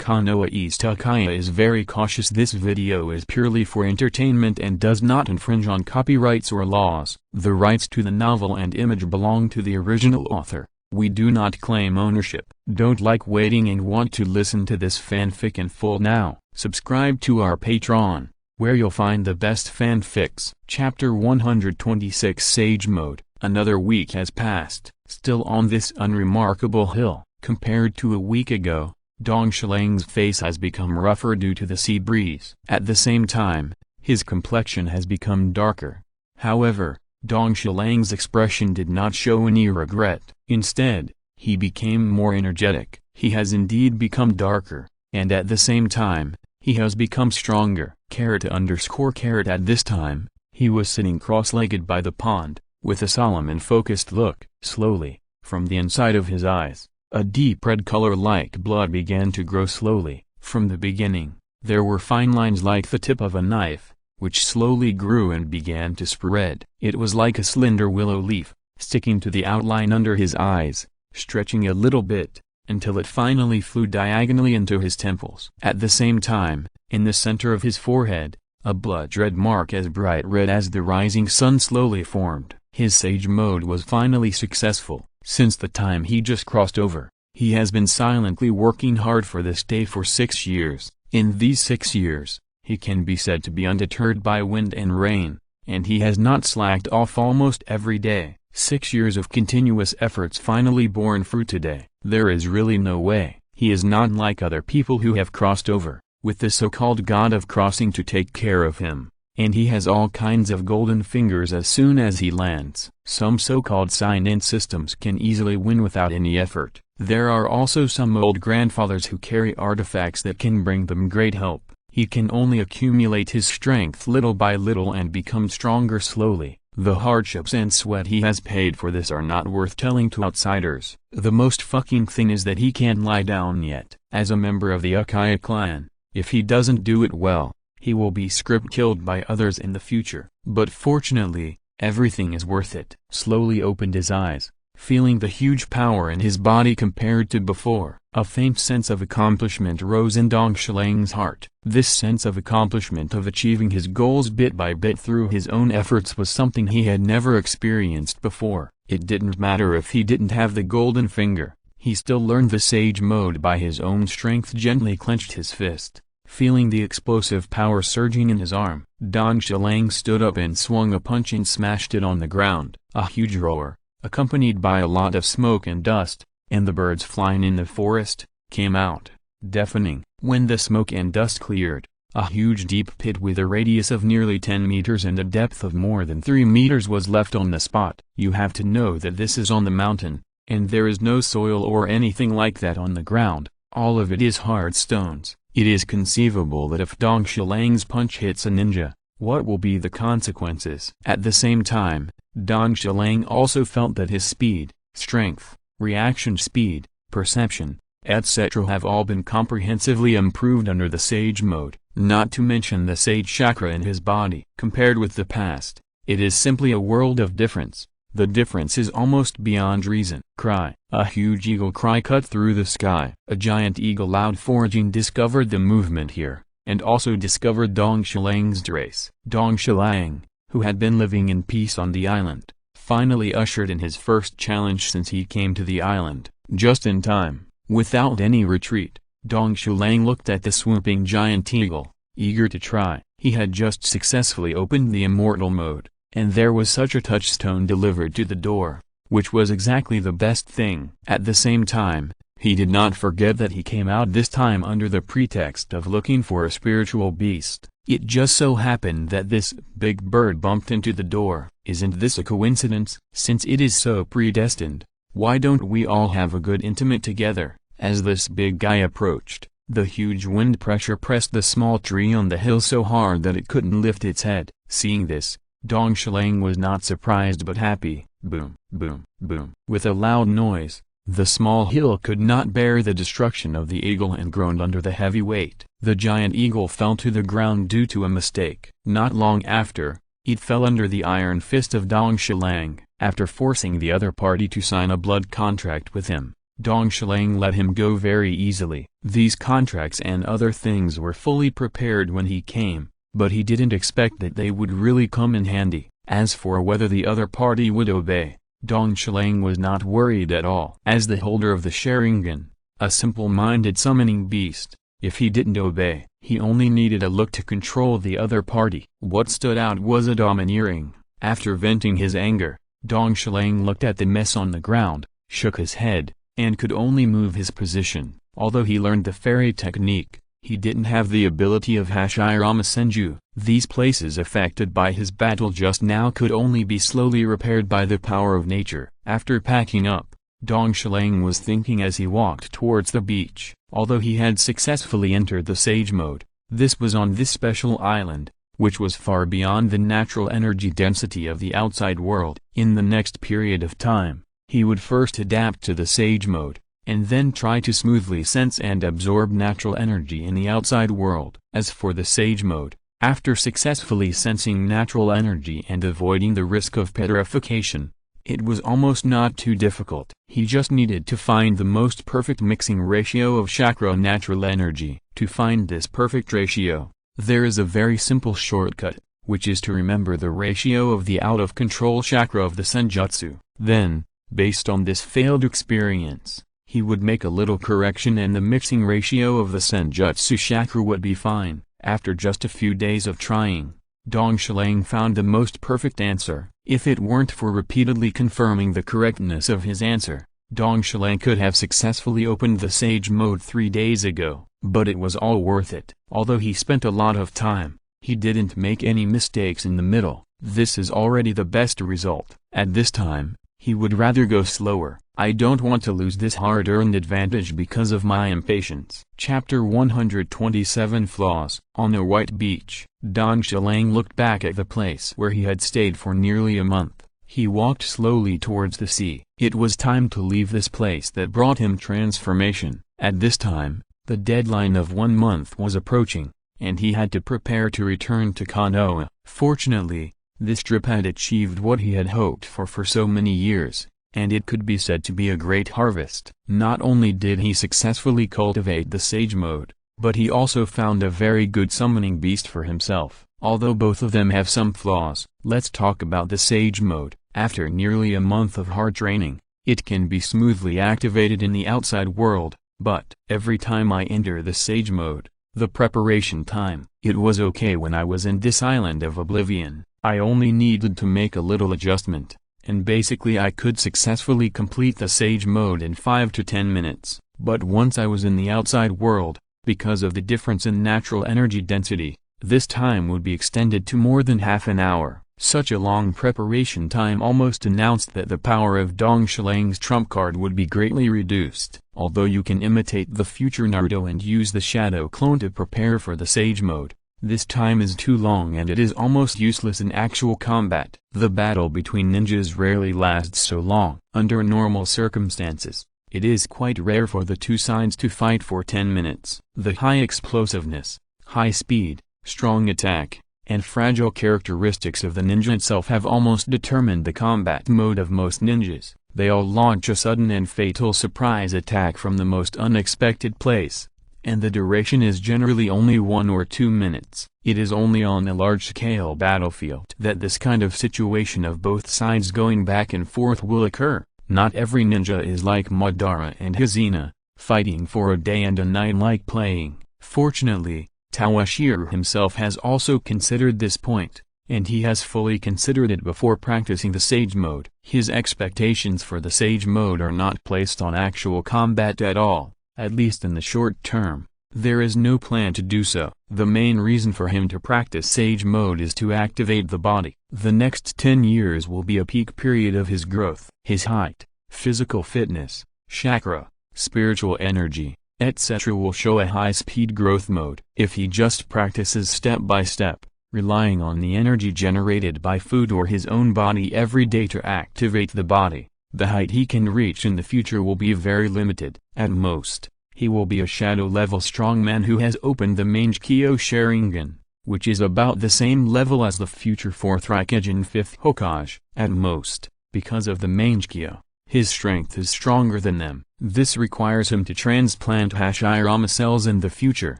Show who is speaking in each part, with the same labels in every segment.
Speaker 1: Konoha East Uchiha is very cautious. This video is purely for entertainment and does not infringe on copyrights or laws. The rights to the novel and image belong to the original author. We do not claim ownership. Don't like waiting and want to listen to this fanfic in full now? Subscribe to our Patreon, where you'll find the best fanfics. Chapter 126 Sage Mode. Another week has passed, still on this unremarkable hill. Compared to a week ago, Dong Shilang's face has become rougher due to the sea breeze. At the same time, his complexion has become darker. However, Dong Shilang's expression did not show any regret. Instead, he became more energetic. He has indeed become darker, and at the same time, he has become stronger. At this time, he was sitting cross-legged by the pond, with a solemn and focused look. Slowly, from the inside of his eyes, a deep red color like blood began to grow slowly. From the beginning, there were fine lines like the tip of a knife, which slowly grew and began to spread. It was like a slender willow leaf, sticking to the outline under his eyes, stretching a little bit, until it finally flew diagonally into his temples. At the same time, in the center of his forehead, a blood-red mark as bright red as the rising sun slowly formed. His sage mode was finally successful. Since the time he just crossed over, he has been silently working hard for this day for 6 years. In these 6 years, he can be said to be undeterred by wind and rain, and he has not slacked off almost every day. 6 years of continuous efforts finally borne fruit today. There is really no way. He is not like other people who have crossed over, with the so-called god of crossing to take care of him, and he has all kinds of golden fingers as soon as he lands. Some so-called sign-in systems can easily win without any effort. There are also some old grandfathers who carry artifacts that can bring them great help. He can only accumulate his strength little by little and become stronger slowly. The hardships and sweat he has paid for this are not worth telling to outsiders. The most fucking thing is that he can't lie down yet. As a member of the Uchiha clan, if he doesn't do it well, he will be killed by others in the future. But fortunately, everything is worth it. Slowly opened his eyes, feeling the huge power in his body compared to before. A faint sense of accomplishment rose in Dong Shilang's heart. This sense of accomplishment of achieving his goals bit by bit through his own efforts was something he had never experienced before. It didn't matter if he didn't have the golden finger, he still learned the sage mode by his own strength. Gently clenched his fist, feeling the explosive power surging in his arm. Dong Shilang stood up and swung a punch and smashed it on the ground. A huge roar, accompanied by a lot of smoke and dust, and the birds flying in the forest, came out, deafening. When the smoke and dust cleared, a huge deep pit with a radius of nearly 10 meters and a depth of more than 3 meters was left on the spot. You have to know that this is on the mountain, and there is no soil or anything like that on the ground. All of it is hard stones. It is conceivable that if Dong Shilang's punch hits a ninja, what will be the consequences? At the same time, Dong Shilang also felt that his speed, strength, reaction speed, perception, etc. have all been comprehensively improved under the sage mode, not to mention the sage chakra in his body. Compared with the past, it is simply a world of difference. The difference is almost beyond reason. Cry. A huge eagle cry cut through the sky. A giant eagle loud foraging discovered the movement here, and also discovered Dong Shilang's race. Dong Shilang, who had been living in peace on the island, finally ushered in his first challenge since he came to the island, just in time. Without any retreat, Dong Shilang looked at the swooping giant eagle, eager to try. He had just successfully opened the immortal mode, and there was such a touchstone delivered to the door, which was exactly the best thing. At the same time, he did not forget that he came out this time under the pretext of looking for a spiritual beast. It just so happened that this big bird bumped into the door. Isn't this a coincidence? Since it is so predestined, why don't we all have a good intimate together? As this big guy approached, the huge wind pressure pressed the small tree on the hill so hard that it couldn't lift its head. Seeing this, Dong Shilang was not surprised but happy. Boom, boom, boom. With a loud noise, the small hill could not bear the destruction of the eagle and groaned under the heavy weight. The giant eagle fell to the ground due to a mistake. Not long after, it fell under the iron fist of Dong Shilang. After forcing the other party to sign a blood contract with him, Dong Shilang let him go very easily. These contracts and other things were fully prepared when he came, but he didn't expect that they would really come in handy. As for whether the other party would obey, Dong Shilang was not worried at all. As the holder of the Sharingan, a simple-minded summoning beast, if he didn't obey, he only needed a look to control the other party. What stood out was a domineering. After venting his anger, Dong Shilang looked at the mess on the ground, shook his head, and could only move his position. Although he learned the fairy technique, he didn't have the ability of Hashirama Senju. These places affected by his battle just now could only be slowly repaired by the power of nature. After packing up, Dong Shilang was thinking as he walked towards the beach. Although he had successfully entered the Sage Mode, this was on this special island, which was far beyond the natural energy density of the outside world. In the next period of time, he would first adapt to the Sage Mode, and then try to smoothly sense and absorb natural energy in the outside world. As for the Sage Mode, after successfully sensing natural energy and avoiding the risk of petrification, it was almost not too difficult. He just needed to find the most perfect mixing ratio of chakra and natural energy. To find this perfect ratio, there is a very simple shortcut, which is to remember the ratio of the out-of-control chakra of the senjutsu. Then, based on this failed experience, he would make a little correction and the mixing ratio of the senjutsu chakra would be fine. After just a few days of trying, Dong Shilang found the most perfect answer. If it weren't for repeatedly confirming the correctness of his answer, Dong Shilang could have successfully opened the Sage Mode 3 days ago. But it was all worth it. Although he spent a lot of time, he didn't make any mistakes in the middle. This is already the best result. At this time, he would rather go slower. I don't want to lose this hard-earned advantage because of my impatience. Chapter 127 Flaws. On a white beach, Dong Shilang looked back at the place where he had stayed for nearly a month. He walked slowly towards the sea. It was time to leave this place that brought him transformation. At this time, the deadline of 1 month was approaching, and he had to prepare to return to Konoha. Fortunately, this trip had achieved what he had hoped for so many years, and it could be said to be a great harvest. Not only did he successfully cultivate the Sage Mode, but he also found a very good summoning beast for himself. Although both of them have some flaws, let's talk about the Sage Mode. After nearly a month of hard training, it can be smoothly activated in the outside world. But every time I enter the Sage Mode, the preparation time, it was okay when I was in this island of oblivion. I only needed to make a little adjustment, and basically I could successfully complete the Sage Mode in 5 to 10 minutes. But once I was in the outside world, because of the difference in natural energy density, this time would be extended to more than half an hour. Such a long preparation time almost announced that the power of Dong Shilang's trump card would be greatly reduced. Although you can imitate the future Naruto and use the shadow clone to prepare for the Sage Mode, this time is too long and it is almost useless in actual combat. The battle between ninjas rarely lasts so long. Under normal circumstances, it is quite rare for the two sides to fight for 10 minutes. The high explosiveness, high speed, strong attack, and fragile characteristics of the ninja itself have almost determined the combat mode of most ninjas. They all launch a sudden and fatal surprise attack from the most unexpected place, and the duration is generally only 1 or 2 minutes. It is only on a large-scale battlefield that this kind of situation of both sides going back and forth will occur. Not every ninja is like Madara and Hizuna, fighting for a day and a night like playing. Fortunately, Tawashiro himself has also considered this point, and he has fully considered it before practicing the Sage Mode. His expectations for the Sage Mode are not placed on actual combat at all, at least in the short term. There is no plan to do so. The main reason for him to practice Sage Mode is to activate the body. The next 10 years will be a peak period of his growth. His height, physical fitness, chakra, spiritual energy, etc. will show a high-speed growth mode. If he just practices step by step, relying on the energy generated by food or his own body every day to activate the body, the height he can reach in the future will be very limited. At most, he will be a shadow-level strongman who has opened the Meixiang Sharingan, which is about the same level as the future 4th Raikage and 5th Hokage. At most, because of the Meixiang, his strength is stronger than them. This requires him to transplant Hashirama cells in the future,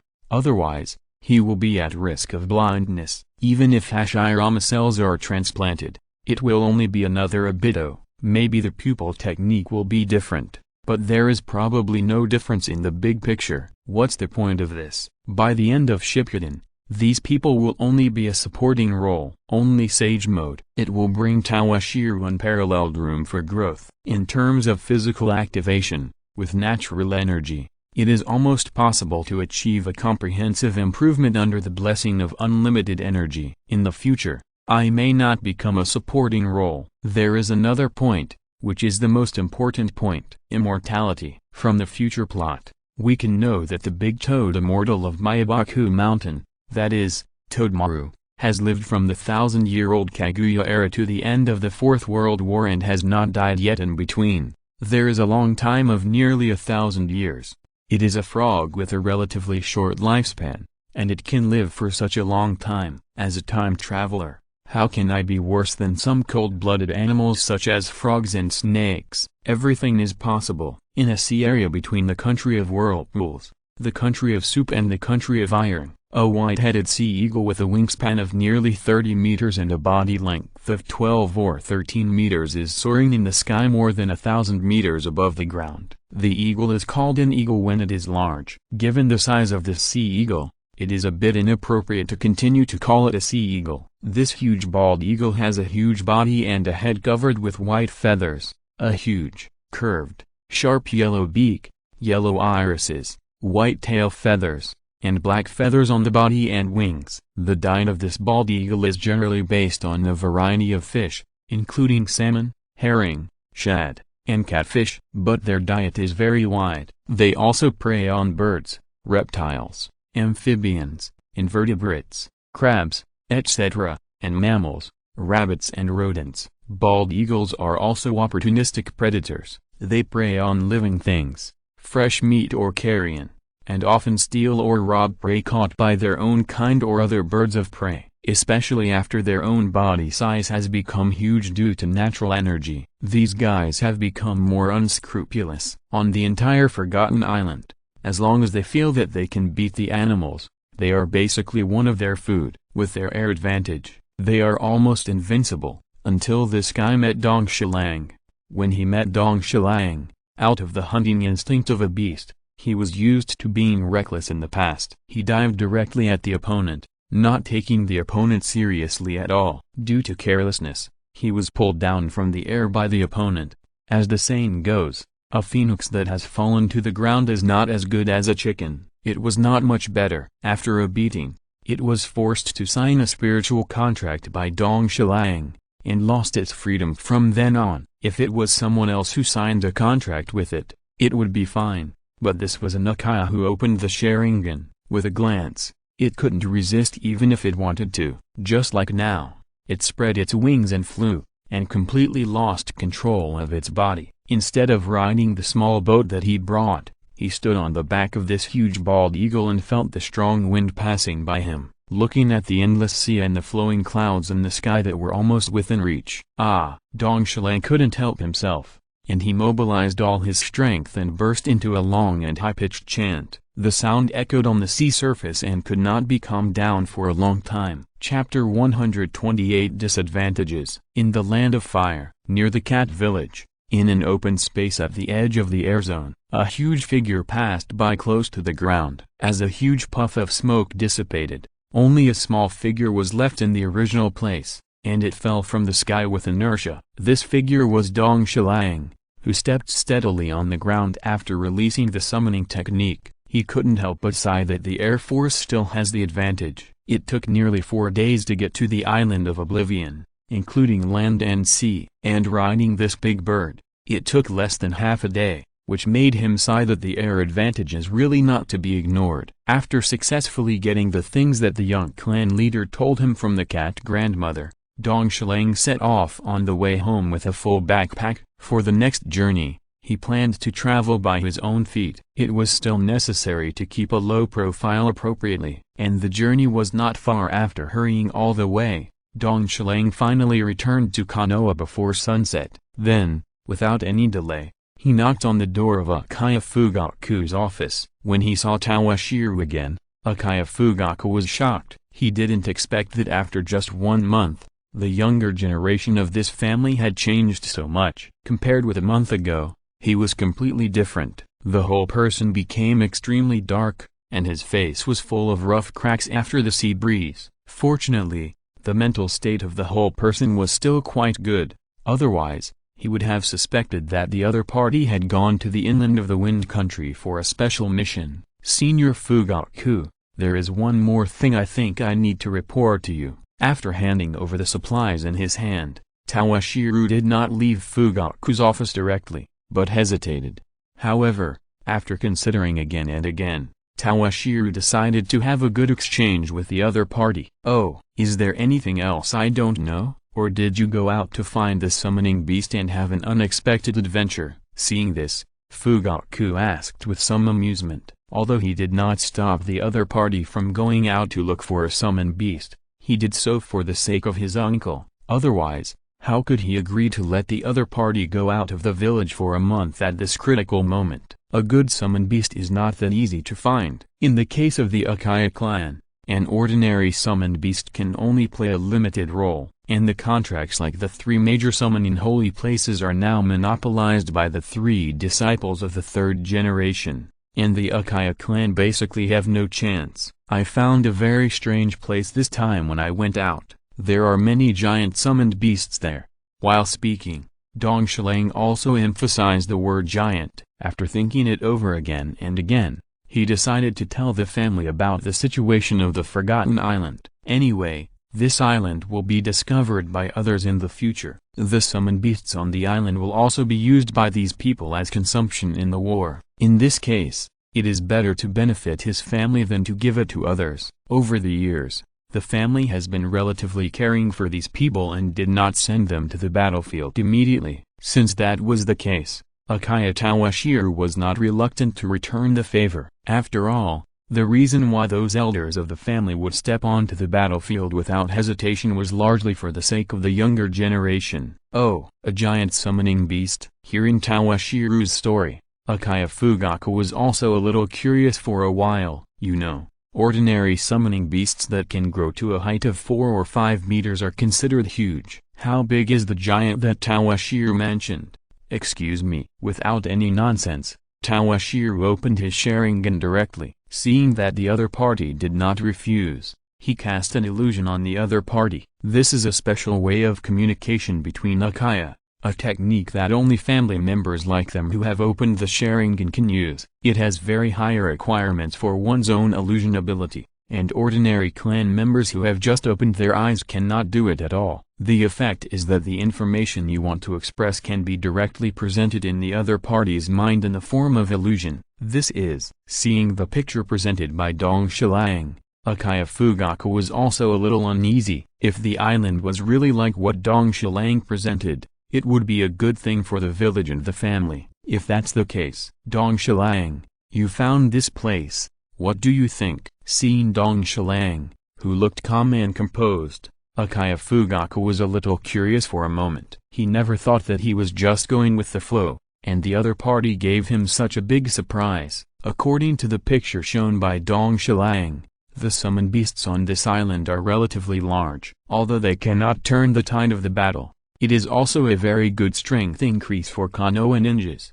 Speaker 1: otherwise, he will be at risk of blindness. Even if Hashirama cells are transplanted, it will only be another Obito. Maybe the pupil technique will be different, but there is probably no difference in the big picture. What's the point of this? By the end of Shippuden, these people will only be a supporting role. Only Sage Mode. It will bring Tawashiro unparalleled room for growth. In terms of physical activation, with natural energy, it is almost possible to achieve a comprehensive improvement under the blessing of unlimited energy. In the future, I may not become a supporting role. There is another point, which is the most important point. Immortality. From the future plot, we can know that the Big Toad Immortal of Meibaku Mountain, that is, Toadmaru, has lived from the 1,000-year-old Kaguya era to the end of the Fourth World War and has not died yet in between. There is a long time of nearly 1,000 years. It is a frog with a relatively short lifespan, and it can live for such a long time. As a time traveler, how can I be worse than some cold-blooded animals such as frogs and snakes? Everything is possible. In a sea area between the country of whirlpools, the country of soup and the country of iron, a white-headed sea eagle with a wingspan of nearly 30 meters and a body length of 12 or 13 meters is soaring in the sky more than 1,000 meters above the ground. The eagle is called an eagle when it is large. Given the size of this sea eagle, it is a bit inappropriate to continue to call it a sea eagle. This huge bald eagle has a huge body and a head covered with white feathers, a huge, curved, sharp yellow beak, yellow irises, white tail feathers, and black feathers on the body and wings. The diet of this bald eagle is generally based on a variety of fish, including salmon, herring, shad, and catfish, but their diet is very wide. They also prey on birds, reptiles, amphibians, invertebrates, crabs, etc., and mammals, rabbits and rodents. Bald eagles are also opportunistic predators. They prey on living things, fresh meat or carrion, and often steal or rob prey caught by their own kind or other birds of prey, especially after their own body size has become huge due to natural energy. These guys have become more unscrupulous. On the entire Forgotten Island, as long as they feel that they can beat the animals, they are basically one of their food. With their air advantage, they are almost invincible, until this guy met Dong Shilang. When he met Dong Shilang, out of the hunting instinct of a beast, he was used to being reckless in the past. He dived directly at the opponent, not taking the opponent seriously at all. Due to carelessness, he was pulled down from the air by the opponent. As the saying goes, a phoenix that has fallen to the ground is not as good as a chicken. It was not much better. After a beating, it was forced to sign a spiritual contract by Dong Shilang, and lost its freedom from then on. If it was someone else who signed a contract with it, it would be fine, but this was an Uchiha who opened the Sharingan. With a glance, it couldn't resist even if it wanted to. Just like now, it spread its wings and flew, and completely lost control of its body. Instead of riding the small boat that he brought, he stood on the back of this huge bald eagle and felt the strong wind passing by him, looking at the endless sea and the flowing clouds in the sky that were almost within reach. Dong Shilang couldn't help himself, and he mobilized all his strength and burst into a long and high-pitched chant. The sound echoed on the sea surface and could not be calmed down for a long time. Chapter 128 Disadvantages. In the Land of Fire, near the cat village, in an open space at the edge of the air zone, a huge figure passed by close to the ground. As a huge puff of smoke dissipated, only a small figure was left in the original place, and it fell from the sky with inertia. This figure was Dong Shilang, who stepped steadily on the ground after releasing the summoning technique. He couldn't help but sigh that the Air Force still has the advantage. It took nearly 4 days to get to the Island of Oblivion, including land and sea. And riding this big bird, it took less than half a day, which made him sigh that the air advantage is really not to be ignored. After successfully getting the things that the young clan leader told him from the cat grandmother, Dong Shilang set off on the way home with a full backpack. For the next journey, he planned to travel by his own feet. It was still necessary to keep a low profile appropriately, and the journey was not far. After hurrying all the way, Dong Shilang finally returned to Konoha before sunset. Then, without any delay, He knocked on the door of Uchiha Fugaku's office. When he saw Toshiro again, Uchiha Fugaku was shocked. He didn't expect that after just 1 month, the younger generation of this family had changed so much. Compared with a month ago, he was completely different. The whole person became extremely dark, and his face was full of rough cracks after the sea breeze. Fortunately, the mental state of the whole person was still quite good, otherwise, he would have suspected that the other party had gone to the inland of the wind country for a special mission. Senior Fugaku, there is one more thing I think I need to report to you. After handing over the supplies in his hand, Toshiro did not leave Fugaku's office directly, but hesitated. However, after considering again and again, Toshiro decided to have a good exchange with the other party. "Oh, is there anything else I don't know, or did you go out to find the summoning beast and have an unexpected adventure?" Seeing this, Fugaku asked with some amusement. Although he did not stop the other party from going out to look for a summoned beast, he did so for the sake of his uncle. Otherwise, how could he agree to let the other party go out of the village for a month at this critical moment? A good summoned beast is not that easy to find. In the case of the Uchiha clan, an ordinary summoned beast can only play a limited role, and the contracts like the 3 major summoning holy places are now monopolized by the 3 disciples of the 3rd generation, and the Uchiha clan basically have no chance. I found a very strange place this time when I went out. There are many giant summoned beasts there. While speaking, Dong Shilang also emphasized the word giant. After thinking it over again and again, he decided to tell the family about the situation of the Forgotten Island. Anyway, this island will be discovered by others in the future. The summoned beasts on the island will also be used by these people as consumption in the war. In this case, it is better to benefit his family than to give it to others. Over the years, the family has been relatively caring for these people and did not send them to the battlefield immediately. Since that was the case, Uchiha Toshiro was not reluctant to return the favor. After all, the reason why those elders of the family would step onto the battlefield without hesitation was largely for the sake of the younger generation. Oh, a giant summoning beast? Hearing Toshiro's story, Uchiha Fugaku was also a little curious for a while. You know, ordinary summoning beasts that can grow to a height of 4 or 5 meters are considered huge. How big is the giant that Toshiro mentioned? Excuse me. Without any nonsense, Toshiro opened his Sharingan directly. Seeing that the other party did not refuse, he cast an illusion on the other party. This is a special way of communication between Uchiha, a technique that only family members like them who have opened the Sharingan can use. It has very high requirements for one's own illusion ability, and ordinary clan members who have just opened their eyes cannot do it at all. The effect is that the information you want to express can be directly presented in the other party's mind in the form of illusion. This is. Seeing the picture presented by Dong Shilang, Uchiha Fugaku was also a little uneasy. If the island was really like what Dong Shilang presented, it would be a good thing for the village and the family. If that's the case, Dong Shilang, you found this place, what do you think? Seeing Dong Shilang, who looked calm and composed, Uchiha Fugaku was a little curious for a moment. He never thought that he was just going with the flow, and the other party gave him such a big surprise. According to the picture shown by Dong Shilang, the summoned beasts on this island are relatively large. Although they cannot turn the tide of the battle, it is also a very good strength increase for Konoha ninjas.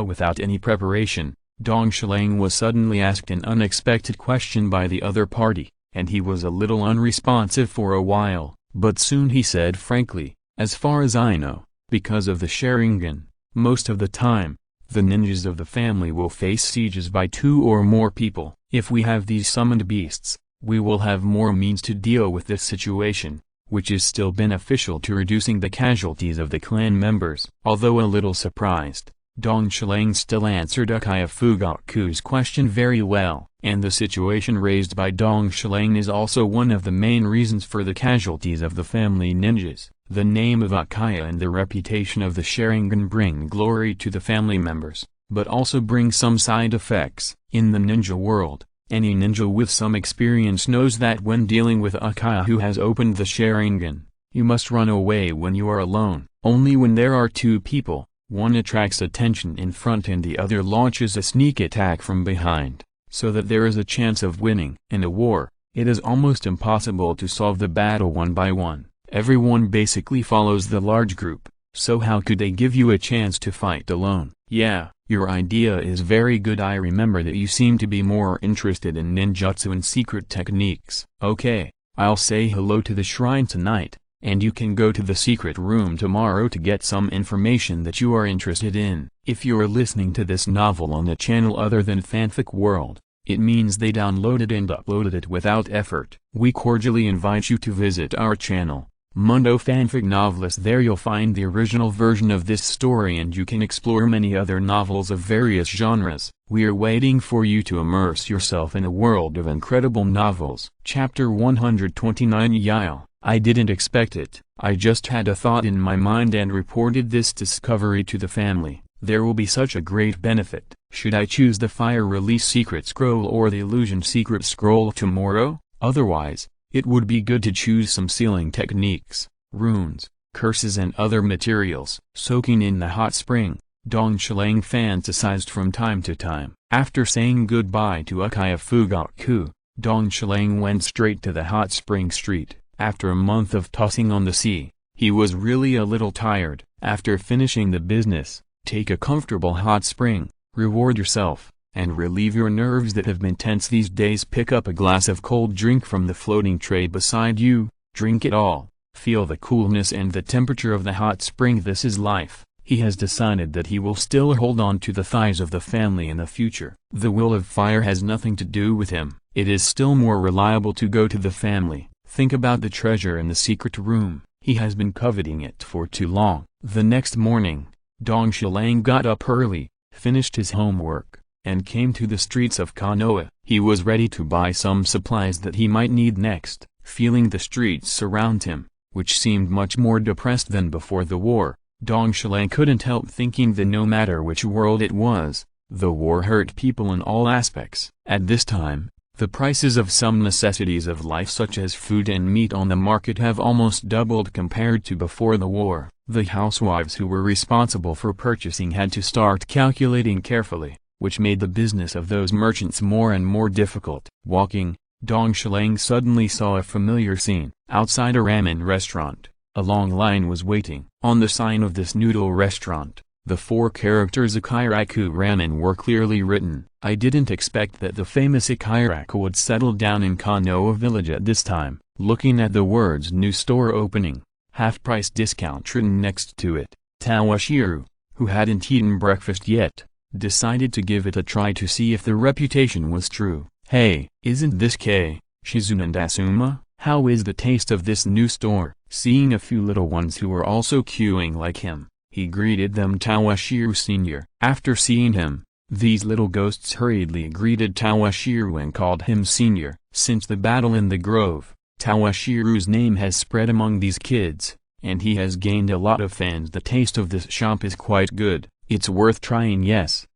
Speaker 1: Without any preparation, Dong Shilang was suddenly asked an unexpected question by the other party, and he was a little unresponsive for a while, but soon he said frankly, as far as I know, because of the Sharingan, most of the time, the ninjas of the family will face sieges by 2 or more people. If we have these summoned beasts, we will have more means to deal with this situation, which is still beneficial to reducing the casualties of the clan members. Although a little surprised, Dong Shilang still answered Uchiha Fugaku's question very well, and the situation raised by Dong Shilang is also one of the main reasons for the casualties of the family ninjas. The name of Uchiha and the reputation of the Sharingan bring glory to the family members, but also bring some side effects. In the ninja world, any ninja with some experience knows that when dealing with Uchiha who has opened the Sharingan, you must run away when you are alone. Only when there are 2 people, One attracts attention in front and the other launches a sneak attack from behind, so that there is a chance of winning. In a war, it is almost impossible to solve the battle one by one. Everyone basically follows the large group, so how could they give you a chance to fight alone? Yeah, your idea is very good. I remember that you seem to be more interested in ninjutsu and secret techniques. Okay, I'll say hello to the shrine tonight, and you can go to the secret room tomorrow to get some information that you are interested in. If you are listening to this novel on a channel other than Fanfic World, it means they downloaded and uploaded it without effort. We cordially invite you to visit our channel, Mundo Fanfic Novelist. There you'll find the original version of this story and you can explore many other novels of various genres. We are waiting for you to immerse yourself in a world of incredible novels. Chapter 129 Yile. I didn't expect it. I just had a thought in my mind and reported this discovery to the family. There will be such a great benefit. Should I choose the Fire Release Secret Scroll or the Illusion Secret Scroll tomorrow? Otherwise, it would be good to choose some sealing techniques, runes, curses and other materials. Soaking in the hot spring, Dong Shilang fantasized from time to time. After saying goodbye to Uchiha Fugaku, Dong Shilang went straight to the hot spring street. After a month of tossing on the sea, he was really a little tired. After finishing the business, take a comfortable hot spring, reward yourself, and relieve your nerves that have been tense these days. Pick up a glass of cold drink from the floating tray beside you, drink it all, feel the coolness and the temperature of the hot spring. This is life. He has decided that he will still hold on to the thighs of the family in the future. The will of fire has nothing to do with him. It is still more reliable to go to the family. Think about the treasure in the secret room. He has been coveting it for too long. The next morning, Dong Shilang got up early, finished his homework, and came to the streets of Konoha. He was ready to buy some supplies that he might need next. Feeling the streets surround him, which seemed much more depressed than before the war, Dong Shilang couldn't help thinking that no matter which world it was, the war hurt people in all aspects. At this time, the prices of some necessities of life such as food and meat on the market have almost doubled compared to before the war. The housewives who were responsible for purchasing had to start calculating carefully, which made the business of those merchants more and more difficult. Walking, Dong Shilang suddenly saw a familiar scene. Outside a ramen restaurant, a long line was waiting. On the sign of this noodle restaurant, the 4 characters Ikiraku Ramen were clearly written. I didn't expect that the famous Ikiraku would settle down in Konoha village at this time. Looking at the words new store opening, half-price discount written next to it, Toshiro, who hadn't eaten breakfast yet, decided to give it a try to see if the reputation was true. Hey, isn't this Shizune and Asuma? How is the taste of this new store? Seeing a few little ones who were also queuing like him, he greeted them Toshiro Sr. After seeing him, these little ghosts hurriedly greeted Toshiro and called him Senior. Since the battle in the grove, Toshiro's name has spread among these kids, and he has gained a lot of fans. The taste of this shop is quite good. It's worth trying. Yes,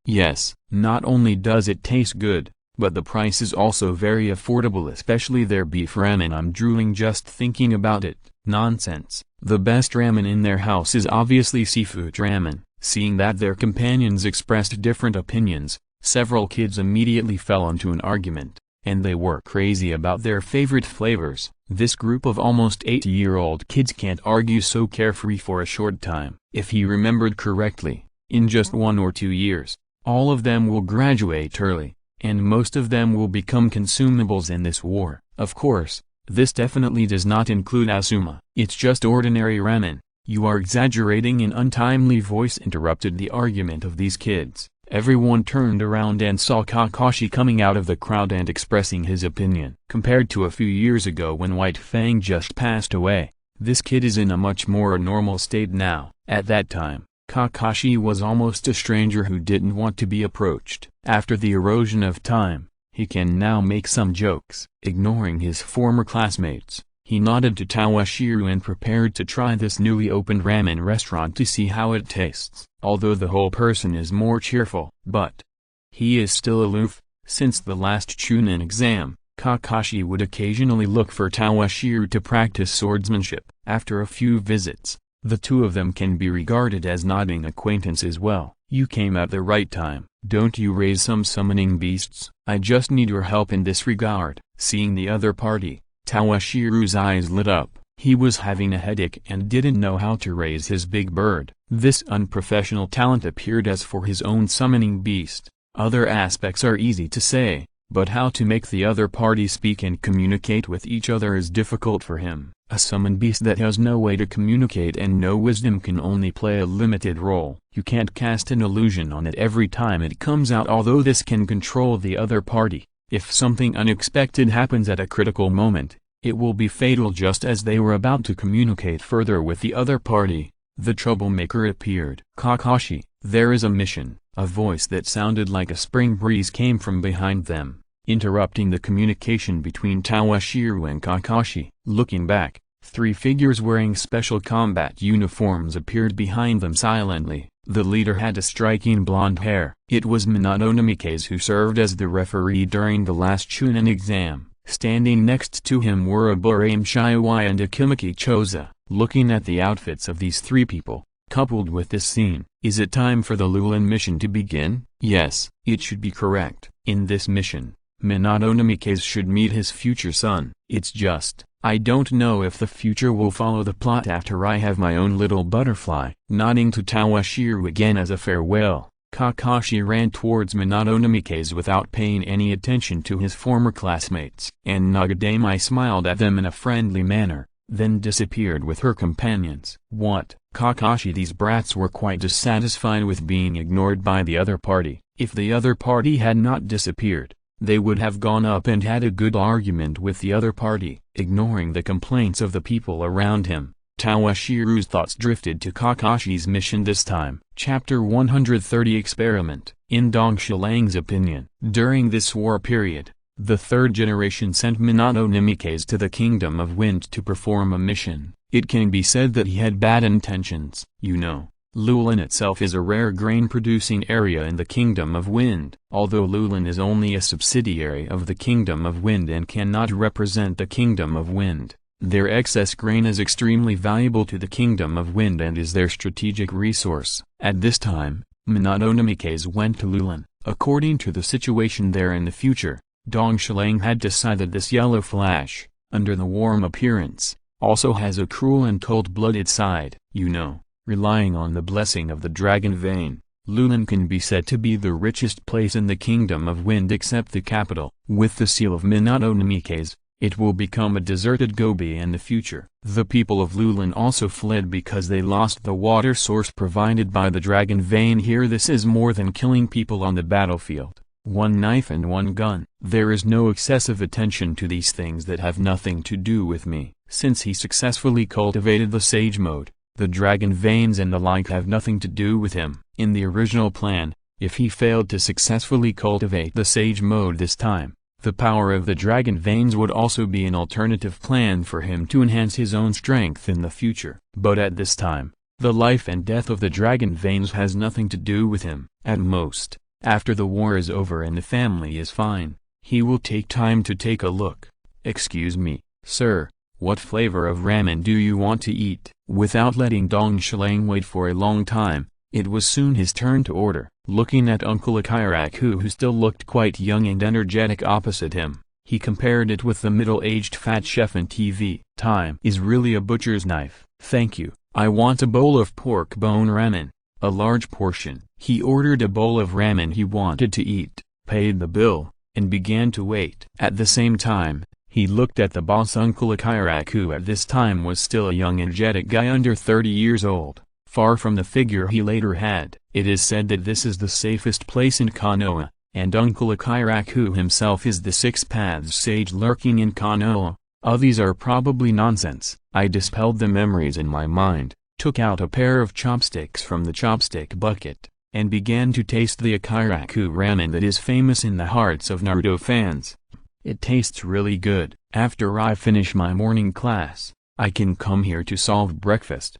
Speaker 1: not only does it taste good, but the price is also very affordable, especially their beef ramen. I'm drooling just thinking about it. Nonsense. The best ramen in their house is obviously seafood ramen. Seeing that their companions expressed different opinions, several kids immediately fell into an argument, and they were crazy about their favorite flavors. This group of almost 8-year-old kids can't argue so carefree for a short time. If he remembered correctly, in just 1 or 2 years, all of them will graduate early, and most of them will become consumables in this war. Of course, this definitely does not include Asuma. It's just ordinary ramen. You are exaggerating. An untimely voice interrupted the argument of these kids. Everyone turned around and saw Kakashi coming out of the crowd and expressing his opinion. Compared to a few years ago when White Fang just passed away, this kid is in a much more normal state now. At that time, Kakashi was almost a stranger who didn't want to be approached. After the erosion of time, he can now make some jokes. Ignoring his former classmates, he nodded to Toshiro and prepared to try this newly opened ramen restaurant to see how it tastes. Although the whole person is more cheerful, but he is still aloof. Since the last Chunin exam, Kakashi would occasionally look for Toshiro to practice swordsmanship. After a few visits, The two of them can be regarded as nodding acquaintances. Well, you came at the right time. Don't you raise some summoning beasts? I just need your help in this regard. Seeing the other party, Tawashiro's eyes lit up. He was having a headache and didn't know how to raise his big bird. This unprofessional talent appeared as for his own summoning beast. Other aspects are easy to say, but how to make the other party speak and communicate with each other is difficult for him. A summoned beast that has no way to communicate and no wisdom can only play a limited role. You can't cast an illusion on it every time it comes out, although this can control the other party. If something unexpected happens at a critical moment, it will be fatal. Just as they were about to communicate further with the other party, the troublemaker appeared. Kakashi, there is a mission. A voice that sounded like a spring breeze came from behind them, interrupting the communication between Tawashiro and Kakashi. Looking back, three figures wearing special combat uniforms appeared behind them silently. The leader had a striking blonde hair. It was Minato Namikaze, who served as the referee during the last Chunin exam. Standing next to him were Aburame Shiwai and Akimaki Choza. Looking at the outfits of these three people, coupled with this scene, is it time for the Lulin mission to begin? Yes, it should be correct. In this mission, Minato Namikaze should meet his future son. It's just, I don't know if the future will follow the plot after I have my own little butterfly. Nodding to Tawashiro again as a farewell, Kakashi ran towards Minato Namikaze without paying any attention to his former classmates. And Nagadame smiled at them in a friendly manner, then disappeared with her companions. What? Kakashi, these brats were quite dissatisfied with being ignored by the other party. If the other party had not disappeared, they would have gone up and had a good argument with the other party. Ignoring the complaints of the people around him, Tawashiro's thoughts drifted to Kakashi's mission this time. Chapter 130 Experiment. In Dong Shilang's opinion, during this war period, the third generation sent Minato Namikaze to the Kingdom of Wind to perform a mission. It can be said that he had bad intentions. You know, Lulin itself is a rare grain-producing area in the Kingdom of Wind. Although Lulin is only a subsidiary of the Kingdom of Wind and cannot represent the Kingdom of Wind, their excess grain is extremely valuable to the Kingdom of Wind and is their strategic resource. At this time, Minato Namikaze went to Lulin. According to the situation there in the future, Dong Shilang had decided this yellow flash, under the warm appearance, also has a cruel and cold-blooded side. You know, relying on the blessing of the dragon vein, Lulin can be said to be the richest place in the Kingdom of Wind except the capital. With the seal of Minato Namikaze, it will become a deserted Gobi in the future. The people of Lulin also fled because they lost the water source provided by the dragon vein here. This is more than killing people on the battlefield. One knife and one gun. There is no excessive attention to these things that have nothing to do with me. Since he successfully cultivated the sage mode, the dragon veins and the like have nothing to do with him. In the original plan, if he failed to successfully cultivate the sage mode this time, the power of the dragon veins would also be an alternative plan for him to enhance his own strength in the future. But at this time, the life and death of the dragon veins has nothing to do with him. At most, after the war is over and the family is fine, he will take time to take a look. Excuse me, sir, what flavor of ramen do you want to eat? Without letting Dong Shilang wait for a long time, it was soon his turn to order. Looking at Uncle Akiraku, who still looked quite young and energetic opposite him, he compared it with the middle-aged fat chef in TV. Time is really a butcher's knife. Thank you. I want a bowl of pork bone ramen, a large portion. He ordered a bowl of ramen he wanted to eat, paid the bill, and began to wait. At the same time, he looked at the boss. Uncle Akiraku at this time was still a young energetic guy under 30 years old, far from the figure he later had. It is said that this is the safest place in Konoha, and Uncle Akiraku himself is the Six Paths sage lurking in Konoha. These are probably nonsense. I dispelled the memories in my mind, took out a pair of chopsticks from the chopstick bucket, and began to taste the Akiraku ramen that is famous in the hearts of Naruto fans. It tastes really good. After I finish my morning class, I can come here to solve breakfast.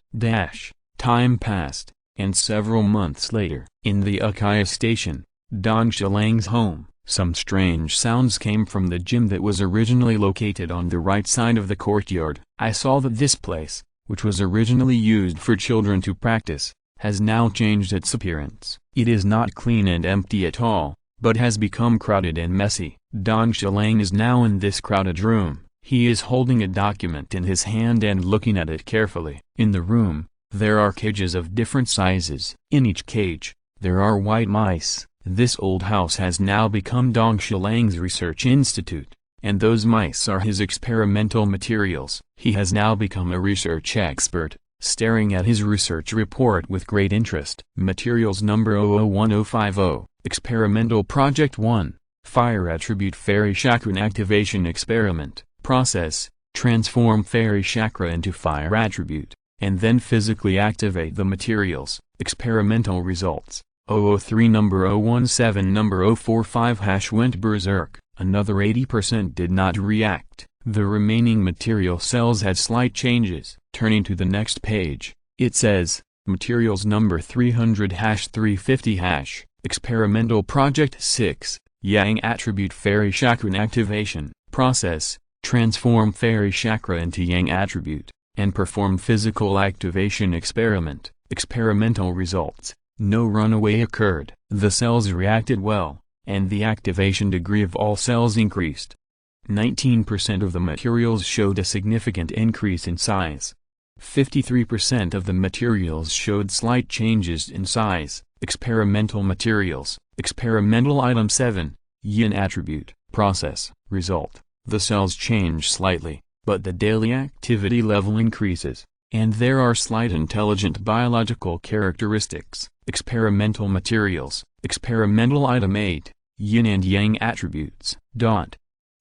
Speaker 1: Time passed, and several months later, in the Uchiha station, Dong Shilang's home, some strange sounds came from the gym that was originally located on the right side of the courtyard. I saw that this place, which was originally used for children to practice, has now changed its appearance. It is not clean and empty at all, but has become crowded and messy. Dong Shilang is now in this crowded room. He is holding a document in his hand and looking at it carefully. In the room, there are cages of different sizes. In each cage, there are white mice. This old house has now become Dong Shilang's research institute, and those mice are his experimental materials. He has now become a research expert, staring at his research report with great interest. Materials number 001050, Experimental Project 1, Fire Attribute Fairy Chakra Activation Experiment. Process, transform fairy chakra into fire attribute, and then physically activate the materials. Experimental results, 003 number 017 number 045 went berserk, another 80% did not react. The remaining material cells had slight changes. Turning to the next page, it says, materials number 300-350 Experimental Project 6, Yang Attribute Fairy Chakra Activation. Process, transform fairy chakra into yang attribute, and perform physical activation experiment. Experimental results, no runaway occurred. The cells reacted well, and the activation degree of all cells increased. 19% of the materials showed a significant increase in size. 53% of the materials showed slight changes in size. Experimental materials, experimental item 7, yin attribute. Process, result. The cells change slightly, but the daily activity level increases, and there are slight intelligent biological characteristics. Experimental materials, experimental item 8, yin and yang attributes.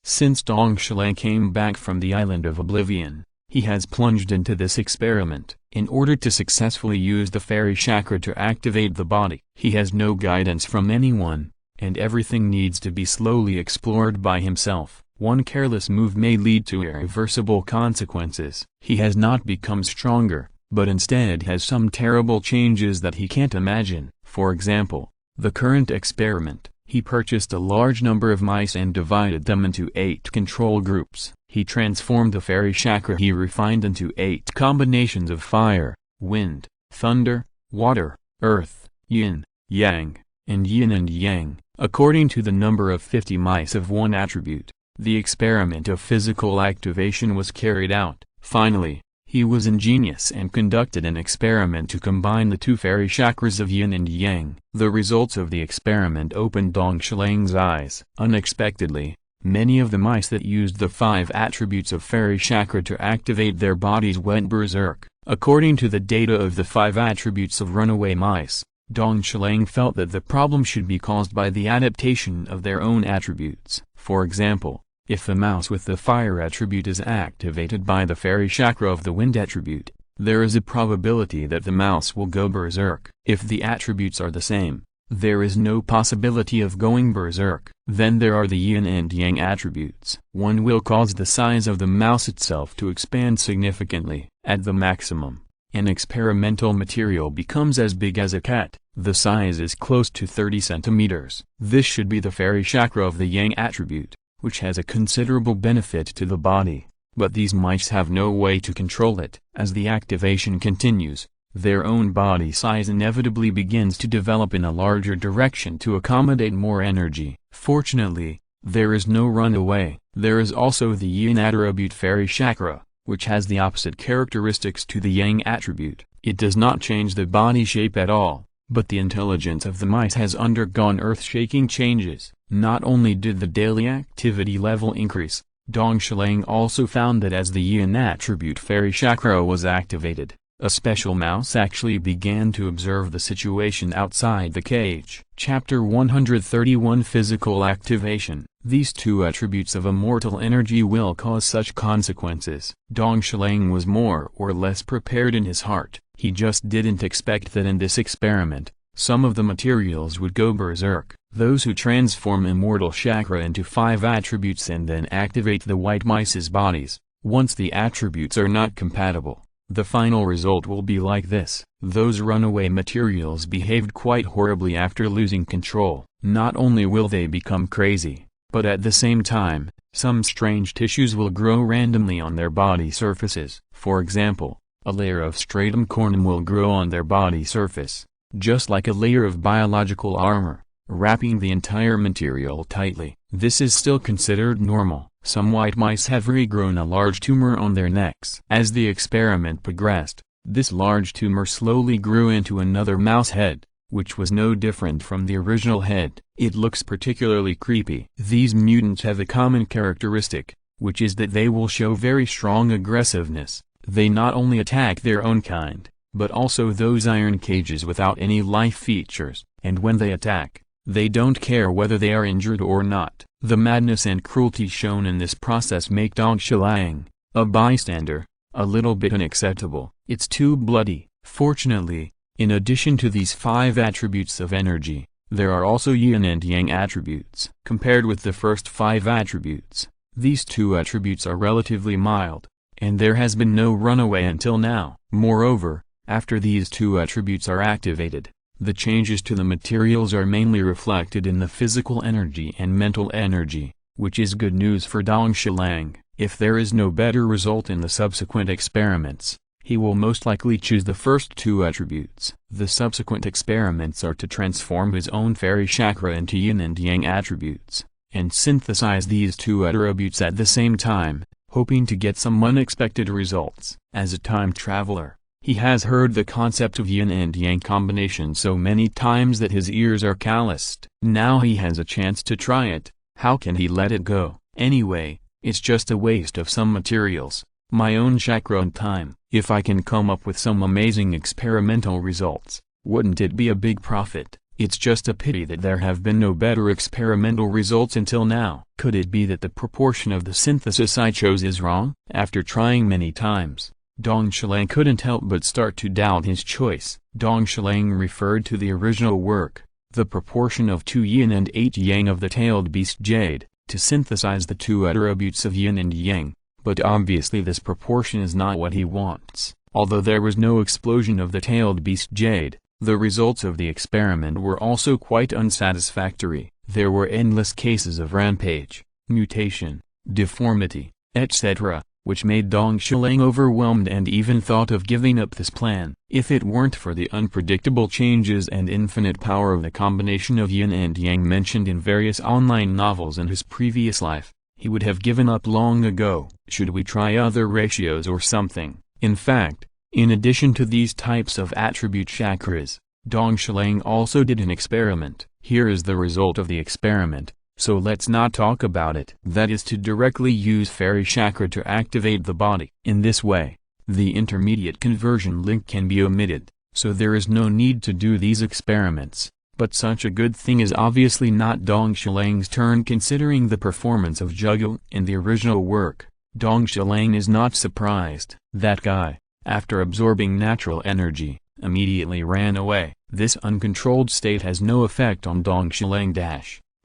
Speaker 1: Since Dong Shilang came back from the island of oblivion, he has plunged into this experiment. In order to successfully use the fairy chakra to activate the body, he has no guidance from anyone, and everything needs to be slowly explored by himself. One careless move may lead to irreversible consequences. He has not become stronger, but instead has some terrible changes that he can't imagine. For example, the current experiment, he purchased a large number of mice and divided them into 8 control groups. He transformed the fairy chakra he refined into 8 combinations of fire, wind, thunder, water, earth, yin, yang, and yin and yang, according to the number of 50 mice of one attribute. The experiment of physical activation was carried out. Finally, he was ingenious and conducted an experiment to combine the 2 fairy chakras of yin and yang. The results of the experiment opened Dong Shilang's eyes. Unexpectedly, many of the mice that used the 5 attributes of fairy chakra to activate their bodies went berserk. According to the data of the 5 attributes of runaway mice, Dong Shilang felt that the problem should be caused by the adaptation of their own attributes. For example, if the mouse with the fire attribute is activated by the fairy chakra of the wind attribute, there is a probability that the mouse will go berserk. If the attributes are the same, there is no possibility of going berserk. Then there are the yin and yang attributes. One will cause the size of the mouse itself to expand significantly. At the maximum, an experimental material becomes as big as a cat. The size is close to 30 centimeters. This should be the fairy chakra of the yang attribute, which has a considerable benefit to the body, but these mice have no way to control it. As the activation continues, their own body size inevitably begins to develop in a larger direction to accommodate more energy. Fortunately, there is no runaway. There is also the yin attribute fairy chakra, which has the opposite characteristics to the yang attribute. It does not change the body shape at all, but the intelligence of the mice has undergone earth-shaking changes. Not only did the daily activity level increase, Dong Shilang also found that as the yin attribute fairy chakra was activated, a special mouse actually began to observe the situation outside the cage. Chapter 131 Physical Activation. These 2 attributes of immortal energy will cause such consequences. Dong Shilang was more or less prepared in his heart. He just didn't expect that in this experiment, some of the materials would go berserk. Those who transform immortal chakra into 5 attributes and then activate the white mice's bodies, once the attributes are not compatible, the final result will be like this. Those runaway materials behaved quite horribly after losing control. Not only will they become crazy, but at the same time, some strange tissues will grow randomly on their body surfaces. For example, A layer of stratum corneum will grow on their body surface, just like a layer of biological armor, wrapping the entire material tightly. This is still considered normal. Some white mice have regrown a large tumor on their necks. As the experiment progressed, this large tumor slowly grew into another mouse head, which was no different from the original head. It looks particularly creepy. These mutants have a common characteristic, which is that they will show very strong aggressiveness. They not only attack their own kind, but also those iron cages without any life features, and when they attack, they don't care whether they are injured or not. The madness and cruelty shown in this process make Dong Shilang, a bystander, a little bit unacceptable. It's too bloody. Fortunately, in addition to these 5 attributes of energy, there are also yin and yang attributes. Compared with the first 5 attributes, these 2 attributes are relatively mild, and there has been no runaway until now. Moreover, after these 2 attributes are activated, the changes to the materials are mainly reflected in the physical energy and mental energy, which is good news for Dong Shilang. If there is no better result in the subsequent experiments, he will most likely choose the first 2 attributes. The subsequent experiments are to transform his own fairy chakra into yin and yang attributes, and synthesize these 2 attributes at the same time, hoping to get some unexpected results. As a time traveler, he has heard the concept of yin and yang combination so many times that his ears are calloused. Now he has a chance to try it. How can he let it go? Anyway, it's just a waste of some materials, my own chakra and time. If I can come up with some amazing experimental results, wouldn't it be a big profit? It's just a pity that there have been no better experimental results until now. Could it be that the proportion of the synthesis I chose is wrong? After trying many times, Dong Shilang couldn't help but start to doubt his choice. Dong Shilang referred to the original work, the proportion of 2 yin and 8 yang of the tailed beast jade, to synthesize the 2 attributes of yin and yang, but obviously this proportion is not what he wants. Although there was no explosion of the tailed beast jade, the results of the experiment were also quite unsatisfactory. There were endless cases of rampage, mutation, deformity, etc., which made Dong Shilang overwhelmed and even thought of giving up this plan. If it weren't for the unpredictable changes and infinite power of the combination of yin and yang mentioned in various online novels in his previous life, he would have given up long ago. Should we try other ratios or something? In fact, in addition to these types of attribute chakras, Dong Shilang also did an experiment. Here is the result of the experiment, so let's not talk about it. That is to directly use fairy chakra to activate the body. In this way, the intermediate conversion link can be omitted, so there is no need to do these experiments. But such a good thing is obviously not Dong Shilang's turn considering the performance of Jugo in the original work. Dong Shilang is not surprised. That guy, after absorbing natural energy, immediately ran away. This uncontrolled state has no effect on Dong Shilang.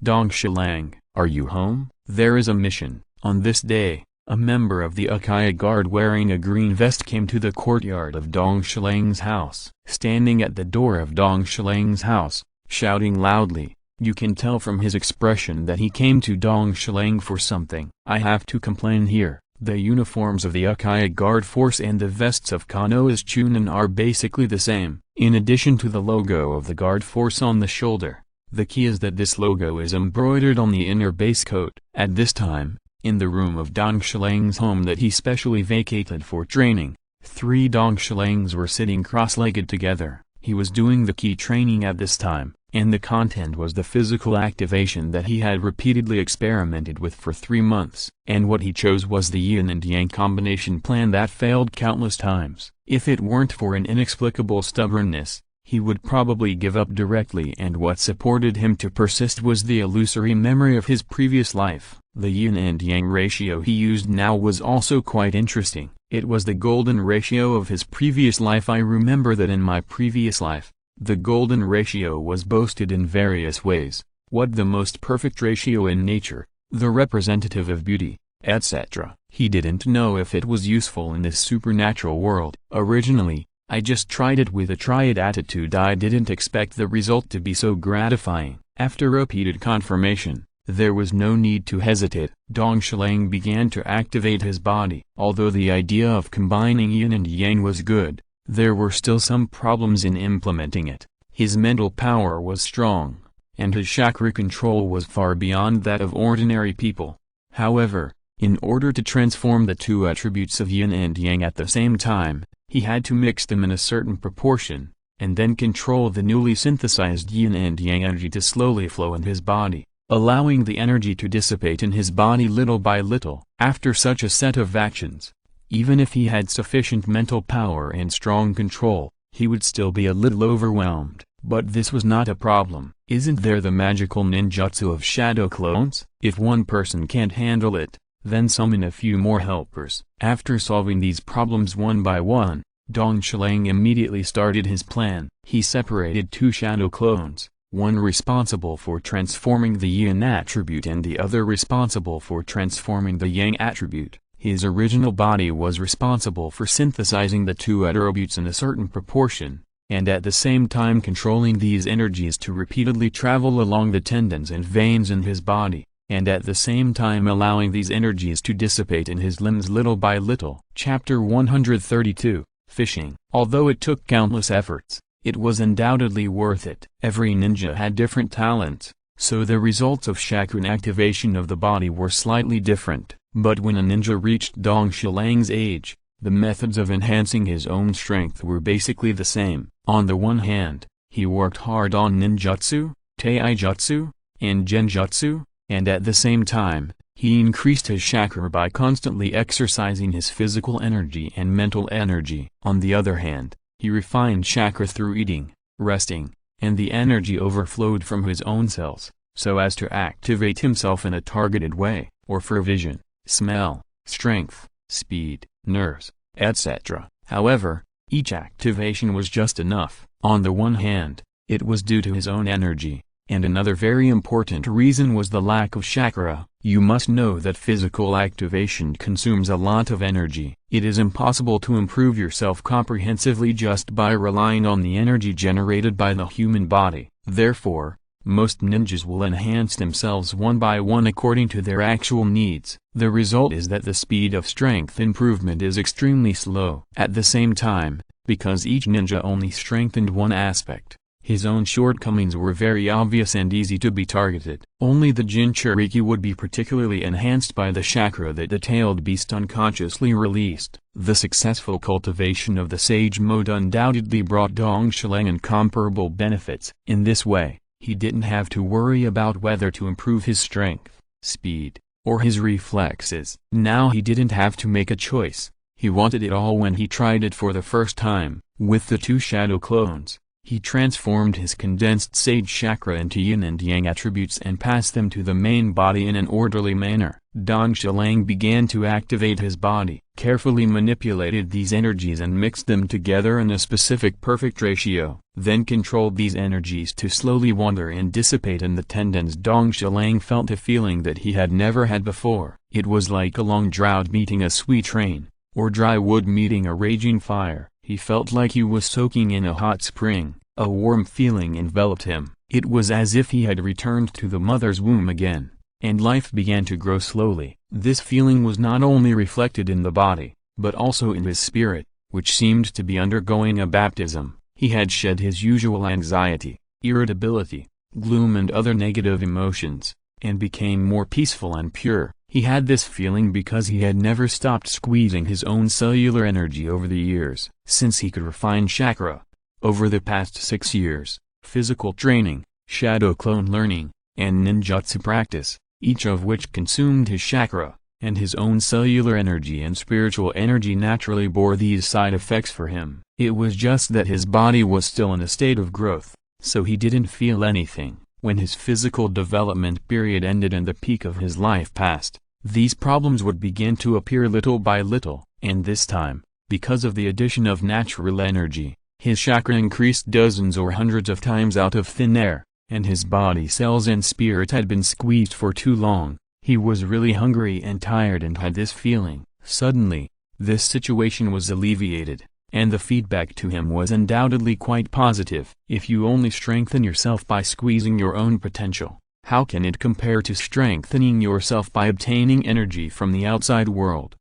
Speaker 1: Dong Shilang, are you home? There is a mission. On this day, a member of the Uchiha Guard wearing a green vest came to the courtyard of Dong Shilang's house. Standing at the door of Dong Shilang's house, shouting loudly, you can tell from his expression that he came to Dong Shilang for something. I have to complain here. The uniforms of the Uchiha Guard Force and the vests of Konoha's Chunin are basically the same. In addition to the logo of the Guard Force on the shoulder, the key is that this logo is embroidered on the inner base coat. At this time, in the room of Dong Shilang's home that he specially vacated for training, 3 Dong Shilangs were sitting cross-legged together. He was doing the key training at this time, and the content was the physical activation that he had repeatedly experimented with for 3 months. And what he chose was the yin and yang combination plan that failed countless times. If it weren't for an inexplicable stubbornness, he would probably give up directly, and what supported him to persist was the illusory memory of his previous life. The yin and yang ratio he used now was also quite interesting. It was the golden ratio of his previous life. I remember that in my previous life, the golden ratio was boasted in various ways. What the most perfect ratio in nature, the representative of beauty, etc. He didn't know if it was useful in this supernatural world. Originally, I just tried it with a try it attitude. I didn't expect the result to be so gratifying. After repeated confirmation, There was no need to hesitate. Dong Shilang began to activate his body. Although the idea of combining yin and yang was good, there were still some problems in implementing it. His mental power was strong, and his chakra control was far beyond that of ordinary people. However, in order to transform the two attributes of yin and yang at the same time, he had to mix them in a certain proportion, and then control the newly synthesized yin and yang energy to slowly flow in his body, allowing the energy to dissipate in his body little by little. After such a set of actions, even if he had sufficient mental power and strong control, he would still be a little overwhelmed. But this was not a problem. Isn't there the magical ninjutsu of shadow clones? If one person can't handle it, then summon a few more helpers. After solving these problems one by one, Dong Shilang immediately started his plan. He separated two shadow clones, one responsible for transforming the yin attribute and the other responsible for transforming the yang attribute. His original body was responsible for synthesizing the two attributes in a certain proportion, and at the same time controlling these energies to repeatedly travel along the tendons and veins in his body, and at the same time allowing these energies to dissipate in his limbs little by little. Chapter 132, Fishing. Although it took countless efforts, it was undoubtedly worth it. Every ninja had different talents, so the results of chakra activation of the body were slightly different. But when a ninja reached Dong Shilang's age, the methods of enhancing his own strength were basically the same. On the one hand, he worked hard on ninjutsu, taijutsu, and genjutsu, and at the same time, he increased his chakra by constantly exercising his physical energy and mental energy. On the other hand, he refined chakra through eating, resting, and the energy overflowed from his own cells, so as to activate himself in a targeted way, or for vision, smell, strength, speed, nerves, etc. However, each activation was just enough. On the one hand, it was due to his own energy, and another very important reason was the lack of chakra. You must know that physical activation consumes a lot of energy. It is impossible to improve yourself comprehensively just by relying on the energy generated by the human body. Therefore, most ninjas will enhance themselves one by one according to their actual needs. The result is that the speed of strength improvement is extremely slow. At the same time, because each ninja only strengthened one aspect, his own shortcomings were very obvious and easy to be targeted. Only the Jinchuriki would be particularly enhanced by the chakra that the tailed beast unconsciously released. The successful cultivation of the sage mode undoubtedly brought Dong Shilang incomparable benefits. In this way, he didn't have to worry about whether to improve his strength, speed, or his reflexes. Now he didn't have to make a choice. He wanted it all when he tried it for the first time. With the two shadow clones, he transformed his condensed sage chakra into yin and yang attributes and passed them to the main body in an orderly manner. Dong Shilang began to activate his body, carefully manipulated these energies and mixed them together in a specific perfect ratio, then controlled these energies to slowly wander and dissipate in the tendons. Dong Shilang felt a feeling that he had never had before. It was like a long drought meeting a sweet rain, or dry wood meeting a raging fire. He felt like he was soaking in a hot spring. A warm feeling enveloped him. It was as if he had returned to the mother's womb again, and life began to grow slowly. This feeling was not only reflected in the body, but also in his spirit, which seemed to be undergoing a baptism. He had shed his usual anxiety, irritability, gloom and other negative emotions, and became more peaceful and pure. He had this feeling because he had never stopped squeezing his own cellular energy over the years. Since he could refine chakra, over the past 6 years, physical training, shadow clone learning, and ninjutsu practice, each of which consumed his chakra, and his own cellular energy and spiritual energy naturally bore these side effects for him. It was just that his body was still in a state of growth, so he didn't feel anything. When his physical development period ended and the peak of his life passed, these problems would begin to appear little by little, and this time, because of the addition of natural energy, his chakra increased dozens or hundreds of times out of thin air, and his body cells and spirit had been squeezed for too long. He was really hungry and tired and had this feeling. Suddenly, this situation was alleviated, and the feedback to him was undoubtedly quite positive. If you only strengthen yourself by squeezing your own potential, How can it compare to strengthening yourself by obtaining energy from the outside world?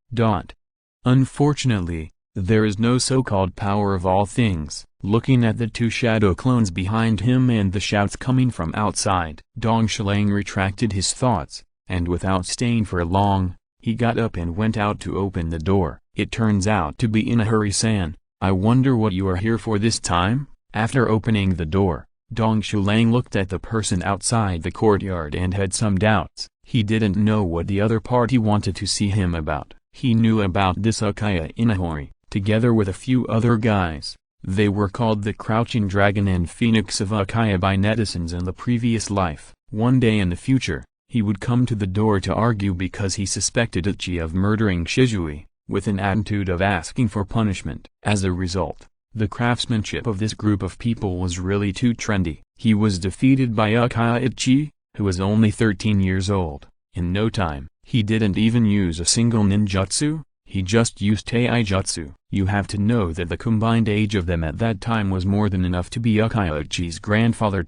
Speaker 1: Unfortunately, there is no so-called power of all things. Looking at the two shadow clones behind him and the shouts coming from outside, Dong Shilang retracted his thoughts, and without staying for long, he got up and went out to open the door. It turns out to be in a hurry. San, I wonder what you are here for this time? After opening the door, Dong Shilang looked at the person outside the courtyard and had some doubts. He didn't know what the other party wanted to see him about. He knew about this Uchiha Inahori, together with a few other guys. They were called the Crouching Dragon and Phoenix of Uchiha by netizens in the previous life. One day in the future, he would come to the door to argue because he suspected Uchi of murdering Shizui, with an attitude of asking for punishment. As a result, the craftsmanship of this group of people was really too trendy. He was defeated by Uchiha Uchi, who was only 13 years old. In no time, he didn't even use a single ninjutsu, he just used taijutsu. You have to know that the combined age of them at that time was more than enough to be Uchiha Uchi's grandfather.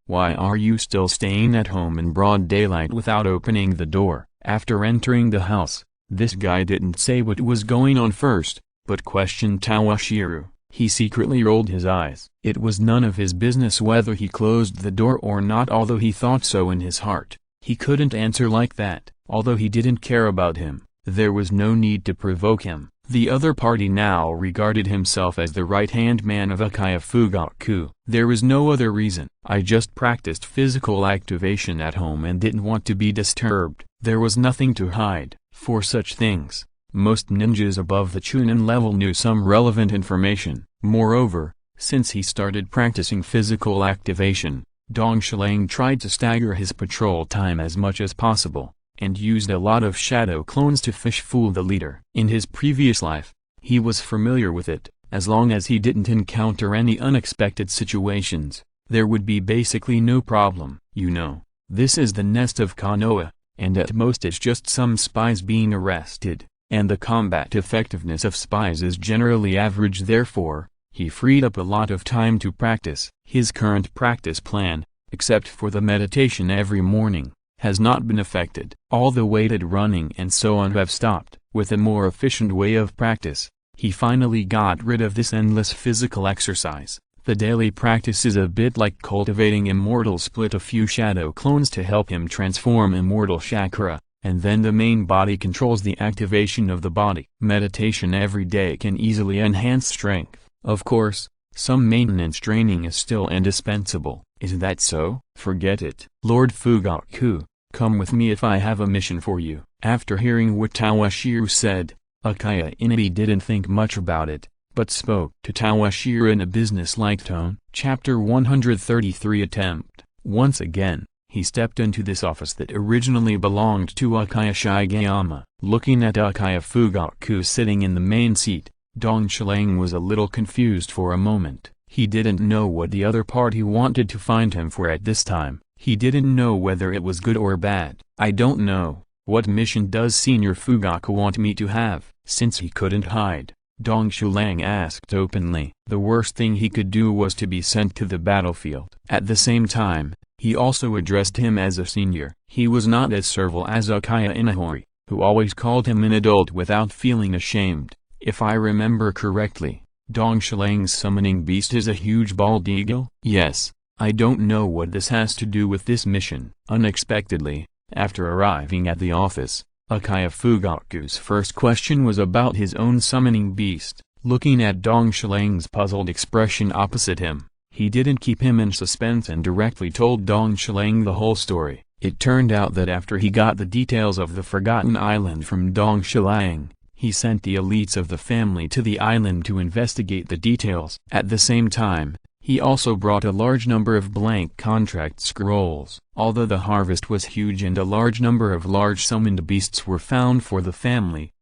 Speaker 1: Why are you still staying at home in broad daylight without opening the door? After entering the house, this guy didn't say what was going on first, but questioned Toshiro. He secretly rolled his eyes. It was none of his business whether he closed the door or not, although he thought so in his heart. He couldn't answer like that. Although he didn't care about him, there was no need to provoke him. The other party now regarded himself as the right-hand man of Uchiha Fugaku. There was no other reason. I just practiced physical activation at home and didn't want to be disturbed. There was nothing to hide. For such things, most ninjas above the Chunin level knew some relevant information. Moreover, since he started practicing physical activation, Dong Shilang tried to stagger his patrol time as much as possible, and used a lot of shadow clones to fish-fool the leader. In his previous life, he was familiar with it. As long as he didn't encounter any unexpected situations, there would be basically no problem. You know, this is the nest of Konoha, and at most it's just some spies being arrested, and the combat effectiveness of spies is generally average. Therefore, he freed up a lot of time to practice. His current practice plan, except for the meditation every morning, has not been affected. All the weighted running and so on have stopped. With a more efficient way of practice, he finally got rid of this endless physical exercise. The daily practice is a bit like cultivating immortal. Split a few shadow clones to help him transform immortal chakra, and then the main body controls the activation of the body. Meditation every day can easily enhance strength. Of course, some maintenance training is still indispensable. Is that so? Forget it. Lord Fugaku, come with me if I have a mission for you. After hearing what Toshiro said, Uchiha Inari didn't think much about it, but spoke to Toshiro in a business-like tone. Chapter 133 Attempt. Once again, he stepped into this office that originally belonged to Uchiha Shigeyama. Looking at Uchiha Fugaku sitting in the main seat, Dong Shilang was a little confused for a moment. He didn't know what the other party wanted to find him for at this time. He didn't know whether it was good or bad. I don't know. What mission does Senior Fugaku want me to have? Since he couldn't hide, Dong Shilang asked openly. The worst thing he could do was to be sent to the battlefield. At the same time, he also addressed him as a senior. He was not as servile as Uchiha Inahori, who always called him an adult without feeling ashamed. If I remember correctly, Dong Shilang's summoning beast is a huge bald eagle? Yes. I don't know what this has to do with this mission. Unexpectedly, after arriving at the office, Uchiha Fugaku's first question was about his own summoning beast. Looking at Dong Shilang's puzzled expression opposite him, he didn't keep him in suspense and directly told Dong Shilang the whole story. It turned out that after he got the details of the Forgotten Island from Dong Shilang, he sent the elites of the family to the island to investigate the details. At the same time, he also brought a large number of blank contract scrolls. Although the harvest was huge and a large number of large summoned beasts were found for the family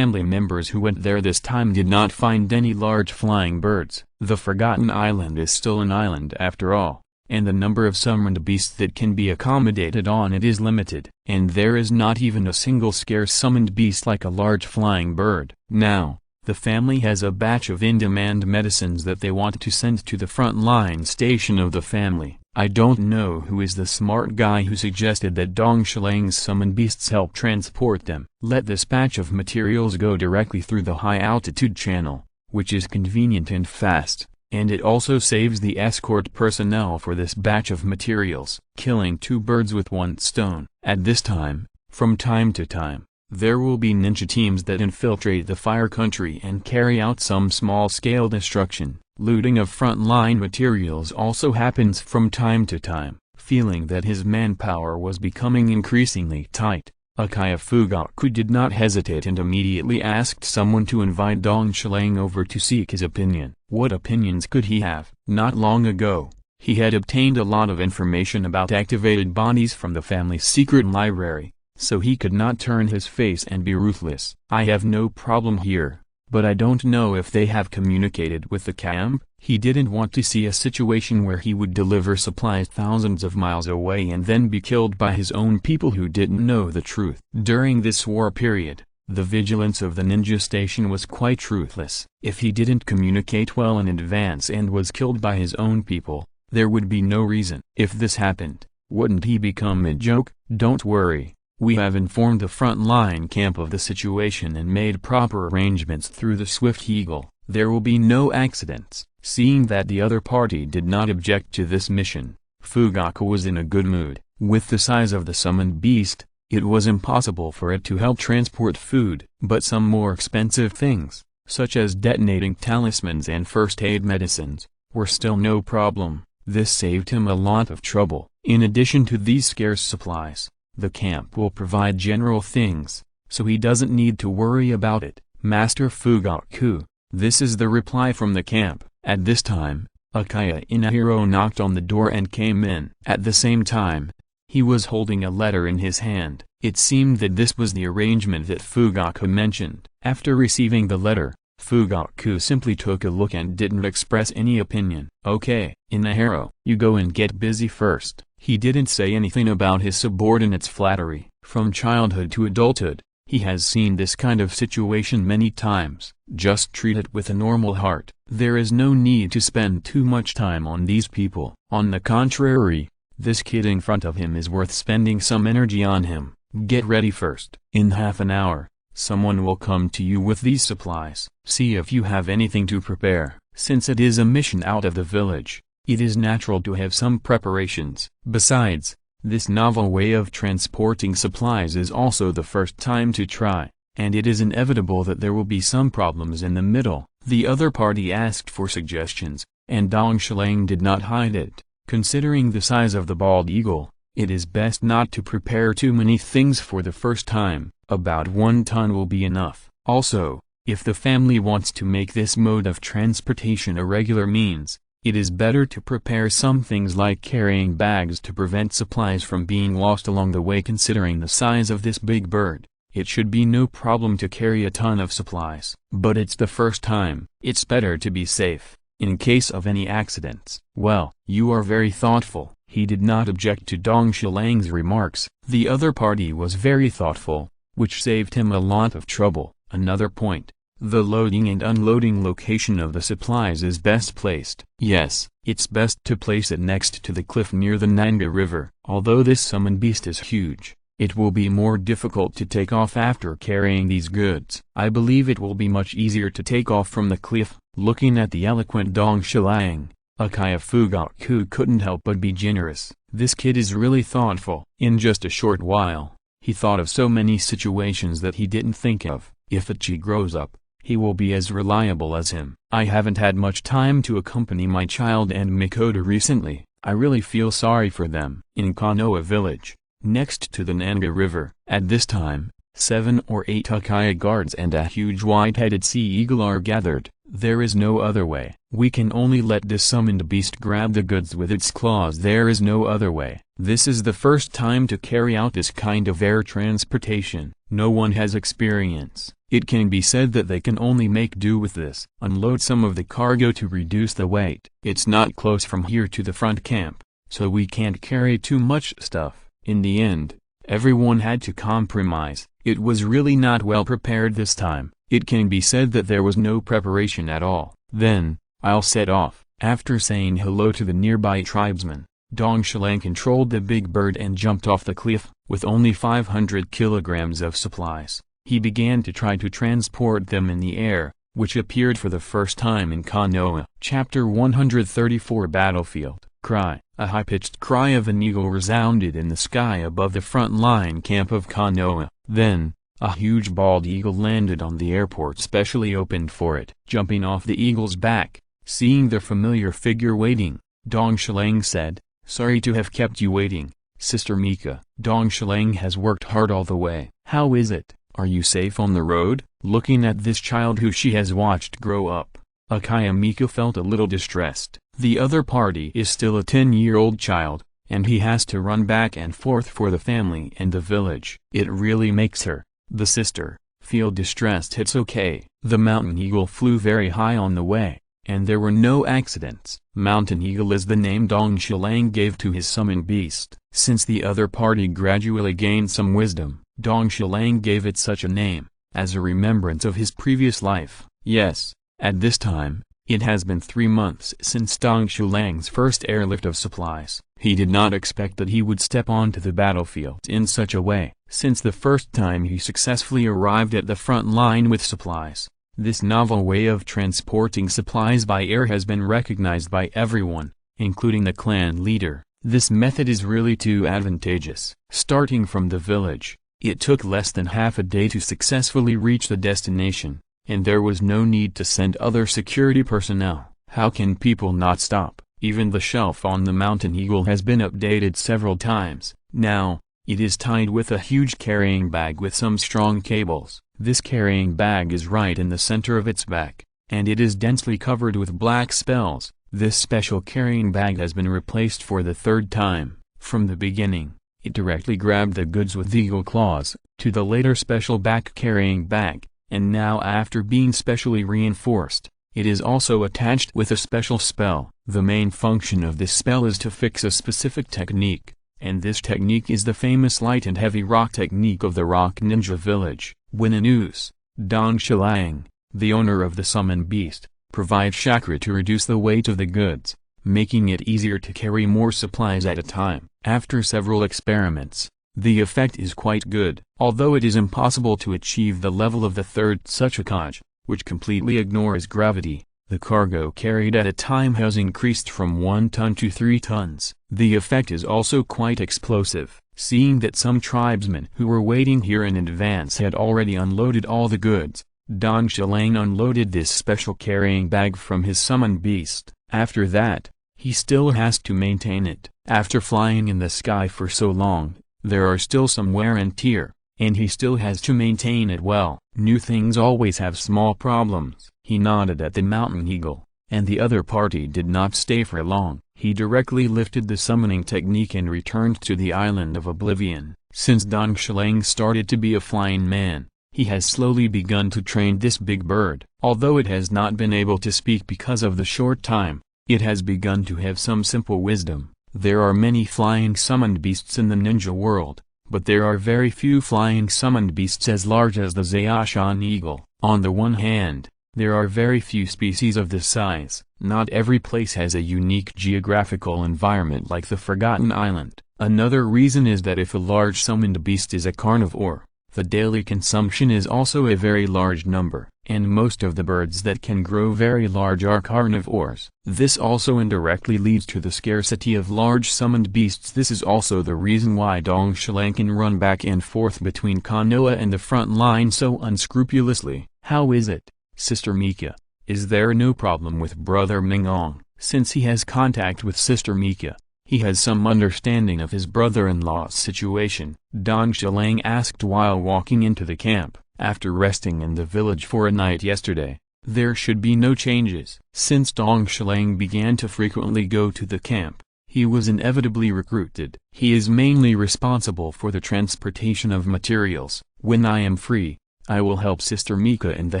Speaker 1: members who went there this time did not find any large flying birds. The Forgotten Island is still an island after all, and the number of summoned beasts that can be accommodated on it is limited. And there is not even a single scarce summoned beast like a large flying bird. Now, the family has a batch of in-demand medicines that they want to send to the front line station of the family. I don't know who is the smart guy who suggested that Dong Shilang's summoned beasts help transport them. Let this batch of materials go directly through the high-altitude channel, which is convenient and fast, and it also saves the escort personnel for this batch of materials, killing two birds with one stone. At this time, from time to time, there will be ninja teams that infiltrate the fire country and carry out some small-scale destruction. Looting of front-line materials also happens from time to time. Feeling that his manpower was becoming increasingly tight, Uchiha Fugaku did not hesitate and immediately asked someone to invite Dong Shilang over to seek his opinion. What opinions could he have? Not long ago, he had obtained a lot of information about activated bodies from the family's secret library, so he could not turn his face and be ruthless. I have no problem here, but I don't know if they have communicated with the camp. He didn't want to see a situation where he would deliver supplies thousands of miles away and then be killed by his own people who didn't know the truth. During this war period, the vigilance of the ninja station was quite ruthless. If he didn't communicate well in advance and was killed by his own people, there would be no reason. If this happened, wouldn't he become a joke? Don't worry. We have informed the front-line camp of the situation and made proper arrangements through the Swift Eagle. There will be no accidents. Seeing that the other party did not object to this mission, Fugaku was in a good mood. With the size of the summoned beast, it was impossible for it to help transport food, but some more expensive things, such as detonating talismans and first-aid medicines, were still no problem. This saved him a lot of trouble. In addition to these scarce supplies, the camp will provide general things, so he doesn't need to worry about it. Master Fugaku, this is the reply from the camp. At this time, Uchiha Inahiro knocked on the door and came in. At the same time, he was holding a letter in his hand. It seemed that this was the arrangement that Fugaku mentioned. After receiving the letter, Fugaku simply took a look and didn't express any opinion. Okay, Inahiro, you go and get busy first. He didn't say anything about his subordinate's flattery. From childhood to adulthood, he has seen this kind of situation many times. Just treat it with a normal heart. There is no need to spend too much time on these people. On the contrary, this kid in front of him is worth spending some energy on him. Get ready first. In half an hour, someone will come to you with these supplies. See if you have anything to prepare. Since it is a mission out of the village, it is natural to have some preparations. Besides, this novel way of transporting supplies is also the first time to try, and it is inevitable that there will be some problems in the middle. The other party asked for suggestions, and Dong Shilang did not hide it. Considering the size of the bald eagle, it is best not to prepare too many things for the first time. About 1 ton will be enough. Also, if the family wants to make this mode of transportation a regular means, it is better to prepare some things like carrying bags to prevent supplies from being lost along the way. Considering the size of this big bird, it should be no problem to carry a ton of supplies. But it's the first time. It's better to be safe, in case of any accidents. Well, you are very thoughtful. He did not object to Dong Shilang's remarks. The other party was very thoughtful, which saved him a lot of trouble. Another point. The loading and unloading location of the supplies is best placed. Yes, it's best to place it next to the cliff near the Nanga River. Although this summoned beast is huge, it will be more difficult to take off after carrying these goods. I believe it will be much easier to take off from the cliff. Looking at the eloquent Dong Shilang, Uchiha Fugaku couldn't help but be generous. This kid is really thoughtful. In just a short while, he thought of so many situations that he didn't think of. If Ichi grows up, he will be as reliable as him. I haven't had much time to accompany my child and Mikoto recently. I really feel sorry for them. In Konoha village, next to the Nanga River, at this time, 7 or 8 Uchiha guards and a huge white-headed sea eagle are gathered. There is no other way. We can only let this summoned beast grab the goods with its claws. There is no other way. This is the first time to carry out this kind of air transportation. No one has experience. It can be said that they can only make do with this. Unload some of the cargo to reduce the weight. It's not close from here to the front camp, so we can't carry too much stuff. In the end, everyone had to compromise. It was really not well prepared this time. It can be said that there was no preparation at all. Then, I'll set off. After saying hello to the nearby tribesmen, Dong Shilang controlled the big bird and jumped off the cliff. With only 500 kilograms of supplies, he began to try to transport them in the air, which appeared for the first time in Konoha. Chapter 134 Battlefield Cry. A high-pitched cry of an eagle resounded in the sky above the front-line camp of Konoha. Then, a huge bald eagle landed on the airport specially opened for it. Jumping off the eagle's back, seeing the familiar figure waiting, Dong Shilang said, "Sorry to have kept you waiting, Sister Mika." Dong Shilang has worked hard all the way. "How is it? Are you safe on the road?" Looking at this child who she has watched grow up, Uchiha Mika felt a little distressed. The other party is still a 10-year-old child, and he has to run back and forth for the family and the village. It really makes her, the sister, feel distressed. It's okay. The mountain eagle flew very high on the way, and there were no accidents. Mountain eagle is the name Dong Shilang gave to his summoned beast. Since the other party gradually gained some wisdom, Dong Shilang gave it such a name, as a remembrance of his previous life. Yes, at this time, it has been 3 months since Dong Shilang's first airlift of supplies. He did not expect that he would step onto the battlefield in such a way. Since the first time he successfully arrived at the front line with supplies, this novel way of transporting supplies by air has been recognized by everyone, including the clan leader. This method is really too advantageous. Starting from the village, it took less than half a day to successfully reach the destination, and there was no need to send other security personnel. How can people not stop? Even the shelf on the Mountain Eagle has been updated several times. Now, it is tied with a huge carrying bag with some strong cables. This carrying bag is right in the center of its back, and it is densely covered with black spells. This special carrying bag has been replaced for the 3rd time. From the beginning, it directly grabbed the goods with eagle claws, to the later special back carrying bag, and now after being specially reinforced, it is also attached with a special spell. The main function of this spell is to fix a specific technique, and this technique is the famous light and heavy rock technique of the rock ninja village. When an ooze, Dong Shilang, the owner of the summoned beast, provides chakra to reduce the weight of the goods, making it easier to carry more supplies at a time. After several experiments, the effect is quite good. Although it is impossible to achieve the level of the 3rd Tsuchikage, which completely ignores gravity, the cargo carried at a time has increased from 1 ton to 3 tons. The effect is also quite explosive. Seeing that some tribesmen who were waiting here in advance had already unloaded all the goods, Dong Shilang unloaded this special carrying bag from his summoned beast. After that, he still has to maintain it. After flying in the sky for so long, there are still some wear and tear, and he still has to maintain it well. New things always have small problems. He nodded at the Mountain Eagle, and the other party did not stay for long. He directly lifted the summoning technique and returned to the island of Oblivion. Since Dong Shilang started to be a flying man, he has slowly begun to train this big bird. Although it has not been able to speak because of the short time, it has begun to have some simple wisdom. There are many flying summoned beasts in the ninja world, but there are very few flying summoned beasts as large as the Zaoshan eagle. On the one hand, there are very few species of this size. Not every place has a unique geographical environment like the Forgotten Island. Another reason is that if a large summoned beast is a carnivore, the daily consumption is also a very large number, and most of the birds that can grow very large are carnivores. This also indirectly leads to the scarcity of large summoned beasts. This is also the reason why Dong Shilang can run back and forth between Konoha and the front line so unscrupulously. How is it, Sister Mika? Is there no problem with Brother Meixiang? Since he has contact with Sister Mika, he has some understanding of his brother-in-law's situation. Dong Shilang asked while walking into the camp. After resting in the village for a night yesterday, there should be no changes. Since Dong Shilang began to frequently go to the camp, he was inevitably recruited. He is mainly responsible for the transportation of materials. When I am free, I will help Sister Mika in the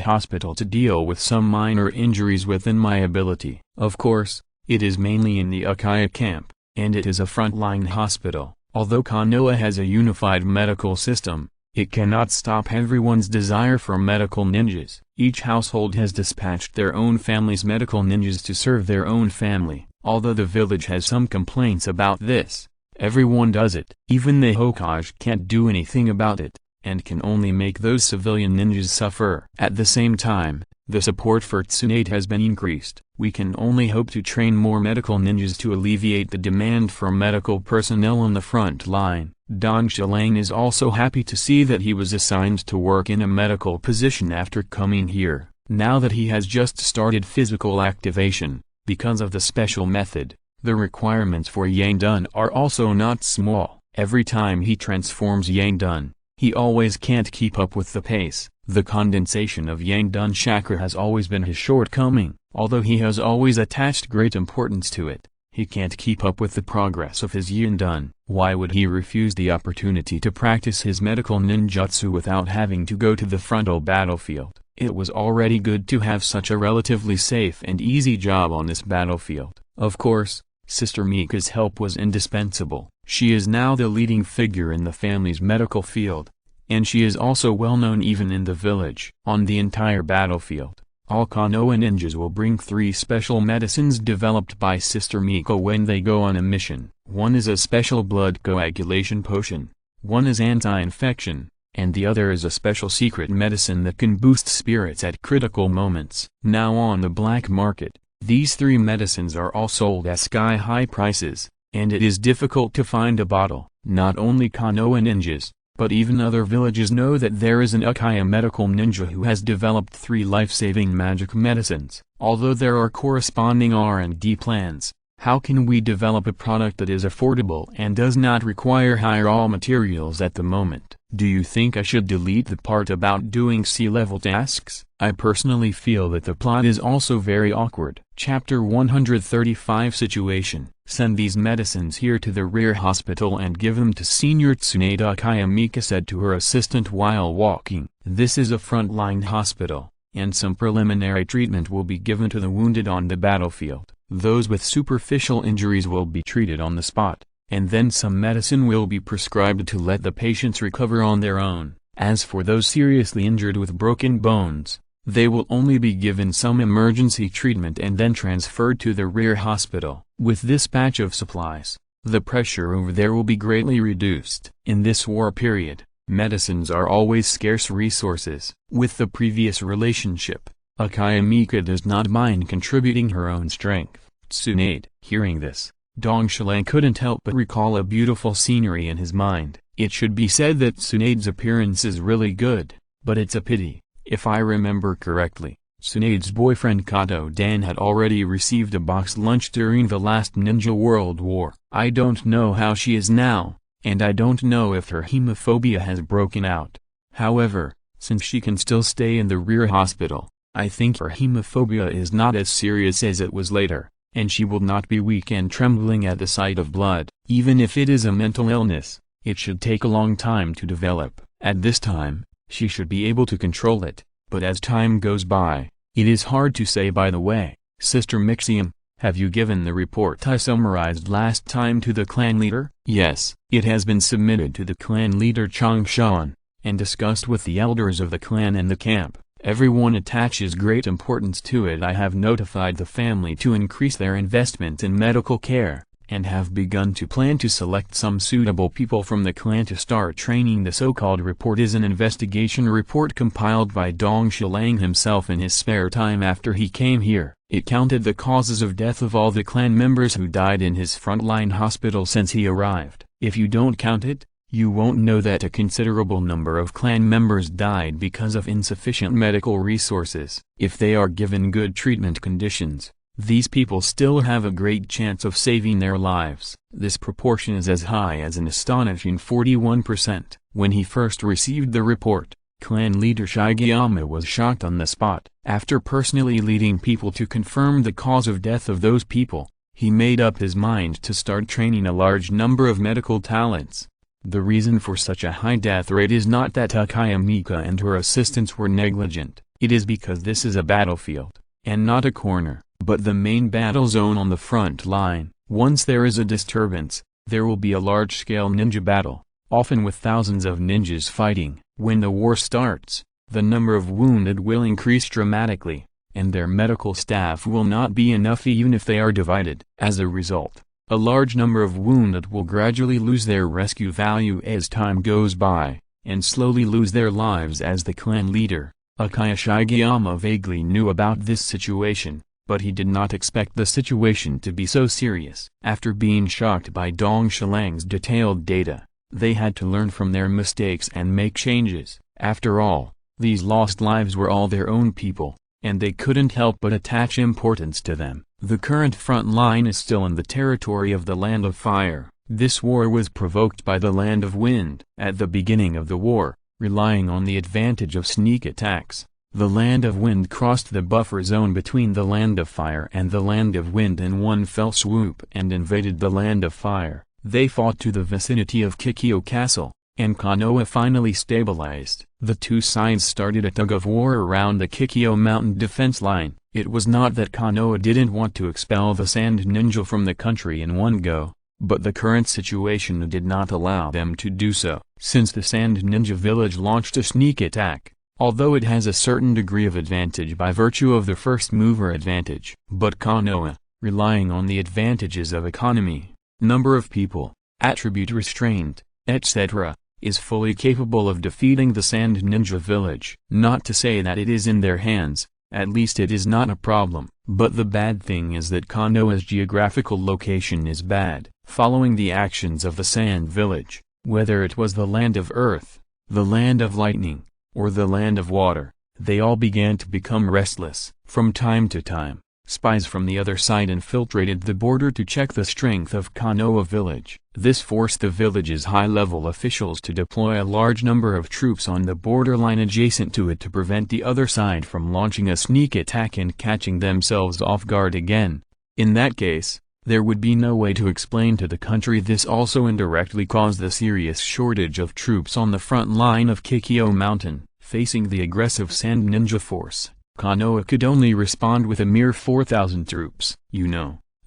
Speaker 1: hospital to deal with some minor injuries within my ability. Of course, it is mainly in the Uchiha camp, and it is a frontline hospital. Although Konoha has a unified medical system, it cannot stop everyone's desire for medical ninjas. Each household has dispatched their own family's medical ninjas to serve their own family. Although the village has some complaints about this, everyone does it. Even the Hokage can't do anything about it, and can only make those civilian ninjas suffer. At the same time, the support for Tsunade has been increased. We can only hope to train more medical ninjas to alleviate the demand for medical personnel on the front line. Dong Xilang is also happy to see that he was assigned to work in a medical position after coming here, now that he has just started physical activation. Because of the special method, the requirements for Yangdun are also not small. Every time he transforms Yangdun, he always can't keep up with the pace. The condensation of Yangdun chakra has always been his shortcoming. Although he has always attached great importance to it, he can't keep up with the progress of his Yangdun. Why would he refuse the opportunity to practice his medical ninjutsu without having to go to the frontal battlefield? It was already good to have such a relatively safe and easy job on this battlefield. Of course, Sister Mika's help was indispensable. She is now the leading figure in the family's medical field, and she is also well known even in the village. On the entire battlefield, all Konoha ninjas will bring 3 special medicines developed by Sister Mika when they go on a mission. One is a special blood coagulation potion, one is anti-infection, and the other is a special secret medicine that can boost spirits at critical moments. Now on the black market, these 3 medicines are all sold at sky-high prices, and it is difficult to find a bottle. Not only Konoha ninjas, but even other villages know that there is an Uchiha medical ninja who has developed 3 life-saving magic medicines. Although there are corresponding R&D plans, how can we develop a product that is affordable and does not require high raw materials at the moment? Do you think I should delete the part about doing C-level tasks? I personally feel that the plot is also very awkward. Chapter 135 Situation. Send these medicines here to the rear hospital and give them to Senior Tsunade, Uchiha Mika said to her assistant while walking. This is a front-line hospital, and some preliminary treatment will be given to the wounded on the battlefield. Those with superficial injuries will be treated on the spot, and then some medicine will be prescribed to let the patients recover on their own. As for those seriously injured with broken bones, they will only be given some emergency treatment and then transferred to the rear hospital. With this batch of supplies, the pressure over there will be greatly reduced. In this war period, medicines are always scarce resources. With the previous relationship, Uchiha Mika does not mind contributing her own strength. Tsunade. Hearing this, Dong Xilang couldn't help but recall a beautiful scenery in his mind. It should be said that Tsunade's appearance is really good, but it's a pity. If I remember correctly, Tsunade's boyfriend Kato Dan had already received a boxed lunch during the last Ninja World War. I don't know how she is now, and I don't know if her hemophobia has broken out. However, since she can still stay in the rear hospital, I think her hemophobia is not as serious as it was later, and she will not be weak and trembling at the sight of blood. Even if it is a mental illness, it should take a long time to develop. At this time, she should be able to control it, but as time goes by, it is hard to say. By the way, Sister Meixiang, have you given the report I summarized last time to the clan leader? Yes, it has been submitted to the clan leader Changshan, and discussed with the elders of the clan and the camp. Everyone attaches great importance to it. I have notified the family to increase their investment in medical care, and have begun to plan to select some suitable people from the clan to start training. The so-called report is an investigation report compiled by Dong Xilang himself in his spare time after he came here. It counted the causes of death of all the clan members who died in his frontline hospital since he arrived. If you don't count it, you won't know that a considerable number of clan members died because of insufficient medical resources. If they are given good treatment conditions, these people still have a great chance of saving their lives. This proportion is as high as an astonishing 41%. When he first received the report, clan leader Shigeyama was shocked on the spot. After personally leading people to confirm the cause of death of those people, he made up his mind to start training a large number of medical talents. The reason for such a high death rate is not that Uchiha Mika and her assistants were negligent. It is because this is a battlefield, and not a corner, but the main battle zone on the front line. Once there is a disturbance, there will be a large-scale ninja battle, often with thousands of ninjas fighting. When the war starts, the number of wounded will increase dramatically, and their medical staff will not be enough even if they are divided. As a result, a large number of wounded will gradually lose their rescue value as time goes by, and slowly lose their lives. As the clan leader, Uchiha Shigeyama vaguely knew about this situation, but he did not expect the situation to be so serious. After being shocked by Dong Shilang's detailed data, they had to learn from their mistakes and make changes. After all, these lost lives were all their own people, and they couldn't help but attach importance to them. The current front line is still in the territory of the Land of Fire. This war was provoked by the Land of Wind. At the beginning of the war, relying on the advantage of sneak attacks, the Land of Wind crossed the buffer zone between the Land of Fire and the Land of Wind in one fell swoop and invaded the Land of Fire. They fought to the vicinity of Kikyo Castle, and Konoha finally stabilized. The two sides started a tug-of-war around the Kikyo Mountain defense line. It was not that Konoha didn't want to expel the Sand Ninja from the country in one go, but the current situation did not allow them to do so. Since the Sand Ninja village launched a sneak attack, although it has a certain degree of advantage by virtue of the first mover advantage, but Konoha, relying on the advantages of economy, number of people, attribute restraint, etc., is fully capable of defeating the Sand Ninja village. Not to say that it is in their hands, at least it is not a problem, but the bad thing is that Konoha's geographical location is bad. Following the actions of the Sand Village, whether it was the Land of Earth, the Land of Lightning, or the Land of Water, they all began to become restless. From time to time, spies from the other side infiltrated the border to check the strength of Konoha village. This forced the village's high-level officials to deploy a large number of troops on the borderline adjacent to it to prevent the other side from launching a sneak attack and catching themselves off guard again. In that case, there would be no way to explain to the country. This also indirectly caused the serious shortage of troops on the front line of Kikyo Mountain. Facing the aggressive Sand Ninja force, Konoha could only respond with a mere 4,000 troops.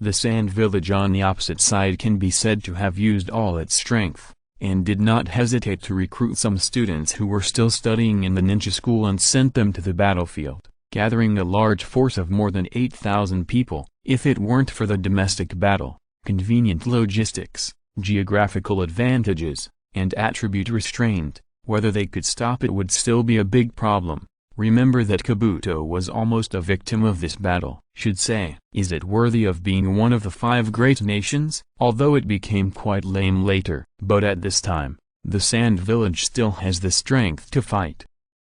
Speaker 1: The Sand Village on the opposite side can be said to have used all its strength, and did not hesitate to recruit some students who were still studying in the ninja school and sent them to the battlefield, gathering a large force of more than 8,000 people. If it weren't for the domestic battle, convenient logistics, geographical advantages, and attribute restraint, whether they could stop it would still be a big problem. Remember that Kabuto was almost a victim of this battle. Should say, is it worthy of being one of the 5 great nations? Although it became quite lame later. But at this time, the Sand Village still has the strength to fight.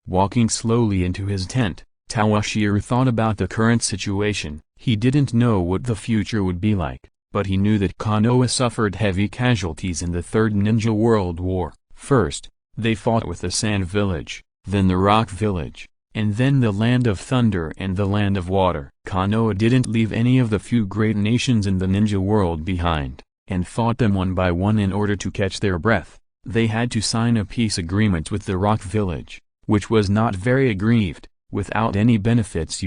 Speaker 1: Walking slowly into his tent, Toshiro thought about the current situation. He didn't know what the future would be like, but he knew that Konoha suffered heavy casualties in the Third Ninja World War. First, they fought with the Sand Village, then the Rock Village, and then the Land of Thunder and the Land of Water. Konoha didn't leave any of the few great nations in the ninja world behind, and fought them one by one in order to catch their breath. They had to sign a peace agreement with the Rock Village, which was not very aggrieved, without any benefits.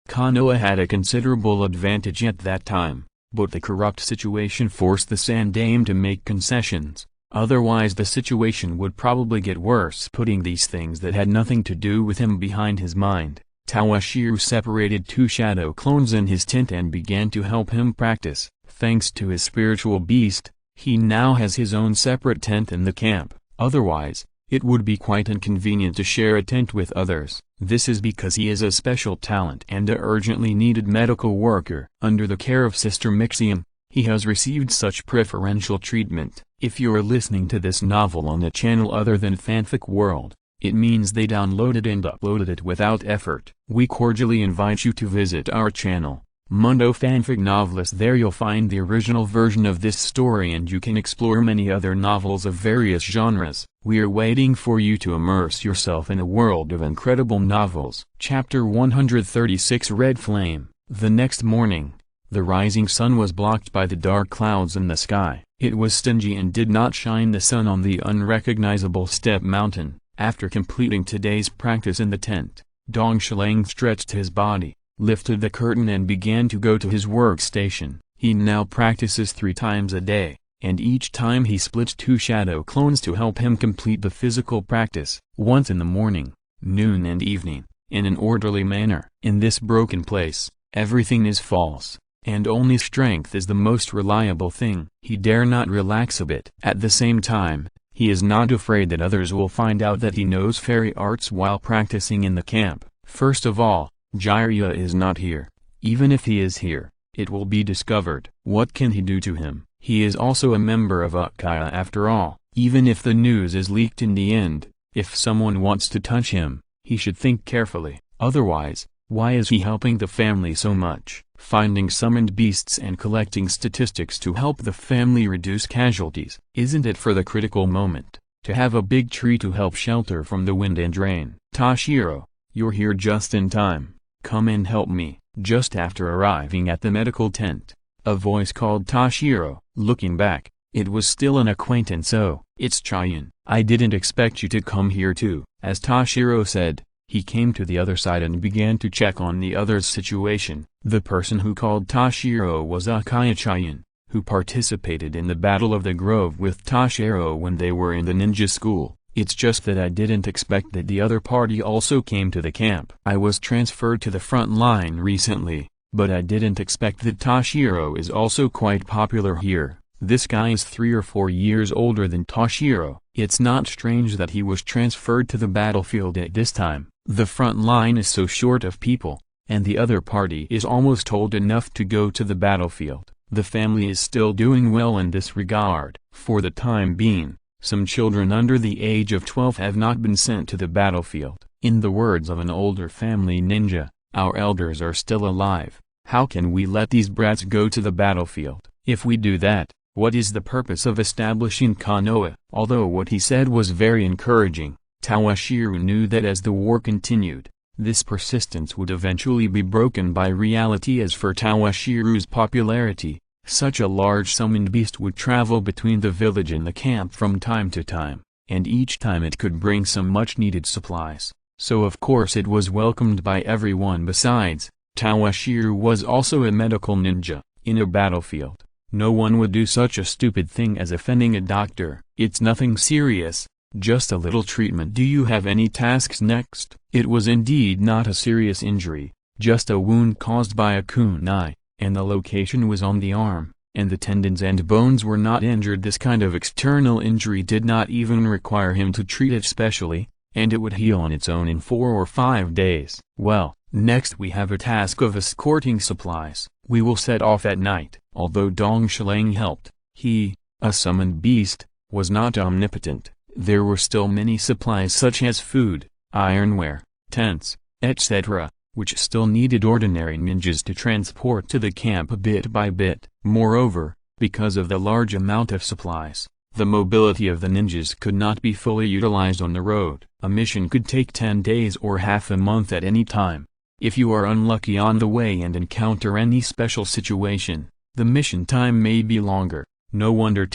Speaker 1: Konoha had a considerable advantage at that time, but the corrupt situation forced the Sand Dame to make concessions. Otherwise the situation would probably get worse. Putting these things that had nothing to do with him behind his mind, Toshiro separated 2 shadow clones in his tent and began to help him practice. Thanks to his spiritual beast, he now has his own separate tent in the camp. Otherwise, it would be quite inconvenient to share a tent with others. This is because he is a special talent and a urgently needed medical worker. Under the care of Sister Meixiang, he has received such preferential treatment. If you're listening to this novel on a channel other than Fanfic World, it means they downloaded and uploaded it without effort. We cordially invite you to visit our channel, Mundo Fanfic Novelist. There you'll find the original version of this story and you can explore many other novels of various genres. We're waiting for you to immerse yourself in a world of incredible novels. Chapter 136 Red Flame. The next morning, the rising sun was blocked by the dark clouds in the sky. It was stingy and did not shine the sun on the unrecognizable steppe mountain. After completing today's practice in the tent, Dong Shilang stretched his body, lifted the curtain and began to go to his workstation. He now practices 3 times a day, and each time he splits 2 shadow clones to help him complete the physical practice. Once in the morning, noon and evening, in an orderly manner. In this broken place, everything is false, and only strength is the most reliable thing. He dare not relax a bit. At the same time, he is not afraid that others will find out that he knows fairy arts while practicing in the camp. First of all, Jiraiya is not here. Even if he is here, it will be discovered. What can he do to him? He is also a member of Uchiha after all. Even if the news is leaked in the end, if someone wants to touch him, he should think carefully. Otherwise, why is he helping the family so much? Finding summoned beasts and collecting statistics to help the family reduce casualties. Isn't it for the critical moment, to have a big tree to help shelter from the wind and rain? Toshiro, you're here just in time. Come and help me. Just after arriving at the medical tent, a voice called Toshiro. Looking back, it was still an acquaintance. "Oh, it's Chayan. I didn't expect you to come here too." As Toshiro said, he came to the other side and began to check on the other's situation. The person who called Toshiro was Uchiha Chayan, who participated in the Battle of the Grove with Toshiro when they were in the ninja school. "It's just that I didn't expect that the other party also came to the camp. I was transferred to the front line recently, but I didn't expect that Toshiro is also quite popular here." This guy is 3 or 4 years older than Toshiro. It's not strange that he was transferred to the battlefield at this time. The front line is so short of people, and the other party is almost old enough to go to the battlefield. The family is still doing well in this regard. For the time being, some children under the age of 12 have not been sent to the battlefield. In the words of an older family ninja, "Our elders are still alive. How can we let these brats go to the battlefield? If we do that, what is the purpose of establishing Konoha?" Although what he said was very encouraging, Toshiro knew that as the war continued, this persistence would eventually be broken by reality. As for Toshiro's popularity, such a large summoned beast would travel between the village and the camp from time to time, and each time it could bring some much-needed supplies, so of course it was welcomed by everyone. Besides, Toshiro was also a medical ninja. In a battlefield, no one would do such a stupid thing as offending a doctor. "It's nothing serious, just a little treatment. Do you have any tasks next?" It was indeed not a serious injury, just a wound caused by a kunai, and the location was on the arm, and the tendons and bones were not injured. This kind of external injury did not even require him to treat it specially, and it would heal on its own in 4 or 5 days. "Well, next we have a task of escorting supplies. We will set off at night." Although Dong Shilang helped, he, a summoned beast, was not omnipotent. There were still many supplies such as food, ironware, tents, etc., which still needed ordinary ninjas to transport to the camp bit by bit. Moreover, because of the large amount of supplies, the mobility of the ninjas could not be fully utilized on the road. A mission could take 10 days or half a month at any time. If you are unlucky on the way and encounter any special situation, the mission time may be longer. No wonder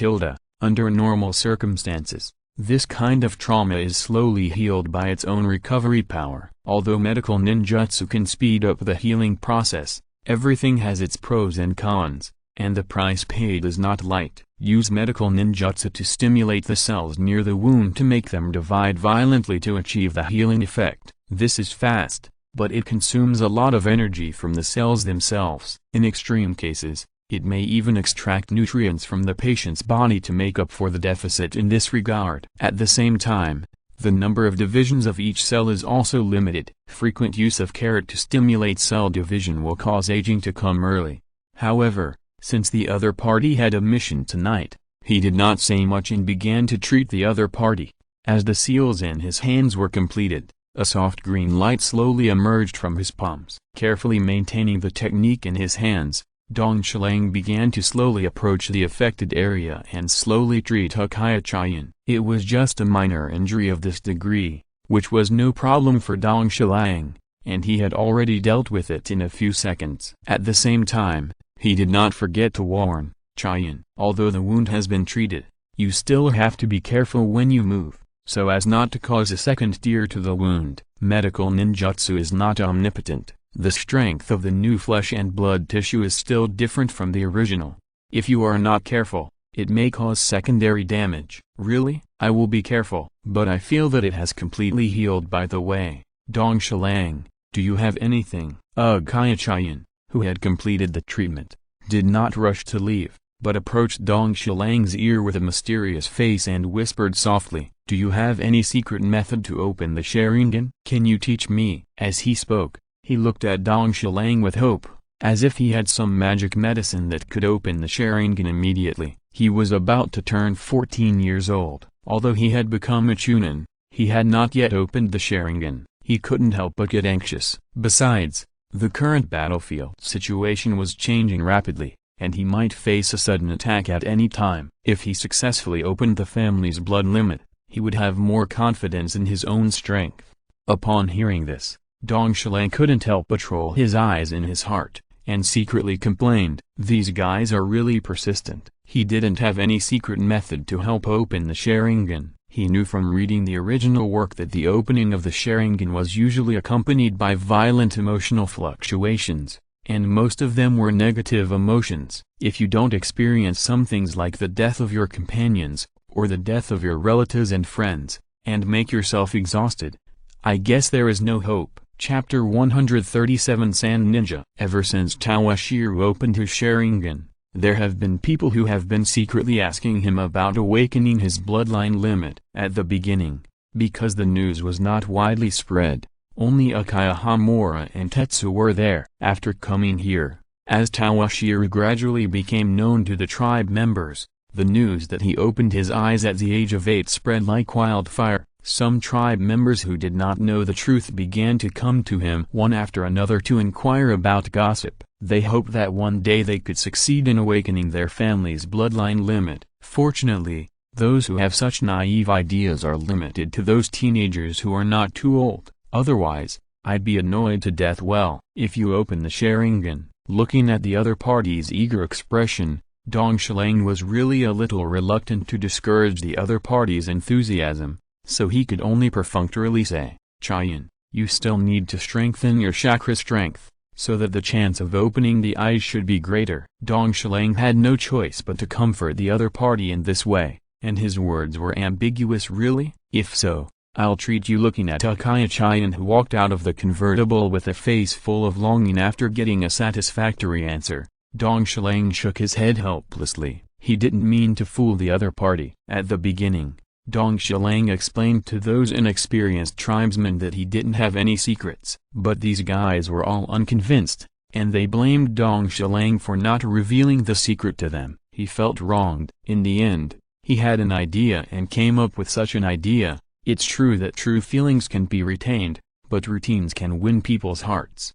Speaker 1: under normal circumstances, this kind of trauma is slowly healed by its own recovery power. Although medical ninjutsu can speed up the healing process, everything has its pros and cons, and the price paid is not light. Use medical ninjutsu to stimulate the cells near the wound to make them divide violently to achieve the healing effect. This is fast, but it consumes a lot of energy from the cells themselves. In extreme cases, it may even extract nutrients from the patient's body to make up for the deficit in this regard. At the same time, the number of divisions of each cell is also limited. Frequent use of carrot to stimulate cell division will cause aging to come early. However, since the other party had a mission tonight, he did not say much and began to treat the other party. As the seals in his hands were completed, a soft green light slowly emerged from his palms. Carefully maintaining the technique in his hands, Dong Shilang began to slowly approach the affected area and slowly treat Uchiha Chayan. It was just a minor injury of this degree, which was no problem for Dong Shilang, and he had already dealt with it in a few seconds. At the same time, he did not forget to warn Chayan, although the wound has been treated, you still have to be careful when you move, so as not to cause a second tear to the wound. Medical ninjutsu is not omnipotent. The strength of the new flesh and blood tissue is still different from the original. If you are not careful, it may cause secondary damage. Really? I will be careful. But I feel that it has completely healed. By the way, Dong Shilang, do you have anything? Uchiha, who had completed the treatment, did not rush to leave, but approached Dong Shilang's ear with a mysterious face and whispered softly, do you have any secret method to open the Sharingan? Can you teach me? As he spoke, he looked at Dong Shilang with hope, as if he had some magic medicine that could open the Sharingan immediately. He was about to turn 14 years old. Although he had become a Chunin, he had not yet opened the Sharingan. He couldn't help but get anxious. Besides, the current battlefield situation was changing rapidly, and he might face a sudden attack at any time. If he successfully opened the family's blood limit, he would have more confidence in his own strength. Upon hearing this, Dong Shilang couldn't help but roll his eyes in his heart, and secretly complained, these guys are really persistent. He didn't have any secret method to help open the Sharingan. He knew from reading the original work that the opening of the Sharingan was usually accompanied by violent emotional fluctuations, and most of them were negative emotions. If you don't experience some things like the death of your companions, or the death of your relatives and friends, and make yourself exhausted, I guess there is no hope. Chapter 137 Sand Ninja. Ever since Toshiro opened his Sharingan, there have been people who have been secretly asking him about awakening his bloodline limit. At the beginning, because the news was not widely spread, only Uchiha Hamura and Tetsu were there. After coming here, as Toshiro gradually became known to the tribe members, the news that he opened his eyes at the age of 8 spread like wildfire. Some tribe members who did not know the truth began to come to him one after another to inquire about gossip. They hoped that one day they could succeed in awakening their family's bloodline limit. Fortunately, those who have such naive ideas are limited to those teenagers who are not too old. Otherwise, I'd be annoyed to death. Well, if you open the Sharingan. Looking at the other party's eager expression, Dong Shilang was really a little reluctant to discourage the other party's enthusiasm, so he could only perfunctorily say, Chayan, you still need to strengthen your chakra strength, so that the chance of opening the eyes should be greater. Dong Shilang had no choice but to comfort the other party in this way, and his words were ambiguous. Really? If so, I'll treat you. Looking at Uchiha Chayan, who walked out of the convertible with a face full of longing after getting a satisfactory answer, Dong Shilang shook his head helplessly. He didn't mean to fool the other party. At the beginning, Dong Shilang explained to those inexperienced tribesmen that he didn't have any secrets. But these guys were all unconvinced, and they blamed Dong Shilang for not revealing the secret to them. He felt wronged. In the end, he had an idea and came up with such an idea. It's true that true feelings can be retained, but routines can win people's hearts.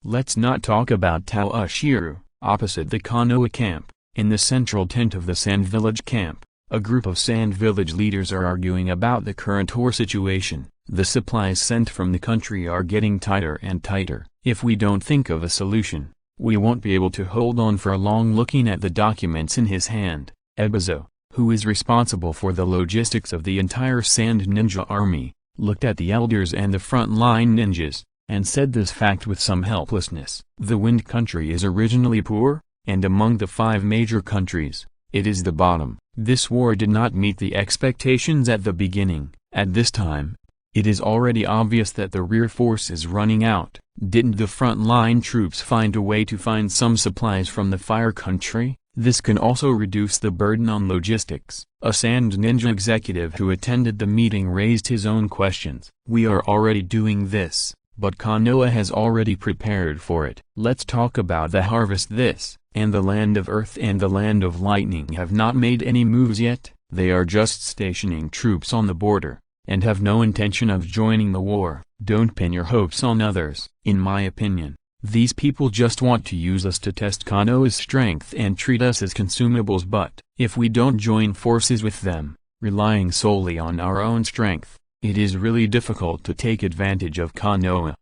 Speaker 1: Let's not talk about Toshiro. Opposite the Konoha camp, in the central tent of the Sand Village camp, a group of Sand Village leaders are arguing about the current war situation. The supplies sent from the country are getting tighter and tighter. If we don't think of a solution, we won't be able to hold on for long. Looking at the documents in his hand, Ebizo, who is responsible for the logistics of the entire Sand Ninja army, looked at the elders and the front-line ninjas, and said this fact with some helplessness. The Wind Country is originally poor, and among the 5 major countries, it is the bottom. This war did not meet the expectations at the beginning. At this time, it is already obvious that the rear force is running out. Didn't the front-line troops find a way to find some supplies from the Fire Country? This can also reduce the burden on logistics. A Sand Ninja executive who attended the meeting raised his own questions. We are already doing this, but Konoha has already prepared for it. Let's talk about the harvest. This, and the Land of Earth and the Land of Lightning have not made any moves yet. They are just stationing troops on the border, and have no intention of joining the war. Don't pin your hopes on others. In my opinion, these people just want to use us to test Konoha's strength and treat us as consumables. But if we don't join forces with them, relying solely on our own strength, it is really difficult to take advantage of Konoha.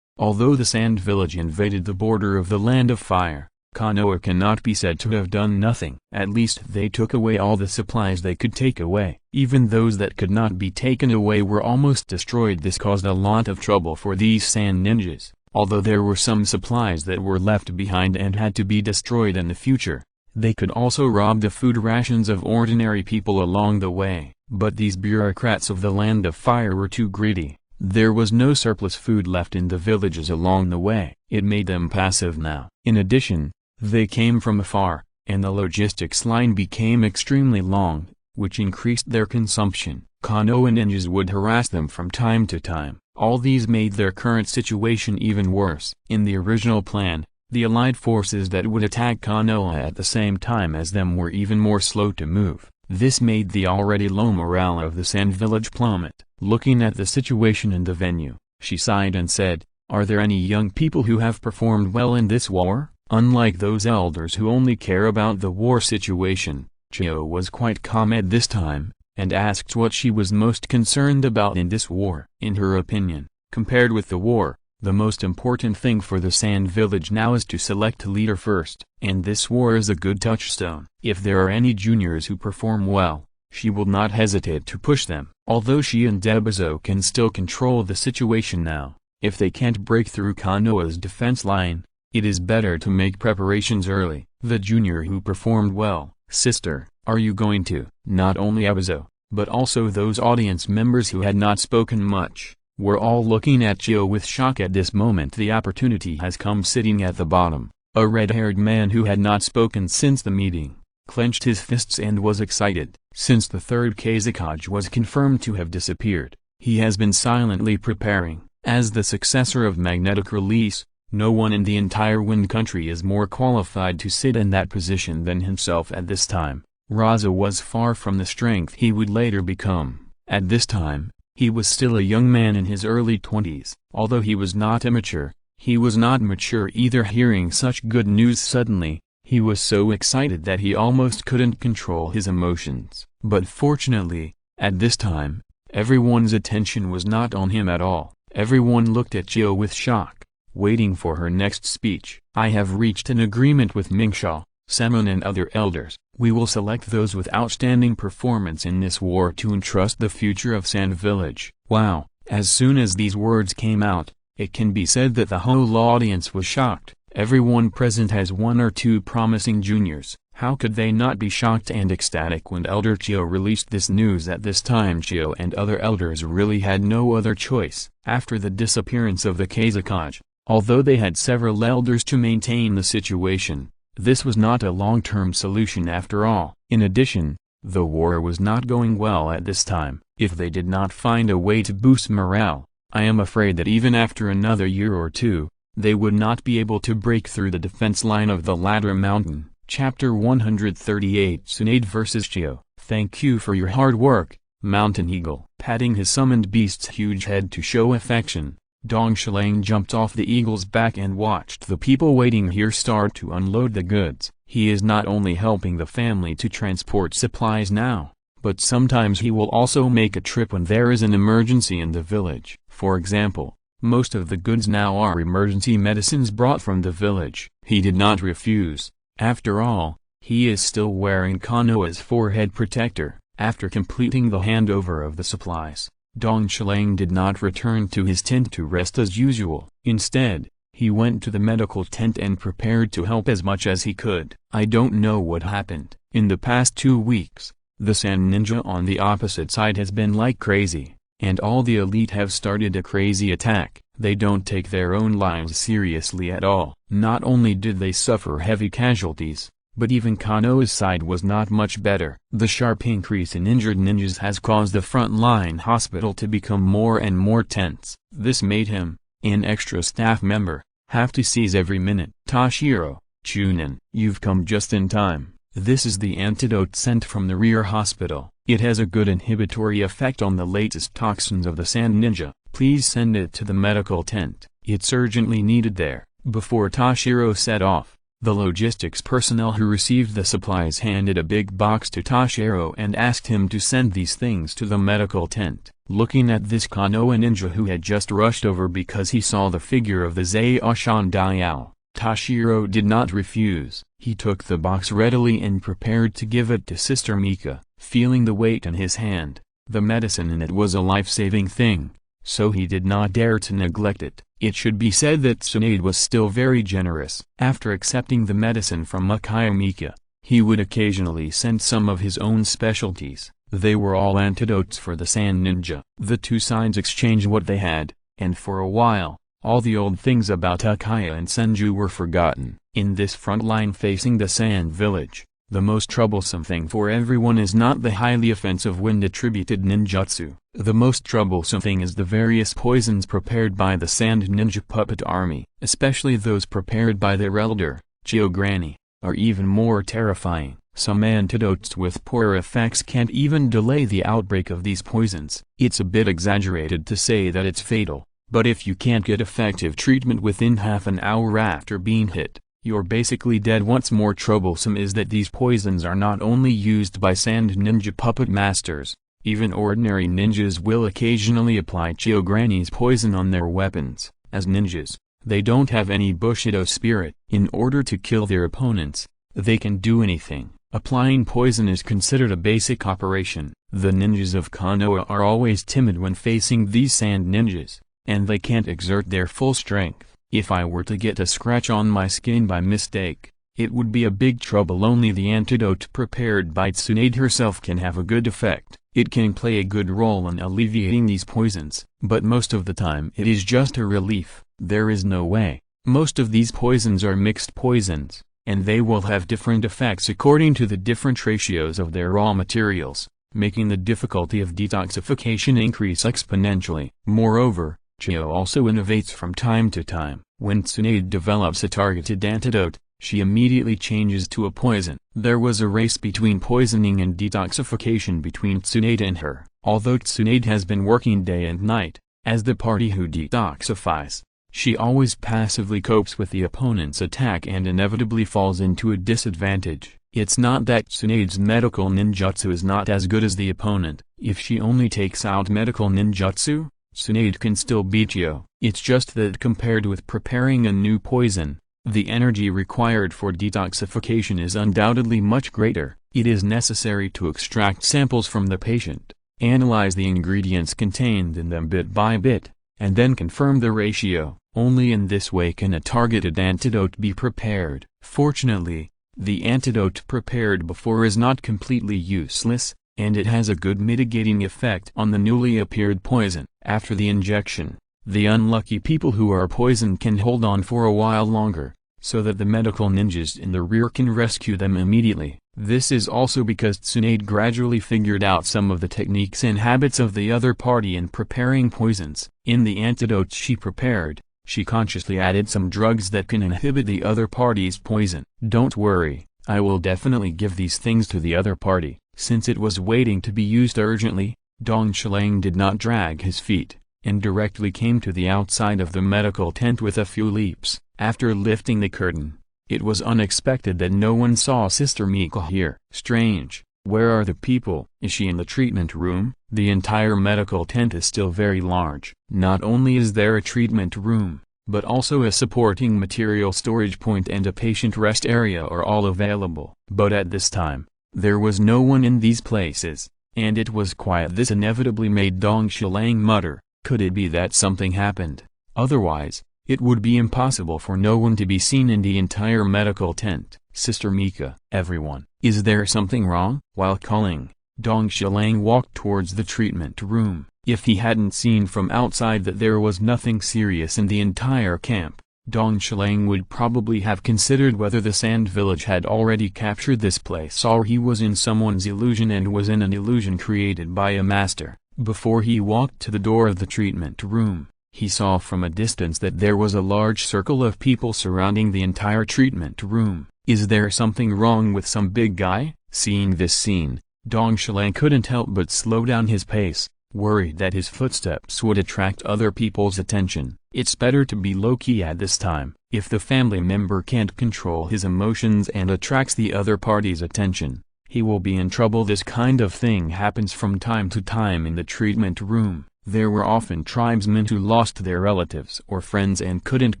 Speaker 1: Although the Sand Village invaded the border of the Land of Fire, Konoha cannot be said to have done nothing. At least they took away all the supplies they could take away. Even those that could not be taken away were almost destroyed. This caused a lot of trouble for these Sand Ninjas. Although there were some supplies that were left behind and had to be destroyed in the future, they could also rob the food rations of ordinary people along the way. But these bureaucrats of the Land of Fire were too greedy. There was no surplus food left in the villages along the way. It made them passive now. In addition, they came from afar, and the logistics line became extremely long, which increased their consumption. Konoha ninjas would harass them from time to time. All these made their current situation even worse. In the original plan, the allied forces that would attack Konoha at the same time as them were even more slow to move. This made the already low morale of the Sand Village plummet. Looking at the situation in the venue, she sighed and said, "Are there any young people who have performed well in this war?" Unlike those elders who only care about the war situation, Chio was quite calm at this time, and asked what she was most concerned about in this war. In her opinion, compared with the war, the most important thing for the Sand Village now is to select a leader first, and this war is a good touchstone. If there are any juniors who perform well, she will not hesitate to push them. Although she and Debizo can still control the situation now, if they can't break through Konoha's defense line, it is better to make preparations early. The junior who performed well, "Sister, are you going to?" Not only Abizo, but also those audience members who had not spoken much, were all looking at Chio with shock at this moment. The opportunity has come. Sitting at the bottom, a red-haired man who had not spoken since the meeting, clenched his fists and was excited. Since the third Kazekage was confirmed to have disappeared, he has been silently preparing. As the successor of magnetic release, no one in the entire Wind Country is more qualified to sit in that position than himself at this time. Raza was far from the strength he would later become. At this time, he was still a young man in his early 20s. Although he was not immature, he was not mature either. Hearing such good news suddenly, he was so excited that he almost couldn't control his emotions. But fortunately, at this time, everyone's attention was not on him at all. Everyone looked at Chio with shock, waiting for her next speech. "I have reached an agreement with Meixiang, Semon and other elders. We will select those with outstanding performance in this war to entrust the future of Sand Village." Wow! As soon as these words came out, it can be said that the whole audience was shocked. Everyone present has one or two promising juniors. How could they not be shocked and ecstatic when Elder Chio released this news? At this time Chio and other elders really had no other choice. After the disappearance of the Kazekage, although they had several elders to maintain the situation, this was not a long-term solution after all. In addition, the war was not going well at this time. If they did not find a way to boost morale, I am afraid that even after another year or two, they would not be able to break through the defense line of the Ladder Mountain. Chapter 138 Tsunade vs. Chio. "Thank you for your hard work, Mountain Eagle." Patting his summoned beast's huge head to show affection, Dong Shilang jumped off the eagle's back and watched the people waiting here start to unload the goods. He is not only helping the family to transport supplies now, but sometimes he will also make a trip when there is an emergency in the village. For example, most of the goods now are emergency medicines brought from the village. He did not refuse. After all, he is still wearing Konoha's forehead protector. After completing the handover of the supplies, Dong Shilang did not return to his tent to rest as usual. Instead, he went to the medical tent and prepared to help as much as he could. I don't know what happened. In the past 2 weeks, the Sand Ninja on the opposite side has been like crazy, and all the elite have started a crazy attack. They don't take their own lives seriously at all. Not only did they suffer heavy casualties, but even Konoha's side was not much better. The sharp increase in injured ninjas has caused the front-line hospital to become more and more tense. This made him, an extra staff member, have to seize every minute. "Toshiro, Chunin, you've come just in time. This is the antidote sent from the rear hospital. It has a good inhibitory effect on the latest toxins of the Sand Ninja. Please send it to the medical tent. It's urgently needed there." Before Toshiro set off, the logistics personnel who received the supplies handed a big box to Toshiro and asked him to send these things to the medical tent. Looking at this Konoha ninja who had just rushed over because he saw the figure of the Zaoshan Diao, Toshiro did not refuse. He took the box readily and prepared to give it to Sister Mika. Feeling the weight in his hand, the medicine in it was a life-saving thing, so he did not dare to neglect it. It should be said that Tsunade was still very generous. After accepting the medicine from Meixiang, he would occasionally send some of his own specialties. They were all antidotes for the Sand Ninja. The two sides exchanged what they had, and for a while, all the old things about Uchiha and Senju were forgotten. In this front line facing the Sand Village, the most troublesome thing for everyone is not the highly offensive wind-attributed ninjutsu. The most troublesome thing is the various poisons prepared by the Sand Ninja puppet army, especially those prepared by their elder, Chiogranny, are even more terrifying. Some antidotes with poor effects can't even delay the outbreak of these poisons. It's a bit exaggerated to say that it's fatal, but if you can't get effective treatment within half an hour after being hit, you're basically dead. What's more troublesome is that these poisons are not only used by Sand Ninja puppet masters, even ordinary ninjas will occasionally apply Chiogranny's poison on their weapons. As ninjas, they don't have any Bushido spirit. In order to kill their opponents, they can do anything. Applying poison is considered a basic operation. The ninjas of Konoha are always timid when facing these Sand Ninjas, and they can't exert their full strength. If I were to get a scratch on my skin by mistake, it would be a big trouble. Only the antidote prepared by Tsunade herself can have a good effect. It can play a good role in alleviating these poisons, but most of the time it is just a relief. There is no way. Most of these poisons are mixed poisons, and they will have different effects according to the different ratios of their raw materials, making the difficulty of detoxification increase exponentially. Moreover, Chio also innovates from time to time. When Tsunade develops a targeted antidote, she immediately changes to a poison. There was a race between poisoning and detoxification between Tsunade and her. Although Tsunade has been working day and night, as the party who detoxifies, she always passively copes with the opponent's attack and inevitably falls into a disadvantage. It's not that Tsunade's medical ninjutsu is not as good as the opponent. If she only takes out medical ninjutsu, Tsunade can still beat Chio. It's just that compared with preparing a new poison, the energy required for detoxification is undoubtedly much greater. It is necessary to extract samples from the patient, analyze the ingredients contained in them bit by bit, and then confirm the ratio. Only in this way can a targeted antidote be prepared. Fortunately, the antidote prepared before is not completely useless, and it has a good mitigating effect on the newly appeared poison. After the injection, the unlucky people who are poisoned can hold on for a while longer, so that the medical ninjas in the rear can rescue them immediately. This is also because Tsunade gradually figured out some of the techniques and habits of the other party in preparing poisons. In the antidotes she prepared, she consciously added some drugs that can inhibit the other party's poison. Don't worry, I will definitely give these things to the other party. Since it was waiting to be used urgently, Dong Shilang did not drag his feet, and directly came to the outside of the medical tent with a few leaps. After lifting the curtain, it was unexpected that no one saw Sister Mika here. Strange, where are the people? Is she in the treatment room? The entire medical tent is still very large. Not only is there a treatment room, but also a supporting material storage point and a patient rest area are all available. But at this time, there was no one in these places, and it was quiet. This inevitably made Dong Shilang mutter, could it be that something happened? Otherwise, it would be impossible for no one to be seen in the entire medical tent. Sister Mika, everyone, is there something wrong? While calling, Dong Shilang walked towards the treatment room. If he hadn't seen from outside that there was nothing serious in the entire camp, Dong Shilang would probably have considered whether the Sand Village had already captured this place or he was in someone's illusion and was in an illusion created by a master. Before he walked to the door of the treatment room, he saw from a distance that there was a large circle of people surrounding the entire treatment room. Is there something wrong with some big guy? Seeing this scene, Dong Shilang couldn't help but slow down his pace, worried that his footsteps would attract other people's attention. It's better to be low-key at this time. If the family member can't control his emotions and attracts the other party's attention, he will be in trouble. This kind of thing happens from time to time in the treatment room. There were often tribesmen who lost their relatives or friends and couldn't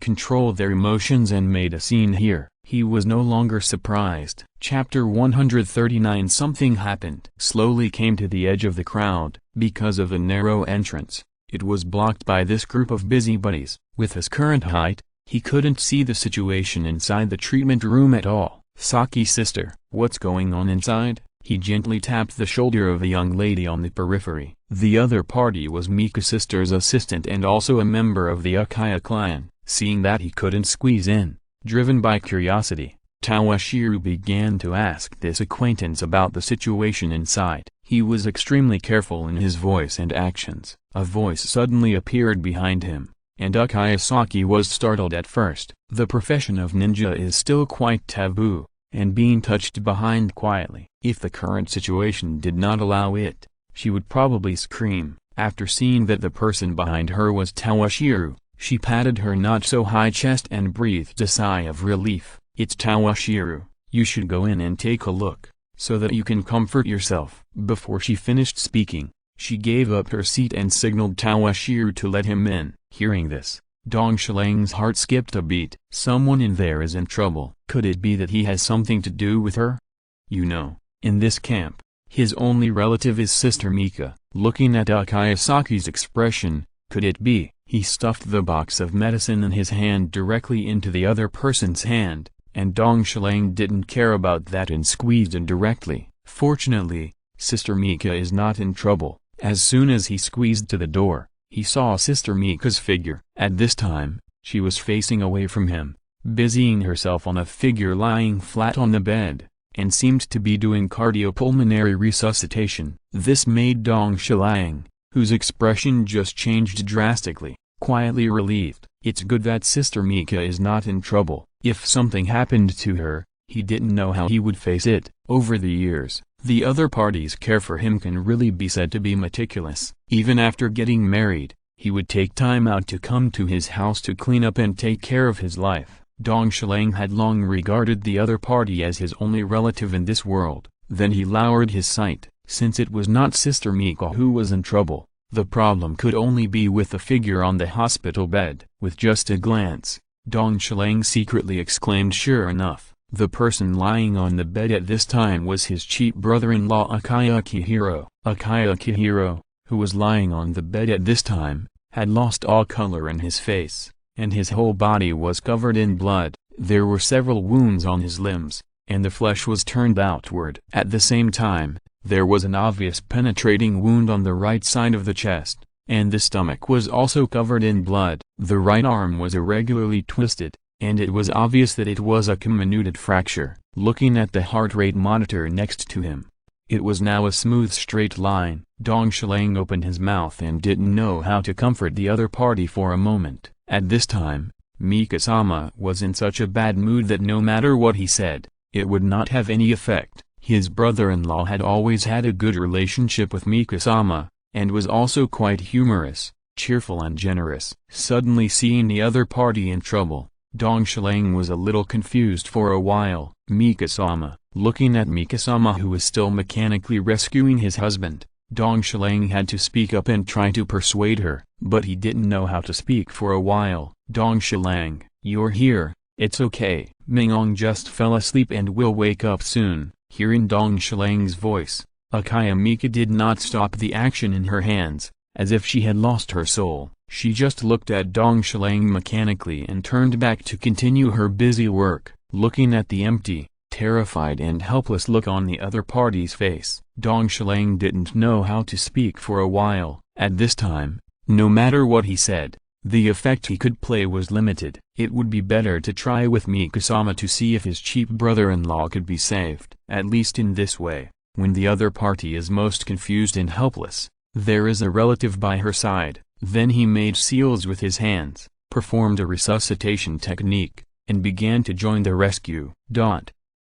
Speaker 1: control their emotions and made a scene here. He was no longer surprised. Chapter 139. Something happened. Slowly came to the edge of the crowd. Because of the narrow entrance, it was blocked by this group of busybodies. With his current height, he couldn't see the situation inside the treatment room at all. Saki sister, what's going on inside? He gently tapped the shoulder of a young lady on the periphery. The other party was Mika's sister's assistant and also a member of the Uchiha clan. Seeing that he couldn't squeeze in, driven by curiosity, Toshiro began to ask this acquaintance about the situation inside. He was extremely careful in his voice and actions. A voice suddenly appeared behind him, and Uchiha Saki was startled at first. The profession of ninja is still quite taboo, and being touched behind quietly. If the current situation did not allow it, she would probably scream. After seeing that the person behind her was Toshiro, she patted her not-so-high chest and breathed a sigh of relief. "It's Toshiro, you should go in and take a look, so that you can comfort yourself." Before she finished speaking, she gave up her seat and signaled Toshiro to let him in. Hearing this, Dong Shilang's heart skipped a beat. Someone in there is in trouble. Could it be that he has something to do with her? You know, in this camp, his only relative is Sister Mika. Looking at Uchiha Saki's expression, could it be? He stuffed the box of medicine in his hand directly into the other person's hand, and Dong Shilang didn't care about that and squeezed in directly. Fortunately, Sister Mika is not in trouble. As soon as he squeezed to the door, he saw Sister Mika's figure. At this time, she was facing away from him, busying herself on a figure lying flat on the bed, and seemed to be doing cardiopulmonary resuscitation. This made Dong Shilang, whose expression just changed drastically, quietly relieved. It's good that Sister Mika is not in trouble. If something happened to her, he didn't know how he would face it. Over the years, the other party's care for him can really be said to be meticulous. Even after getting married, he would take time out to come to his house to clean up and take care of his life. Dong Shilang had long regarded the other party as his only relative in this world. Then he lowered his sight. Since it was not Sister Mika who was in trouble, the problem could only be with the figure on the hospital bed. With just a glance, Dong Shilang secretly exclaimed, "Sure enough, the person lying on the bed at this time was his cheap brother-in-law Uchiha Toshiro." Uchiha Toshiro, who was lying on the bed at this time, had lost all color in his face, and his whole body was covered in blood. There were several wounds on his limbs, and the flesh was turned outward. At the same time, there was an obvious penetrating wound on the right side of the chest, and the stomach was also covered in blood. The right arm was irregularly twisted, and it was obvious that it was a comminuted fracture. Looking at the heart rate monitor next to him, it was now a smooth straight line. Dong Shilang opened his mouth and didn't know how to comfort the other party for a moment. At this time, Mika-sama was in such a bad mood that no matter what he said, it would not have any effect. His brother-in-law had always had a good relationship with Mika-sama, and was also quite humorous, cheerful and generous. Suddenly seeing the other party in trouble, Dong Shilang was a little confused for a while. Mika-sama. Looking at Mika-sama, who was still mechanically rescuing his husband, Dong Shilang had to speak up and try to persuade her, but he didn't know how to speak for a while. "Dong Shilang, you're here, it's okay. Meixiang just fell asleep and will wake up soon." Hearing Dong Shilang's voice, Uchiha Mika did not stop the action in her hands, as if she had lost her soul. She just looked at Dong Shilang mechanically and turned back to continue her busy work. Looking at the empty, terrified and helpless look on the other party's face, Dong Shilang didn't know how to speak for a while. At this time, no matter what he said, the effect he could play was limited. It would be better to try with Mika-sama to see if his cheap brother-in-law could be saved. At least in this way, when the other party is most confused and helpless, there is a relative by her side. Then he made seals with his hands, performed a resuscitation technique, and began to join the rescue.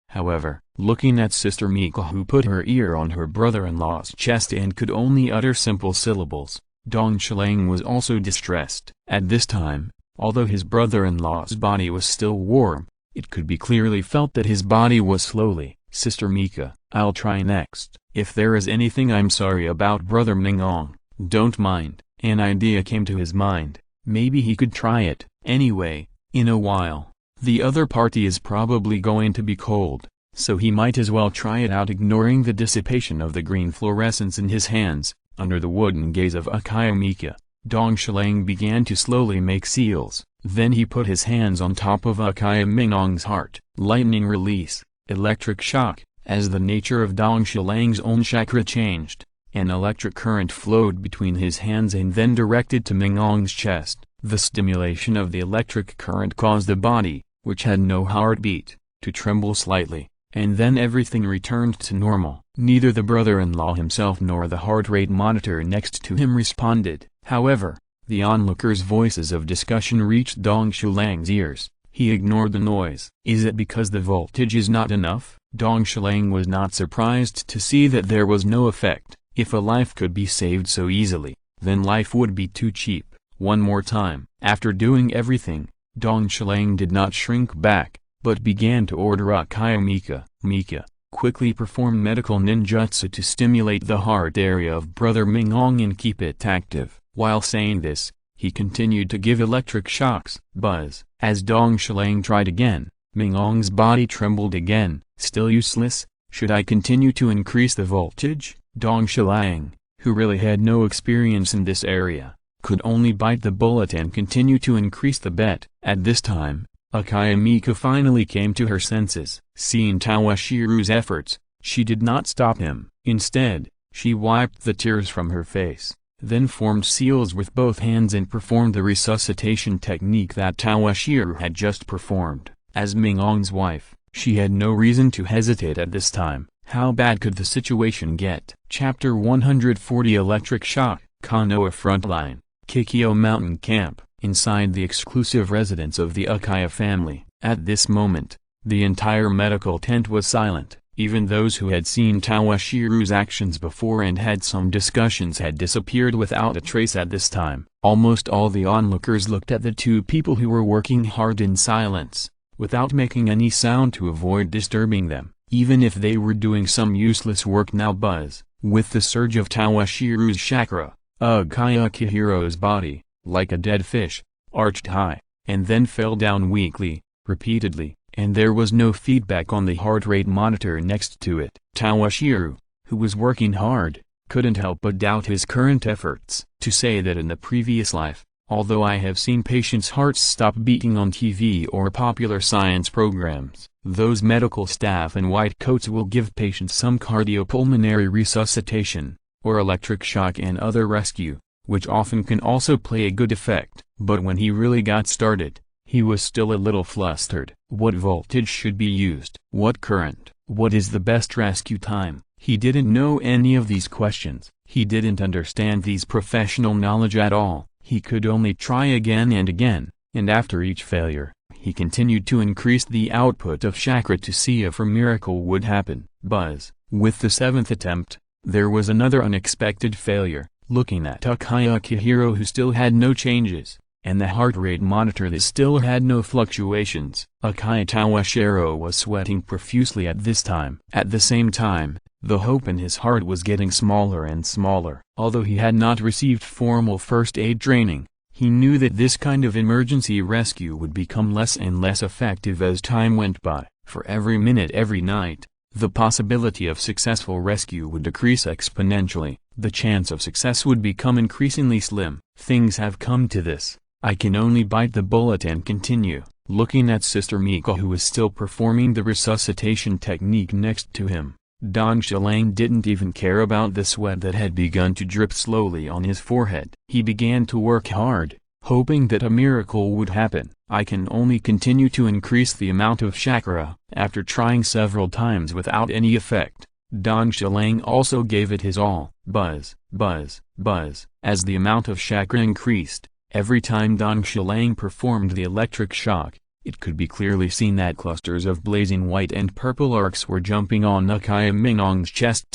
Speaker 1: However, looking at Sister Mika, who put her ear on her brother-in-law's chest and could only utter simple syllables, Dong Shilang was also distressed. At this time, although his brother-in-law's body was still warm, it could be clearly felt that his body was slowly. "Sister Mika, I'll try next. If there is anything I'm sorry about, Brother Meixiang, don't mind." An idea came to his mind. Maybe he could try it. Anyway, in a while, the other party is probably going to be cold, so he might as well try it out. Ignoring the dissipation of the green fluorescence in his hands, under the wooden gaze of Uchiha Mika, Dong Shilang began to slowly make seals. Then he put his hands on top of Uchiha Meixiang's heart. Lightning release, electric shock, As the nature of Dong Shilang's own chakra changed, an electric current flowed between his hands and then directed to Meixiang's chest. The stimulation of the electric current caused the body, which had no heartbeat, to tremble slightly, and then everything returned to normal. Neither the brother-in-law himself nor the heart rate monitor next to him responded. However, the onlookers' voices of discussion reached Dong Shilang's ears. He ignored the noise. Is it because the voltage is not enough? Dong Shilang was not surprised to see that there was no effect. If a life could be saved so easily, then life would be too cheap. One more time. After doing everything, Dong Shilang did not shrink back, but began to order Uchiha Mika, quickly perform medical ninjutsu to stimulate the heart area of brother Meixiang and keep it active. While saying this, he continued to give electric shocks. Buzz. As Dong Shilang tried again, Meixiang's body trembled again. Still useless? Should I continue to increase the voltage? Dong Shilang, who really had no experience in this area, could only bite the bullet and continue to increase the bet. At this time, Uchiha Mika finally came to her senses. Seeing Tawashiro's efforts, she did not stop him. Instead, she wiped the tears from her face, then formed seals with both hands and performed the resuscitation technique that Tawashiro had just performed. As Meixiang's wife, she had no reason to hesitate at this time. How bad could the situation get? Chapter 140 Electric Shock. Konoha Frontline, Kikyo Mountain Camp, inside the exclusive residence of the Uchiha family. At this moment, the entire medical tent was silent. Even those who had seen Tawashiro's actions before and had some discussions had disappeared without a trace at this time. Almost all the onlookers looked at the two people who were working hard in silence, without making any sound to avoid disturbing them, even if they were doing some useless work now. Buzz. With the surge of Tawashiro's chakra, Uchiha Tohiro's body, like a dead fish, arched high, and then fell down weakly, repeatedly, and there was no feedback on the heart rate monitor next to it. Tawashiro, who was working hard, couldn't help but doubt his current efforts. To say that in the previous life, although I have seen patients' hearts stop beating on TV or popular science programs, those medical staff in white coats will give patients some cardiopulmonary resuscitation, or electric shock and other rescue, which often can also play a good effect. But when he really got started, he was still a little flustered. What voltage should be used? What current? What is the best rescue time? He didn't know any of these questions. He didn't understand these professional knowledge at all. He could only try again and again, and after each failure, he continued to increase the output of chakra to see if a miracle would happen. Buzz. With the 7th attempt, there was another unexpected failure. Looking at Uchiha Tohiro, who still had no changes, and the heart rate monitor that still had no fluctuations, Uchiha Tawashiro was sweating profusely at this time. At the same time, the hope in his heart was getting smaller and smaller. Although he had not received formal first aid training, he knew that this kind of emergency rescue would become less and less effective as time went by. For every minute every night, the possibility of successful rescue would decrease exponentially. The chance of success would become increasingly slim. Things have come to this. I can only bite the bullet and continue. Looking at Sister Mika, who was still performing the resuscitation technique next to him, Dong Shilang didn't even care about the sweat that had begun to drip slowly on his forehead. He began to work hard, hoping that a miracle would happen. I can only continue to increase the amount of chakra. After trying several times without any effect, Dong Shilang also gave it his all. Buzz, buzz, buzz. As the amount of chakra increased, every time Dong Shilang performed the electric shock, it could be clearly seen that clusters of blazing white and purple arcs were jumping on Uchiha Meixiang's chest.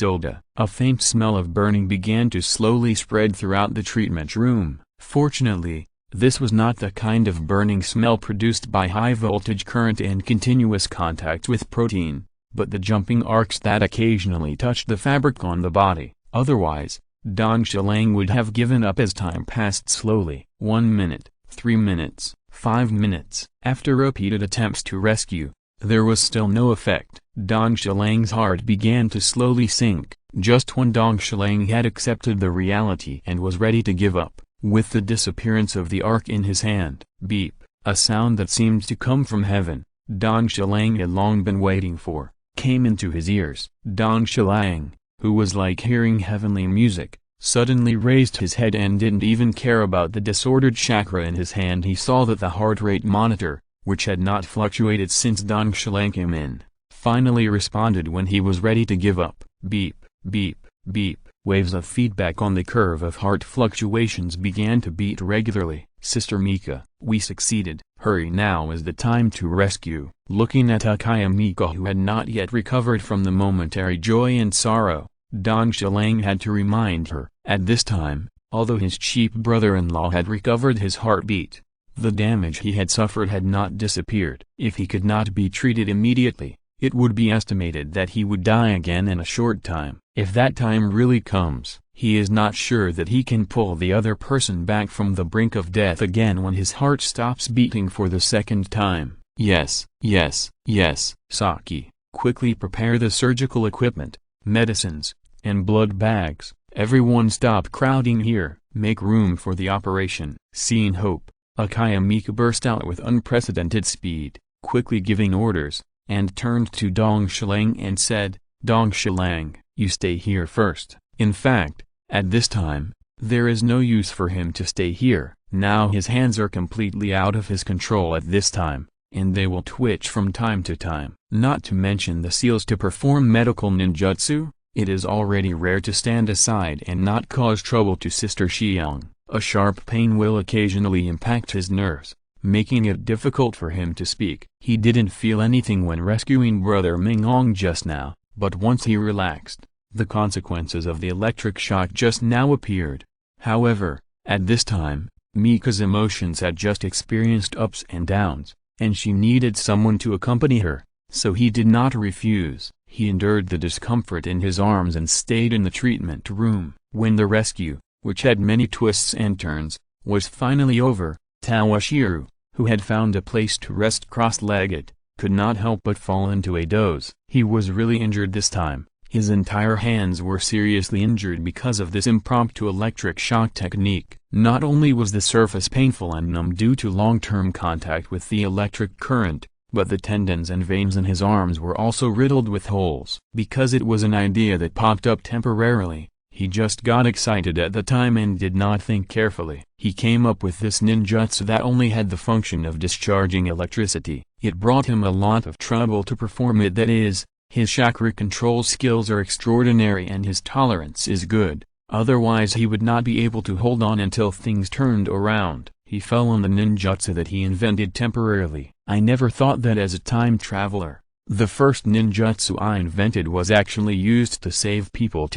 Speaker 1: A faint smell of burning began to slowly spread throughout the treatment room. Fortunately, this was not the kind of burning smell produced by high-voltage current and continuous contact with protein, but the jumping arcs that occasionally touched the fabric on the body. Otherwise, Dong Shilang would have given up as time passed slowly. 1 minute, 3 minutes, 5 minutes. After repeated attempts to rescue, there was still no effect. Dong Shilang's heart began to slowly sink. Just when Dong Shilang had accepted the reality and was ready to give up, with the disappearance of the arc in his hand, beep, a sound that seemed to come from heaven, Dong Shilang had long been waiting for, came into his ears. Dong Shilang, who was like hearing heavenly music, suddenly raised his head and didn't even care about the disordered chakra in his hand. He saw that the heart rate monitor, which had not fluctuated since Dong Shilang came in, finally responded when he was ready to give up. Beep, beep, beep. Waves of feedback on the curve of heart fluctuations began to beat regularly. Sister Mika, we succeeded. Hurry, now is the time to rescue. Looking at Uchiha Mika, who had not yet recovered from the momentary joy and sorrow, Dong Shilang had to remind her. At this time, although his cheap brother-in-law had recovered his heartbeat, the damage he had suffered had not disappeared. If he could not be treated immediately, it would be estimated that he would die again in a short time. If that time really comes, he is not sure that he can pull the other person back from the brink of death again when his heart stops beating for the second time. Yes, yes, yes. Saki, quickly prepare the surgical equipment, medicines, and blood bags. Everyone stop crowding here, make room for the operation. Seeing hope, Uchiha Mika burst out with unprecedented speed, quickly giving orders, and turned to Dong Shilang and said, Dong Shilang, you stay here first. In fact, at this time, there is no use for him to stay here. Now his hands are completely out of his control at this time, and they will twitch from time to time. Not to mention the seals to perform medical ninjutsu, it is already rare to stand aside and not cause trouble to Sister Xiang. A sharp pain will occasionally impact his nerves, making it difficult for him to speak. He didn't feel anything when rescuing Brother Meixiang just now, but once he relaxed, the consequences of the electric shock just now appeared. However, at this time, Mika's emotions had just experienced ups and downs, and she needed someone to accompany her, so he did not refuse. He endured the discomfort in his arms and stayed in the treatment room. When the rescue, which had many twists and turns, was finally over, Toshiro, who had found a place to rest cross-legged, could not help but fall into a doze. He was really injured this time. His entire hands were seriously injured because of this impromptu electric shock technique. Not only was the surface painful and numb due to long-term contact with the electric current, but the tendons and veins in his arms were also riddled with holes. Because it was an idea that popped up temporarily, he just got excited at the time and did not think carefully. He came up with this ninjutsu that only had the function of discharging electricity. It brought him a lot of trouble to perform it, that is, his chakra control skills are extraordinary and his tolerance is good, otherwise he would not be able to hold on until things turned around. He fell on the ninjutsu that he invented temporarily. I never thought that as a time traveler, the first ninjutsu I invented was actually used to save people.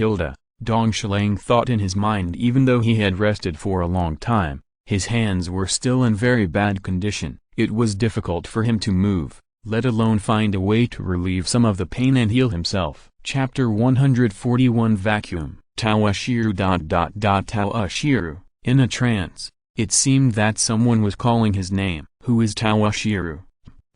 Speaker 1: Dong Shilang thought in his mind. Even though he had rested for a long time, his hands were still in very bad condition. It was difficult for him to move, let alone find a way to relieve some of the pain and heal himself. Chapter 141 Vacuum. Toshiro. Toshiro, in a trance. It seemed that someone was calling his name. Who is Toshiro?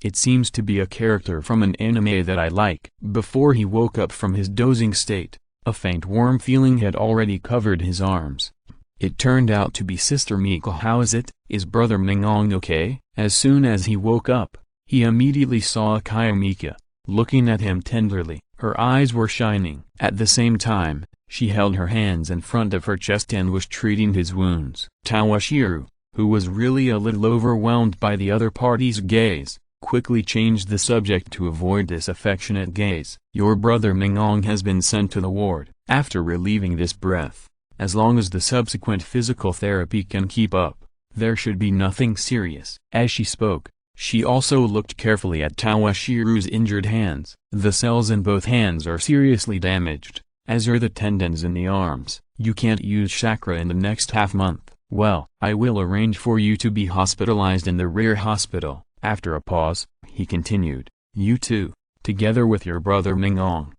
Speaker 1: It seems to be a character from an anime that I like. Before he woke up from his dozing state, a faint warm feeling had already covered his arms. It turned out to be Sister Mika. How is it? Is Brother Meixiang okay? As soon as he woke up, he immediately saw Uchiha Mika, looking at him tenderly. Her eyes were shining. At the same time, she held her hands in front of her chest and was treating his wounds. Toshiro, who was really a little overwhelmed by the other party's gaze, quickly changed the subject to avoid this affectionate gaze. Your brother Meixiang has been sent to the ward. After relieving this breath, as long as the subsequent physical therapy can keep up, there should be nothing serious. As she spoke, she also looked carefully at Toshiro's injured hands. The cells in both hands are seriously damaged, as are the tendons in the arms. You can't use chakra in the next half-month. Well, I will arrange for you to be hospitalized in the rear hospital. After a pause, he continued, you too, together with your brother Meixiang.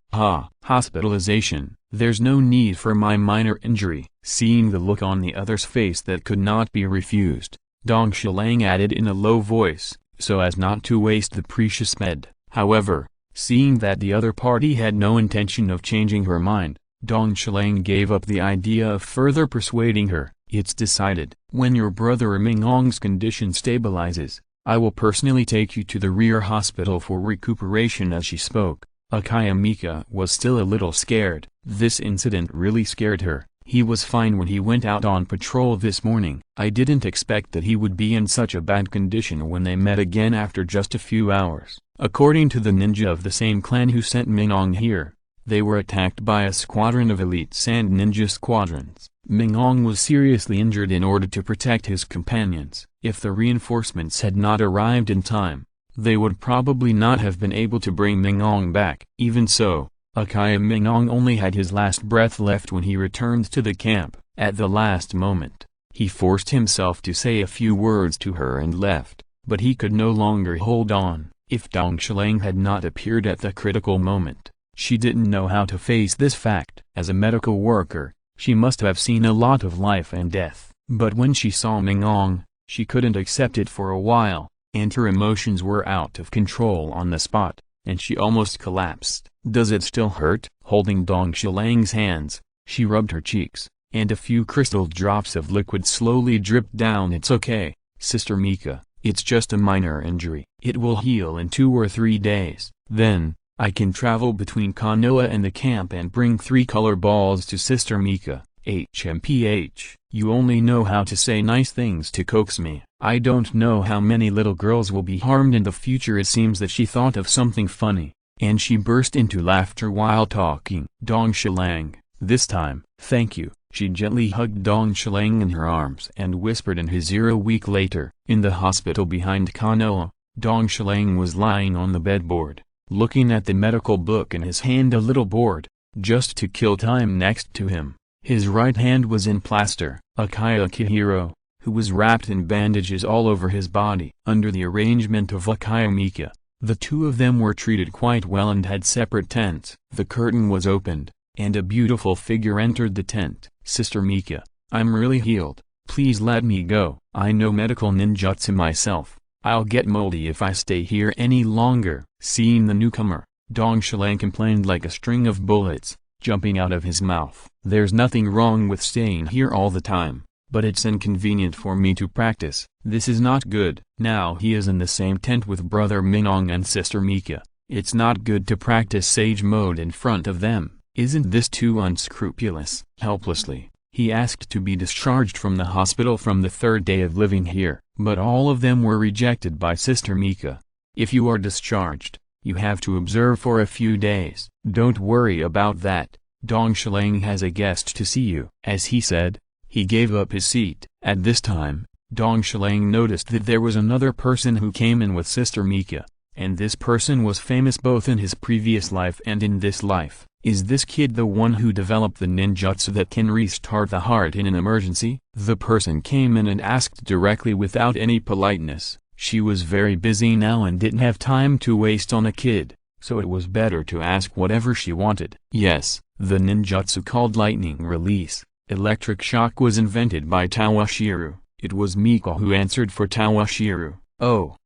Speaker 1: Hospitalization. There's no need for my minor injury. Seeing the look on the other's face that could not be refused, Dong Shilang added in a low voice, so as not to waste the precious med. However, seeing that the other party had no intention of changing her mind, Dong Shilang gave up the idea of further persuading her. It's decided. When your brother Meixiang's condition stabilizes, I will personally take you to the rear hospital for recuperation. As she spoke, Uchiha Mika was still a little scared. This incident really scared her. He was fine when he went out on patrol this morning. I didn't expect that he would be in such a bad condition when they met again after just a few hours. According to the ninja of the same clan who sent Meixiang here, they were attacked by a squadron of elite sand ninja squadrons. Meixiang was seriously injured in order to protect his companions. If the reinforcements had not arrived in time, they would probably not have been able to bring Meixiang back. Even so, Uchiha Meixiang only had his last breath left when he returned to the camp. At the last moment, he forced himself to say a few words to her and left, but he could no longer hold on. If Dong Shilang had not appeared at the critical moment, she didn't know how to face this fact. As a medical worker, she must have seen a lot of life and death. But when she saw Meixiang, she couldn't accept it for a while, and her emotions were out of control on the spot, and she almost collapsed. Does it still hurt? Holding Dong Shilang's hands, she rubbed her cheeks, and a few crystal drops of liquid slowly dripped down. It's okay, Sister Mika, it's just a minor injury. It will heal in 2 or 3 days. Then, I can travel between Konoha and the camp and bring 3 color balls to Sister Mika. HMPH, you only know how to say nice things to coax me. I don't know how many little girls will be harmed in the future. It seems that she thought of something funny, and she burst into laughter while talking. Dong Shilang, this time, thank you. She gently hugged Dong Shilang in her arms and whispered in his ear. A week later, in the hospital behind Konoha, Dong Shilang was lying on the bedboard, looking at the medical book in his hand, a little bored, just to kill time. Next to him, his right hand was in plaster. Uchiha Toshiro, who was wrapped in bandages all over his body. Under the arrangement of Uchiha Mika, the two of them were treated quite well and had separate tents. The curtain was opened, and a beautiful figure entered the tent. Sister Mika, I'm really healed. Please let me go. I know medical ninjutsu myself. I'll get moldy if I stay here any longer. Seeing the newcomer, Dong Shilang complained like a string of bullets, jumping out of his mouth. There's nothing wrong with staying here all the time, but it's inconvenient for me to practice. This is not good. Now he is in the same tent with brother Meixiang and Sister Mika. It's not good to practice sage mode in front of them. Isn't this too unscrupulous? Helplessly, he asked to be discharged from the hospital from the 3rd day of living here, but all of them were rejected by Sister Mika. If you are discharged, you have to observe for a few days. Don't worry about that. Dong Shilang has a guest to see you. As he said, he gave up his seat. At this time, Dong Shilang noticed that there was another person who came in with Sister Mika, and this person was famous both in his previous life and in this life. Is this kid the one who developed the ninjutsu that can restart the heart in an emergency? The person came in and asked directly without any politeness. She was very busy now and didn't have time to waste on a kid, so it was better to ask whatever she wanted. Yes, the ninjutsu called lightning release, electric shock was invented by Toshiro. It was Mika who answered for Toshiro. Oh,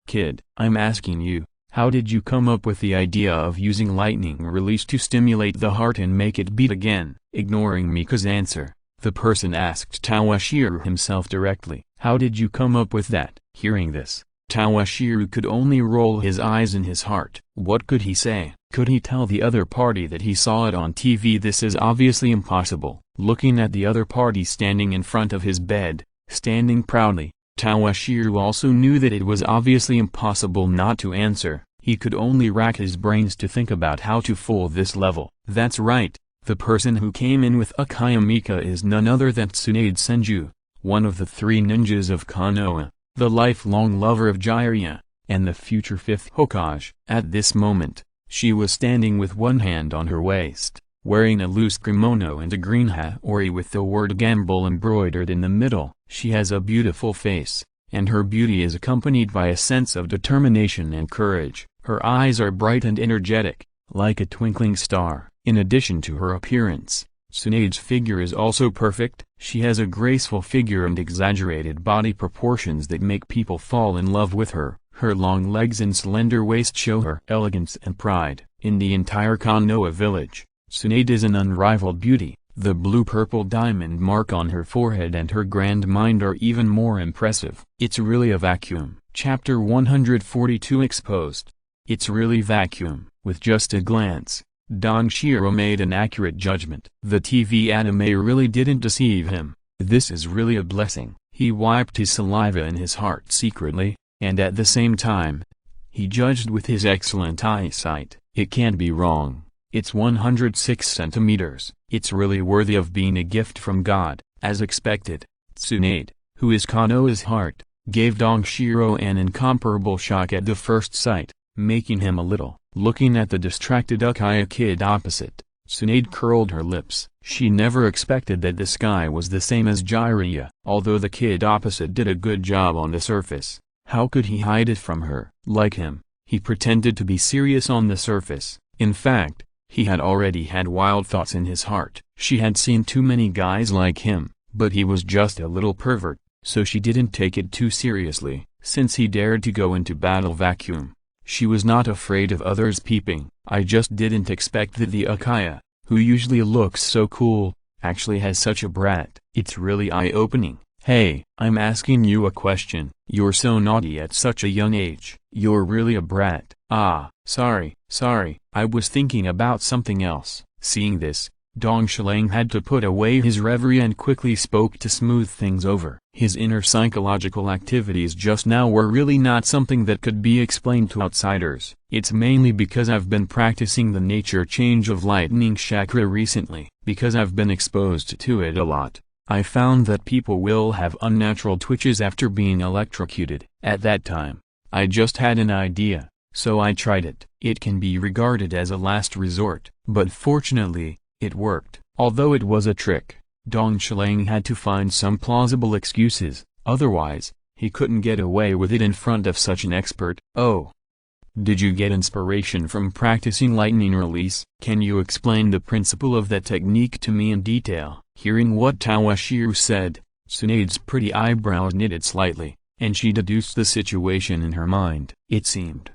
Speaker 1: kid, I'm asking you, how did you come up with the idea of using lightning release to stimulate the heart and make it beat again? Ignoring Mika's answer, the person asked Toshiro himself directly. How did you come up with that? Hearing this, Toshiro could only roll his eyes in his heart. What could he say? Could he tell the other party that he saw it on TV? This is obviously impossible. Looking at the other party standing in front of his bed, standing proudly, Toshiro also knew that it was obviously impossible not to answer. He could only rack his brains to think about how to fool this level. That's right, the person who came in with Uchiha Mika is none other than Tsunade Senju, one of the 3 ninjas of Konoha, the lifelong lover of Jiraiya, and the future 5th Hokage. At this moment, she was standing with one hand on her waist, wearing a loose kimono and a green haori with the word Gamble embroidered in the middle. She has a beautiful face, and her beauty is accompanied by a sense of determination and courage. Her eyes are bright and energetic, like a twinkling star. In addition to her appearance, Tsunade's figure is also perfect. She has a graceful figure and exaggerated body proportions that make people fall in love with her. Her long legs and slender waist show her elegance and pride. In the entire Konoha village, Tsunade is an unrivaled beauty. The blue-purple diamond mark on her forehead and her grand mind are even more impressive. It's really a vacuum. Chapter 142 Exposed. It's really vacuum. With just a glance, Toshiro made an accurate judgment. The TV anime really didn't deceive him. This is really a blessing. He wiped his saliva in his heart secretly, and at the same time, he judged with his excellent eyesight. It can't be wrong. It's 106 centimeters. It's really worthy of being a gift from God. As expected, Tsunade, who is Konoha's heart, gave Toshiro an incomparable shock at the first sight, making him a little. Looking at the distracted Uchiha kid opposite, Tsunade curled her lips. She never expected that this guy was the same as Jiraiya. Although the kid opposite did a good job on the surface, how could he hide it from her? Like him, he pretended to be serious on the surface. In fact, he had already had wild thoughts in his heart. She had seen too many guys like him, but he was just a little pervert, so she didn't take it too seriously. Since he dared to go into battle vacuum, she was not afraid of others peeping. I just didn't expect that the Uchiha, who usually looks so cool, actually has such a brat. It's really eye-opening. Hey, I'm asking you a question. You're so naughty at such a young age. You're really a brat. Ah, sorry, I was thinking about something else. Seeing this, Toshiro had to put away his reverie and quickly spoke to smooth things over. His inner psychological activities just now were really not something that could be explained to outsiders. It's mainly because I've been practicing the nature change of lightning chakra recently. Because I've been exposed to it a lot, I found that people will have unnatural twitches after being electrocuted. At that time, I just had an idea, so I tried it. It can be regarded as a last resort, but fortunately, it worked. Although it was a trick, Toshiro had to find some plausible excuses, otherwise, he couldn't get away with it in front of such an expert. Oh. Did you get inspiration from practicing lightning release? Can you explain the principle of that technique to me in detail? Hearing what Toshiro said, Tsunade's pretty eyebrows knitted slightly, and she deduced the situation in her mind. It seemed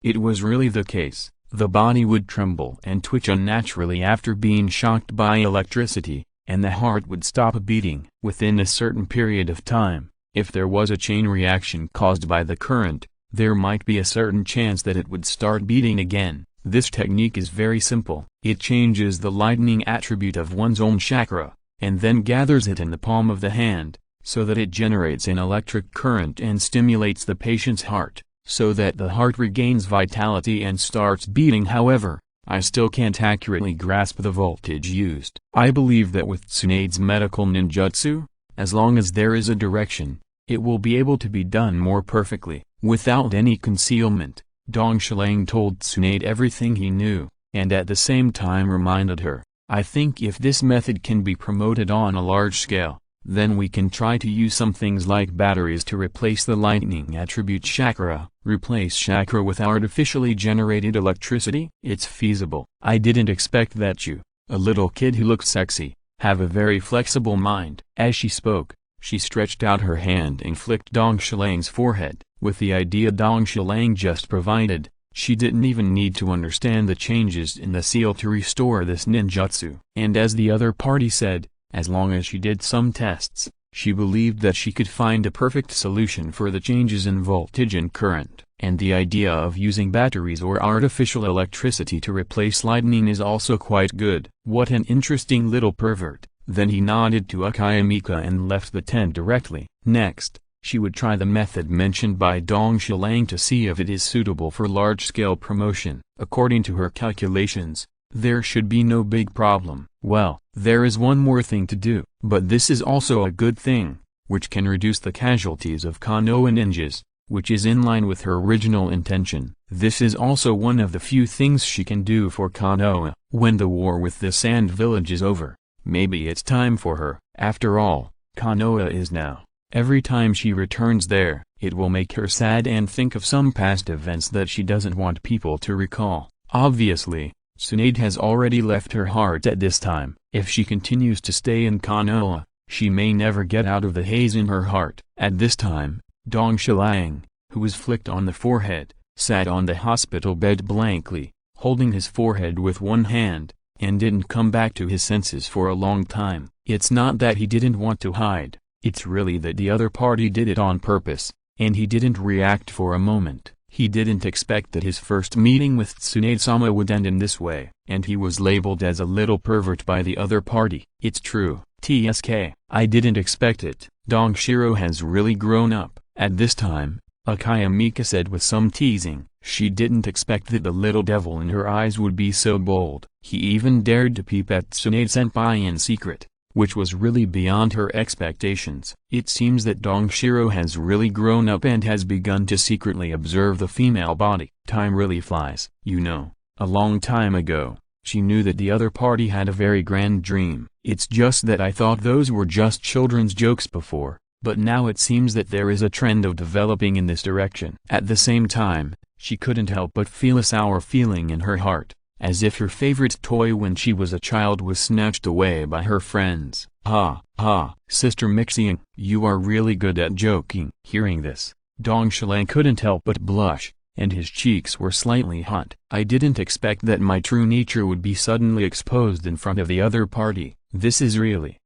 Speaker 1: it was really the case. The body would tremble and twitch unnaturally after being shocked by electricity, and the heart would stop beating. Within a certain period of time, if there was a chain reaction caused by the current, there might be a certain chance that it would start beating again. This technique is very simple. It changes the lightning attribute of one's own chakra, and then gathers it in the palm of the hand, so that it generates an electric current and stimulates the patient's heart, so that the heart regains vitality and starts beating. However, I still can't accurately grasp the voltage used. I believe that with Tsunade's medical ninjutsu, as long as there is a direction, it will be able to be done more perfectly. Without any concealment, Toshiro told Tsunade everything he knew, and at the same time reminded her, I think if this method can be promoted on a large scale, then we can try to use some things like batteries to replace the lightning attribute chakra. Replace chakra with artificially generated electricity? It's feasible. I didn't expect that you, a little kid who looks sexy, have a very flexible mind. As she spoke, she stretched out her hand and flicked Toshir's forehead. With the idea Toshiro just provided, she didn't even need to understand the changes in the seal to restore this ninjutsu. And as the other party said, as long as she did some tests, she believed that she could find a perfect solution for the changes in voltage and current. And the idea of using batteries or artificial electricity to replace lightning is also quite good. What an interesting little pervert. Then he nodded to Uchiha Mika and left the tent directly. Next, she would try the method mentioned by Toshiro to see if it is suitable for large-scale promotion. According to her calculations, there should be no big problem. Well, there is one more thing to do, but this is also a good thing, which can reduce the casualties of Konoha ninjas, which is in line with her original intention. This is also one of the few things she can do for Konoha. When the war with the Sand Village is over, maybe it's time for her. After all, Konoha is now. Every time she returns there, it will make her sad and think of some past events that she doesn't want people to recall. Obviously, Tsunade has already left her heart at this time. If she continues to stay in Konoha, she may never get out of the haze in her heart. At this time, Toshiro, who was flicked on the forehead, sat on the hospital bed blankly, holding his forehead with one hand, and didn't come back to his senses for a long time. It's not that he didn't want to hide, it's really that the other party did it on purpose, and he didn't react for a moment. He didn't expect that his first meeting with Tsunade-sama would end in this way, and he was labeled as a little pervert by the other party. It's true, TSK. I didn't expect it. Toshiro has really grown up. At this time, Akaya Mika said with some teasing. She didn't expect that the little devil in her eyes would be so bold. He even dared to peep at Tsunade-senpai in secret, which was really beyond her expectations. It seems that Toshiro has really grown up and has begun to secretly observe the female body. Time really flies. You know, a long time ago, she knew that the other party had a very grand dream. It's just that I thought those were just children's jokes before, but now it seems that there is a trend of developing in this direction. At the same time, she couldn't help but feel a sour feeling in her heart, as if her favorite toy when she was a child was snatched away by her friends. Ha, ha, Sister Meixiang, you are really good at joking. Hearing this, Toshiro couldn't help but blush, and his cheeks were slightly hot. I didn't expect that my true nature would be suddenly exposed in front of the other party. This is really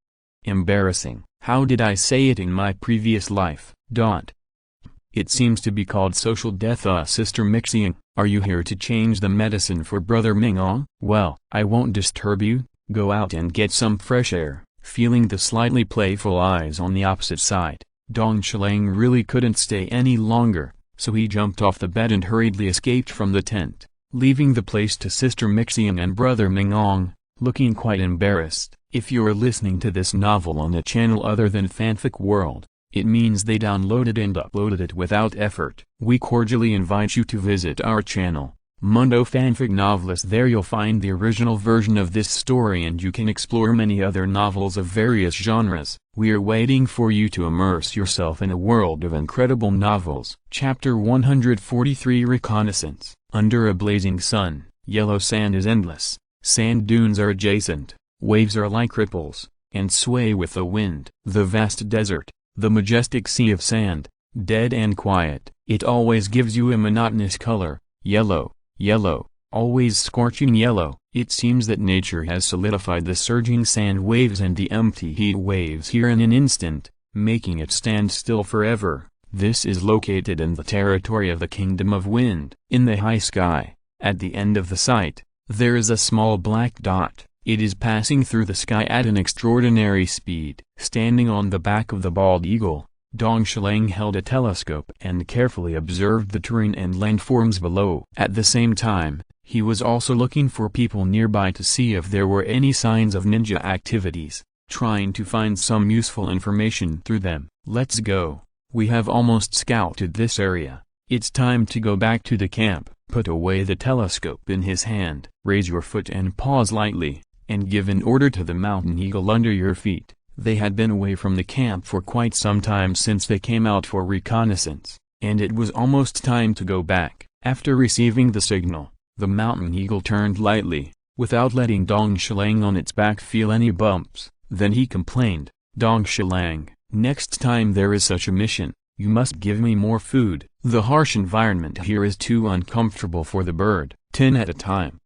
Speaker 1: embarrassing. How did I say it in my previous life? It seems to be called social death. Sister Meixiang, are you here to change the medicine for Brother Meixiang? Well, I won't disturb you. Go out and get some fresh air. Feeling the slightly playful eyes on the opposite side, Toshiro really couldn't stay any longer, so he jumped off the bed and hurriedly escaped from the tent, leaving the place to Sister Meixiang and Brother Meixiang, looking quite embarrassed. If you're listening to this novel on a channel other than Fanfic World, it means they downloaded and uploaded it without effort. We cordially invite you to visit our channel, Mundo Fanfic Novelist. There you'll find the original version of this story and you can explore many other novels of various genres. We're waiting for you to immerse yourself in a world of incredible novels. Chapter 143 Reconnaissance. Under a blazing sun, yellow sand is endless, sand dunes are adjacent, waves are like ripples, and sway with the wind. The vast desert, the majestic sea of sand, dead and quiet, it always gives you a monotonous color, yellow, yellow, always scorching yellow. It seems that nature has solidified the surging sand waves and the empty heat waves here in an instant, making it stand still forever. This is located in the territory of the Kingdom of Wind. In the high sky, at the end of the sight, there is a small black dot. It is passing through the sky at an extraordinary speed. Standing on the back of the bald eagle, Toshiro held a telescope and carefully observed the terrain and landforms below. At the same time, he was also looking for people nearby to see if there were any signs of ninja activities, trying to find some useful information through them. Let's go. We have almost scouted this area. It's time to go back to the camp. Put away the telescope in his hand. Raise your foot and pause lightly, and give an order to the mountain eagle under your feet. They had been away from the camp for quite some time since they came out for reconnaissance, and it was almost time to go back. After receiving the signal, the mountain eagle turned lightly, without letting Toshiro on its back feel any bumps. Then he complained, "Toshiro, next time there is such a mission, you must give me more food. The harsh environment here is too uncomfortable for the bird." 10 at a time.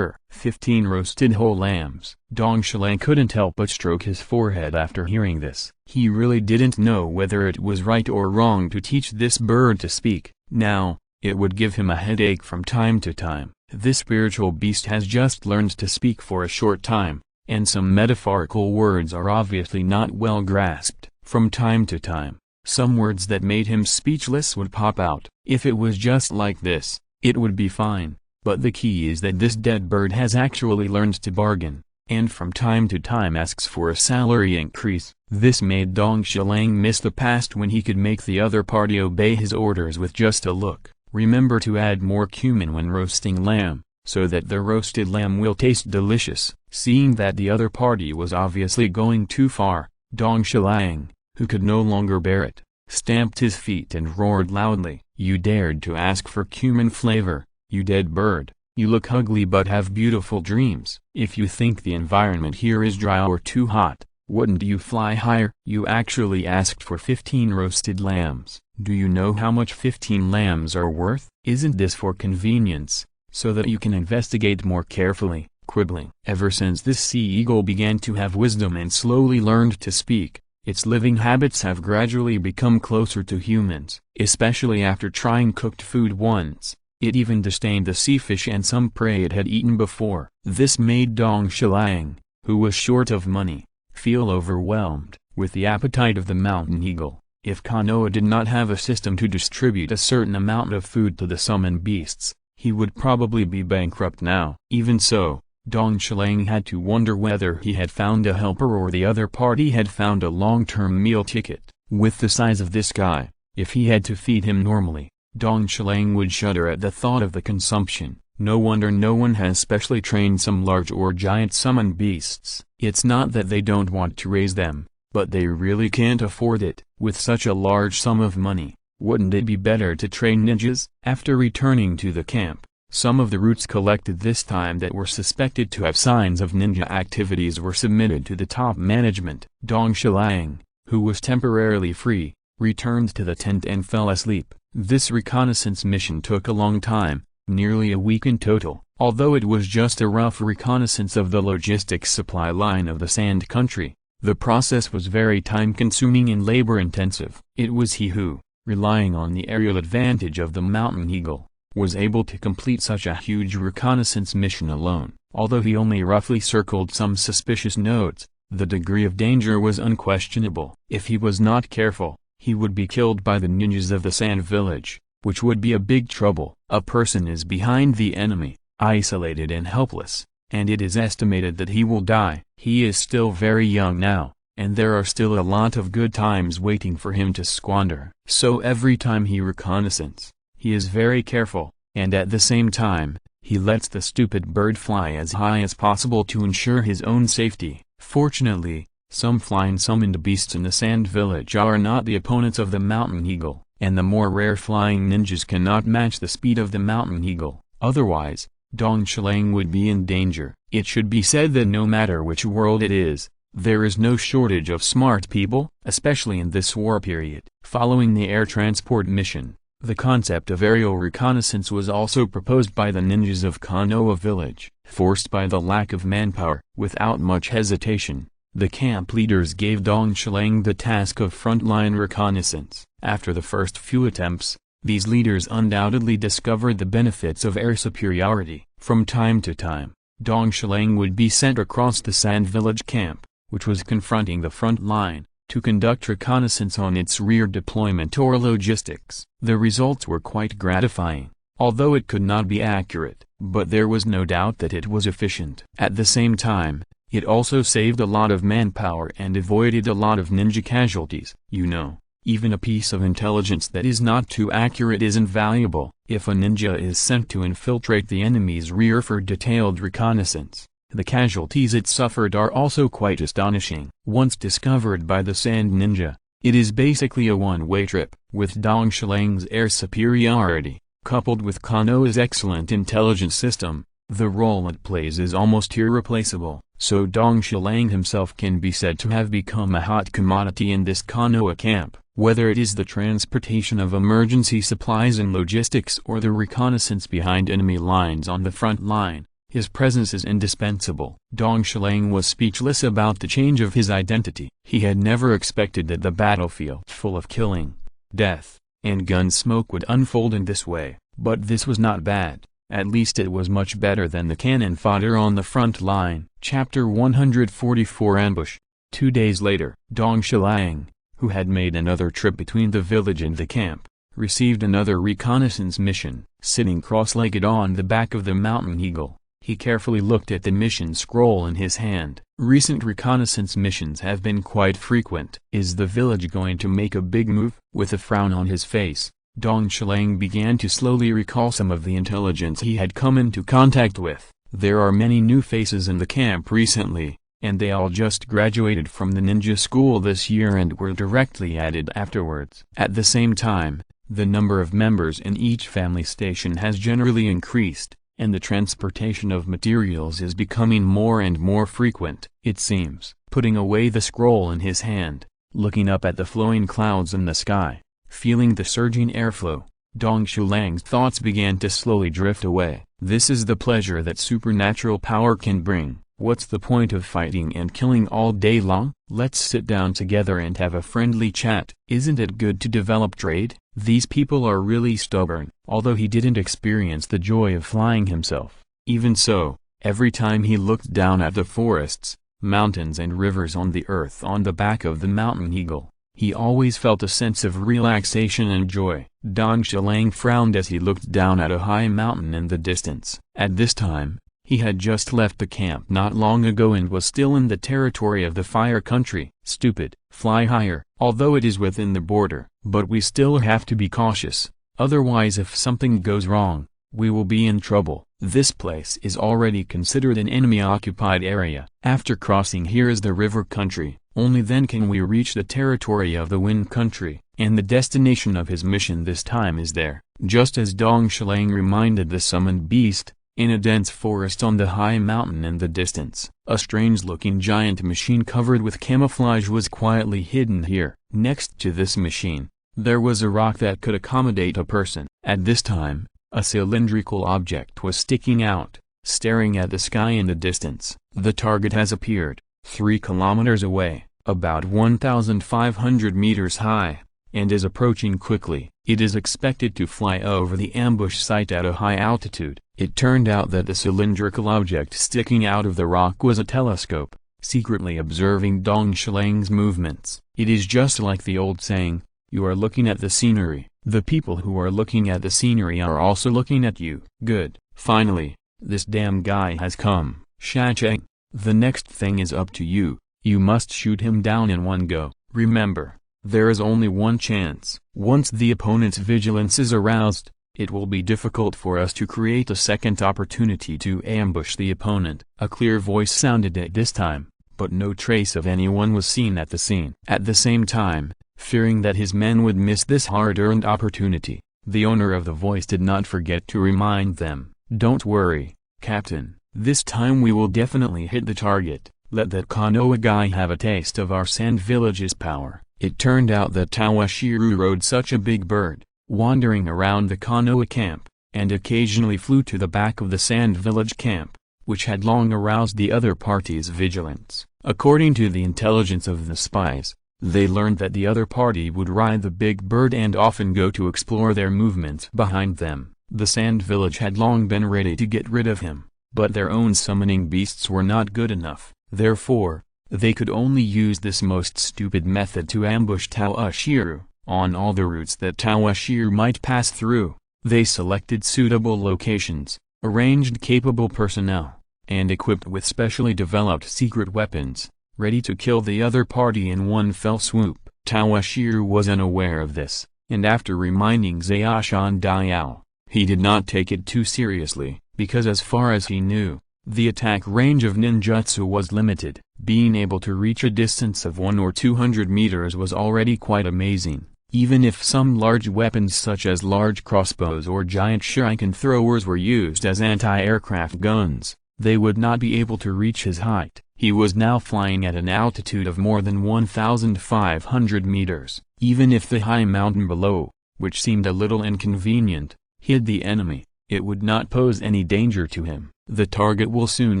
Speaker 1: 15 roasted whole lambs. Toshiro couldn't help but stroke his forehead after hearing this. He really didn't know whether it was right or wrong to teach this bird to speak. Now, it would give him a headache from time to time. This spiritual beast has just learned to speak for a short time, and some metaphorical words are obviously not well grasped. From time to time, some words that made him speechless would pop out. If it was just like this, it would be fine. But the key is that this dead bird has actually learned to bargain, and from time to time asks for a salary increase. This made Toshiro miss the past when he could make the other party obey his orders with just a look. Remember to add more cumin when roasting lamb, so that the roasted lamb will taste delicious. Seeing that the other party was obviously going too far, Toshiro, who could no longer bear it, stamped his feet and roared loudly. "You dared to ask for cumin flavor, you dead bird. You look ugly but have beautiful dreams. If you think the environment here is dry or too hot, wouldn't you fly higher? You actually asked for 15 roasted lambs. Do you know how much 15 lambs are worth? Isn't this for convenience, so that you can investigate more carefully?" Quibbling. Ever since this sea eagle began to have wisdom and slowly learned to speak, its living habits have gradually become closer to humans, especially after trying cooked food once. It even disdained the sea fish and some prey it had eaten before. This made Dong Shiliang, who was short of money, feel overwhelmed with the appetite of the mountain eagle. If Konoha did not have a system to distribute a certain amount of food to the summoned beasts, he would probably be bankrupt now. Even so, Dong Shiliang had to wonder whether he had found a helper or the other party had found a long-term meal ticket. With the size of this guy, if he had to feed him normally, Dong Shiliang would shudder at the thought of the consumption. No wonder no one has specially trained some large or giant summoned beasts. It's not that they don't want to raise them, but they really can't afford it. With such a large sum of money, wouldn't it be better to train ninjas? After returning to the camp, some of the roots collected this time that were suspected to have signs of ninja activities were submitted to the top management. Dong Shiliang, who was temporarily free, returned to the tent and fell asleep. This reconnaissance mission took a long time, nearly a week in total. Although it was just a rough reconnaissance of the logistics supply line of the Sand Country, the process was very time-consuming and labor-intensive. It was he who, relying on the aerial advantage of the mountain eagle, was able to complete such a huge reconnaissance mission alone. Although he only roughly circled some suspicious nodes, the degree of danger was unquestionable. If he was not careful, he would be killed by the ninjas of the Sand Village, which would be a big trouble. A person is behind the enemy, isolated and helpless, and it is estimated that he will die. He is still very young now, and there are still a lot of good times waiting for him to squander. So every time he reconnaissance, he is very careful, and at the same time, he lets the stupid bird fly as high as possible to ensure his own safety. Fortunately, some flying summoned beasts in the Sand Village are not the opponents of the mountain eagle, and the more rare flying ninjas cannot match the speed of the mountain eagle. Otherwise, Dong Shiliang would be in danger. It should be said that no matter which world it is, there is no shortage of smart people, especially in this war period. Following the air transport mission, the concept of aerial reconnaissance was also proposed by the ninjas of Konoha Village. Forced by the lack of manpower, without much hesitation, the camp leaders gave Dong Shiliang the task of frontline reconnaissance. After the first few attempts, these leaders undoubtedly discovered the benefits of air superiority. From time to time, Dong Shiliang would be sent across the Sand Village camp, which was confronting the front line, to conduct reconnaissance on its rear deployment or logistics. The results were quite gratifying, although it could not be accurate, but there was no doubt that it was efficient. At the same time, it also saved a lot of manpower and avoided a lot of ninja casualties. You know, even a piece of intelligence that is not too accurate is invaluable. If a ninja is sent to infiltrate the enemy's rear for detailed reconnaissance, the casualties it suffered are also quite astonishing. Once discovered by the Sand Ninja, it is basically a one-way trip. With Dong Shiliang's air superiority, coupled with Konoha's excellent intelligence system, the role it plays is almost irreplaceable. So Dong Shiliang himself can be said to have become a hot commodity in this Konoha camp. Whether it is the transportation of emergency supplies and logistics or the reconnaissance behind enemy lines on the front line, his presence is indispensable. Dong Shiliang was speechless about the change of his identity. He had never expected that the battlefield full of killing, death, and gun smoke would unfold in this way. But this was not bad. At least it was much better than the cannon fodder on the front line. Chapter 144 Ambush. 2 days later, Dong Shiliang, who had made another trip between the village and the camp, received another reconnaissance mission. Sitting cross-legged on the back of the mountain eagle, he carefully looked at the mission scroll in his hand. Recent reconnaissance missions have been quite frequent. Is the village going to make a big move? With a frown on his face, Dong Shiliang began to slowly recall some of the intelligence he had come into contact with. There are many new faces in the camp recently, and they all just graduated from the ninja school this year and were directly added afterwards. At the same time, the number of members in each family station has generally increased, and the transportation of materials is becoming more and more frequent. It seems, putting away the scroll in his hand, looking up at the flowing clouds in the sky, feeling the surging airflow, Dong Shiliang's thoughts began to slowly drift away. This is the pleasure that supernatural power can bring. What's the point of fighting and killing all day long? Let's sit down together and have a friendly chat. Isn't it good to develop trade? These people are really stubborn. Although he didn't experience the joy of flying himself, even so, every time he looked down at the forests, mountains and rivers on the earth on the back of the mountain eagle, he always felt a sense of relaxation and joy. Dong Xilang frowned as he looked down at a high mountain in the distance. At this time, he had just left the camp not long ago and was still in the territory of the fire country. Stupid. Fly higher, although it is within the border. But we still have to be cautious, otherwise if something goes wrong, we will be in trouble. This place is already considered an enemy-occupied area. After crossing here is the river country, only then can we reach the territory of the wind country, and the destination of his mission this time is there. Just as Dong Xilang reminded the summoned beast, in a dense forest on the high mountain in the distance, a strange-looking giant machine covered with camouflage was quietly hidden here. Next to this machine, there was a rock that could accommodate a person. At this time, a cylindrical object was sticking out, staring at the sky in the distance. The target has appeared, 3 kilometers away, about 1,500 meters high, and is approaching quickly. It is expected to fly over the ambush site at a high altitude. It turned out that the cylindrical object sticking out of the rock was a telescope, secretly observing Dong Xilang's movements. It is just like the old saying, you are looking at the scenery. The people who are looking at the scenery are also looking at you. Good. Finally, this damn guy has come. Xiacheng, the next thing is up to you. You must shoot him down in one go. Remember, there is only one chance. Once the opponent's vigilance is aroused, it will be difficult for us to create a second opportunity to ambush the opponent. A clear voice sounded at this time, but no trace of anyone was seen at the scene. At the same time, fearing that his men would miss this hard-earned opportunity, the owner of the voice did not forget to remind them, "Don't worry, Captain, this time we will definitely hit the target. Let that Konoha guy have a taste of our sand village's power." It turned out that Tawashiru rode such a big bird, wandering around the Konoha camp, and occasionally flew to the back of the sand village camp, which had long aroused the other party's vigilance. According to the intelligence of the spies, they learned that the other party would ride the big bird and often go to explore their movements behind them. The sand village had long been ready to get rid of him, but their own summoning beasts were not good enough. Therefore, they could only use this most stupid method to ambush Tawashiru. On all the routes that Tawashiru might pass through, they selected suitable locations, arranged capable personnel, and equipped with specially developed secret weapons, ready to kill the other party in one fell swoop. Tawashiru was unaware of this, and after reminding Zaoshan Diao, he did not take it too seriously, because as far as he knew, the attack range of ninjutsu was limited. Being able to reach a distance of 100 or 200 meters was already quite amazing. Even if some large weapons such as large crossbows or giant shuriken throwers were used as anti-aircraft guns, they would not be able to reach his height. He was now flying at an altitude of more than 1,500 meters. Even if the high mountain below, which seemed a little inconvenient, hid the enemy, it would not pose any danger to him. The target will soon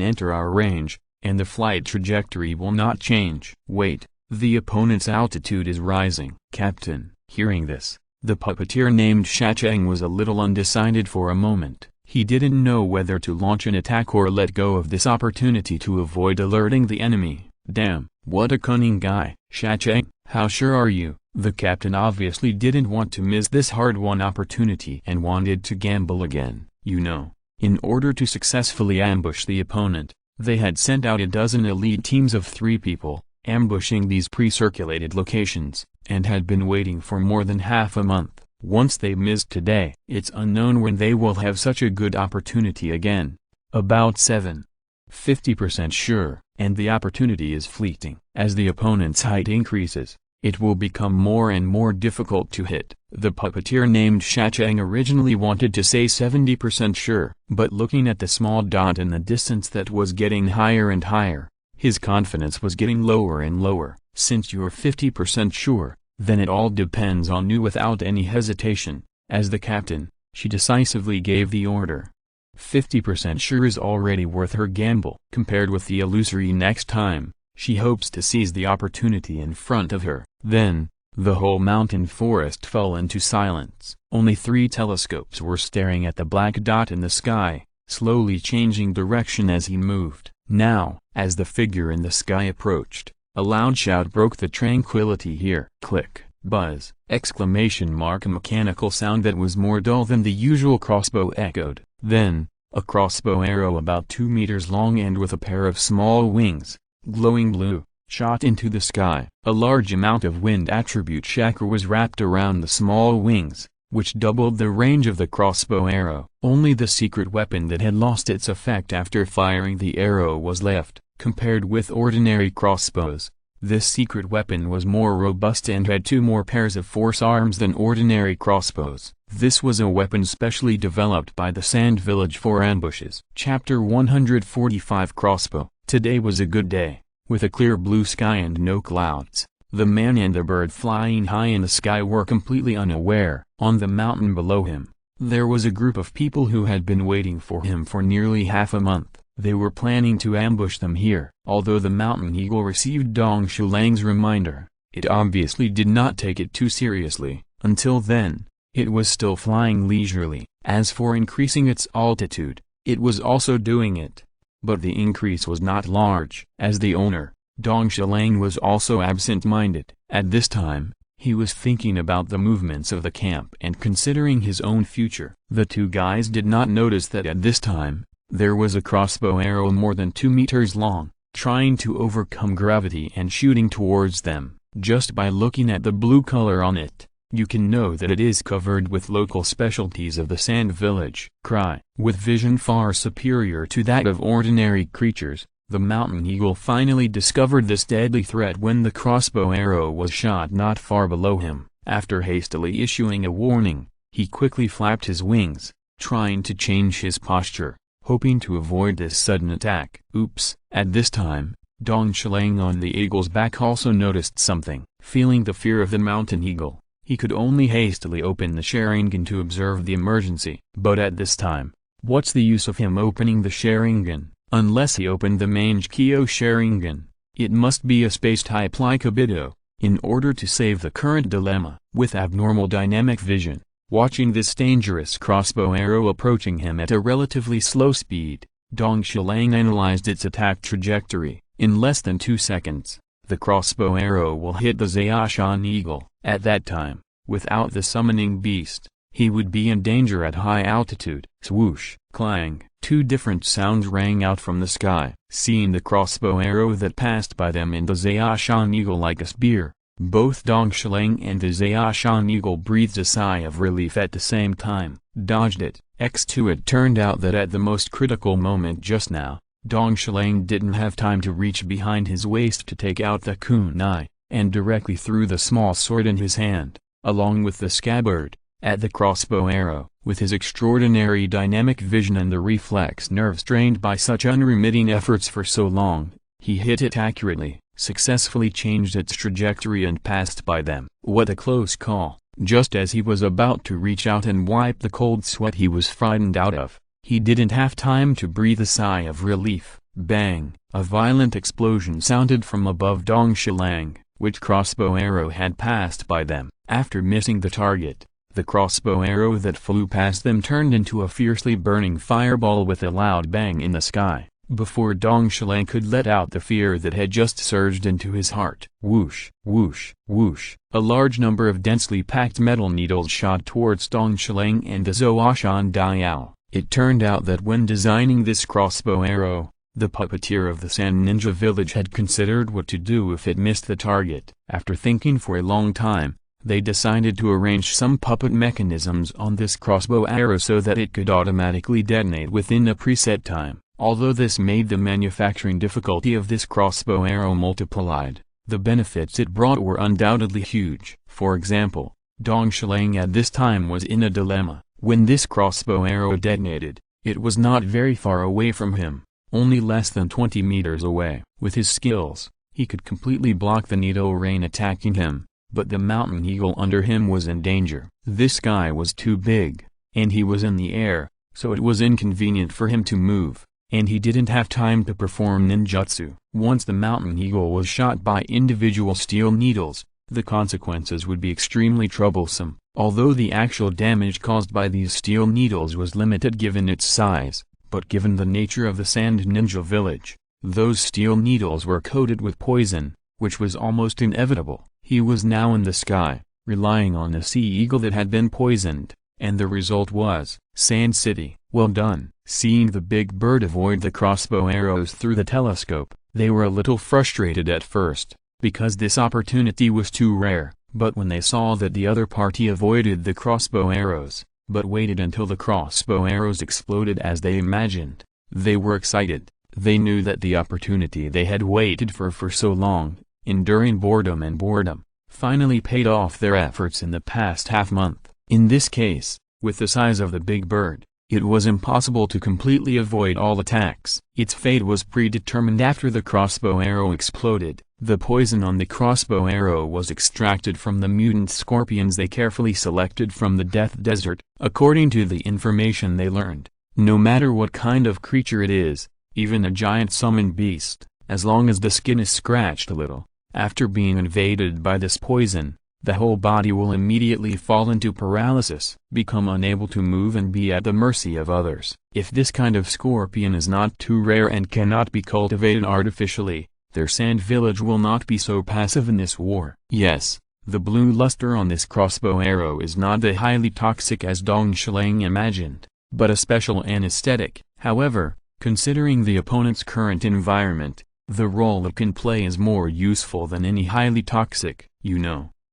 Speaker 1: enter our range, and the flight trajectory will not change. Wait, the opponent's altitude is rising. Captain, hearing this, the puppeteer named Xiacheng was a little undecided for a moment. He didn't know whether to launch an attack or let go of this opportunity to avoid alerting the enemy. Damn, what a cunning guy. Xiacheng, how sure are you? The captain obviously didn't want to miss this hard-won opportunity and wanted to gamble again. You know, in order to successfully ambush the opponent, they had sent out a dozen elite teams of 3 people, ambushing these pre-circulated locations, and had been waiting for more than half a month. Once they missed today, it's unknown when they will have such a good opportunity again. About 50% sure, and the opportunity is fleeting. As the opponent's height increases, it will become more and more difficult to hit. The puppeteer named Xiacheng originally wanted to say 70% sure, but looking at the small dot in the distance that was getting higher and higher, his confidence was getting lower and lower. Since you're 50% sure, then it all depends on you. Without any hesitation, as the captain, she decisively gave the order. 50% sure is already worth her gamble. Compared with the illusory next time, she hopes to seize the opportunity in front of her. Then, the whole mountain forest fell into silence. Only 3 telescopes were staring at the black dot in the sky, slowly changing direction as he moved. Now, as the figure in the sky approached, a loud shout broke the tranquility here. Click, buzz, exclamation mark. A mechanical sound that was more dull than the usual crossbow echoed. Then, a crossbow arrow about 2 meters long and with a pair of small wings, glowing blue, shot into the sky. A large amount of wind attribute chakra was wrapped around the small wings, which doubled the range of the crossbow arrow. Only the secret weapon that had lost its effect after firing the arrow was left. Compared with ordinary crossbows, this secret weapon was more robust and had 2 more pairs of force arms than ordinary crossbows. This was a weapon specially developed by the Sand Village for ambushes. Chapter 145 Crossbow. Today was a good day, with a clear blue sky and no clouds. The man and the bird flying high in the sky were completely unaware. On the mountain below him, there was a group of people who had been waiting for him for nearly half a month. They were planning to ambush them here. Although the mountain eagle received Dong Shilang's reminder, it obviously did not take it too seriously. Until then, it was still flying leisurely. As for increasing its altitude, it was also doing it. But the increase was not large. As the owner, Dong Shilang was also absent-minded. At this time, he was thinking about the movements of the camp and considering his own future. The 2 guys did not notice that at this time, there was a crossbow arrow more than 2 meters long, trying to overcome gravity and shooting towards them. Just by looking at the blue color on it, you can know that it is covered with local specialties of the Sand Village. Cry. With vision far superior to that of ordinary creatures, the mountain eagle finally discovered this deadly threat when the crossbow arrow was shot not far below him. After hastily issuing a warning, he quickly flapped his wings, trying to change his posture, hoping to avoid this sudden attack. Oops! At this time, Dong Shilang on the eagle's back also noticed something. Feeling the fear of the mountain eagle, he could only hastily open the Sharingan to observe the emergency. But at this time, what's the use of him opening the Sharingan, unless he opened the Meixiang Sharingan? It must be a space-type like Obito, in order to save the current dilemma. With abnormal dynamic vision, watching this dangerous crossbow arrow approaching him at a relatively slow speed, Dong Shilang analyzed its attack trajectory. In less than 2 seconds, the crossbow arrow will hit the Zaoshan eagle. At that time, without the summoning beast, he would be in danger at high altitude. Swoosh, clang, 2 different sounds rang out from the sky. Seeing the crossbow arrow that passed by them and the Zaoshan eagle like a spear, both Dong Shilang and the Zaoshan eagle breathed a sigh of relief at the same time. Dodged it. X2. It turned out that at the most critical moment just now, Dong Shilang didn't have time to reach behind his waist to take out the kunai, and directly threw the small sword in his hand, along with the scabbard, at the crossbow arrow. With his extraordinary dynamic vision and the reflex nerves trained by such unremitting efforts for so long, he hit it accurately, successfully changed its trajectory and passed by them. What a close call! Just as he was about to reach out and wipe the cold sweat he was frightened out of, he didn't have time to breathe a sigh of relief. Bang! A violent explosion sounded from above Dong Shilang, which crossbow arrow had passed by them. After missing the target, the crossbow arrow that flew past them turned into a fiercely burning fireball with a loud bang in the sky, before Dong Shilang could let out the fear that had just surged into his heart. Whoosh, whoosh, whoosh. A large number of densely packed metal needles shot towards Dong Shilang and the Zaoshan Diao. It turned out that when designing this crossbow arrow, the puppeteer of the Sand Ninja Village had considered what to do if it missed the target. After thinking for a long time, they decided to arrange some puppet mechanisms on this crossbow arrow so that it could automatically detonate within a preset time. Although this made the manufacturing difficulty of this crossbow arrow multiplied, the benefits it brought were undoubtedly huge. For example, Dong Shilang at this time was in a dilemma. When this crossbow arrow detonated, it was not very far away from him, only less than 20 meters away. With his skills, he could completely block the needle rain attacking him, but the mountain eagle under him was in danger. This guy was too big, and he was in the air, so it was inconvenient for him to move, and he didn't have time to perform ninjutsu. Once the mountain eagle was shot by individual steel needles, the consequences would be extremely troublesome. Although the actual damage caused by these steel needles was limited given its size, but given the nature of the Sand Ninja village, those steel needles were coated with poison, which was almost inevitable. He was now in the sky, relying on a sea eagle that had been poisoned, and the result was, Sand City. Well done. Seeing the big bird avoid the crossbow arrows through the telescope, they were a little frustrated at first, because this opportunity was too rare. But when they saw that the other party avoided the crossbow arrows, but waited until the crossbow arrows exploded as they imagined, they were excited. They knew that the opportunity they had waited for so long, enduring boredom, finally paid off their efforts in the past half-month. In this case, with the size of the big bird, it was impossible to completely avoid all attacks. Its fate was predetermined after the crossbow arrow exploded. The poison on the crossbow arrow was extracted from the mutant scorpions they carefully selected from the Death Desert. According to the information they learned, no matter what kind of creature it is, even a giant summoned beast, as long as the skin is scratched a little, after being invaded by this poison, the whole body will immediately fall into paralysis, become unable to move and be at the mercy of others. If this kind of scorpion is not too rare and cannot be cultivated artificially, their sand village will not be so passive in this war. Yes, the blue luster on this crossbow arrow is not as highly toxic as Dong Shilang imagined, but a special anesthetic. However, considering the opponent's current environment, the role it can play is more useful than any highly toxic.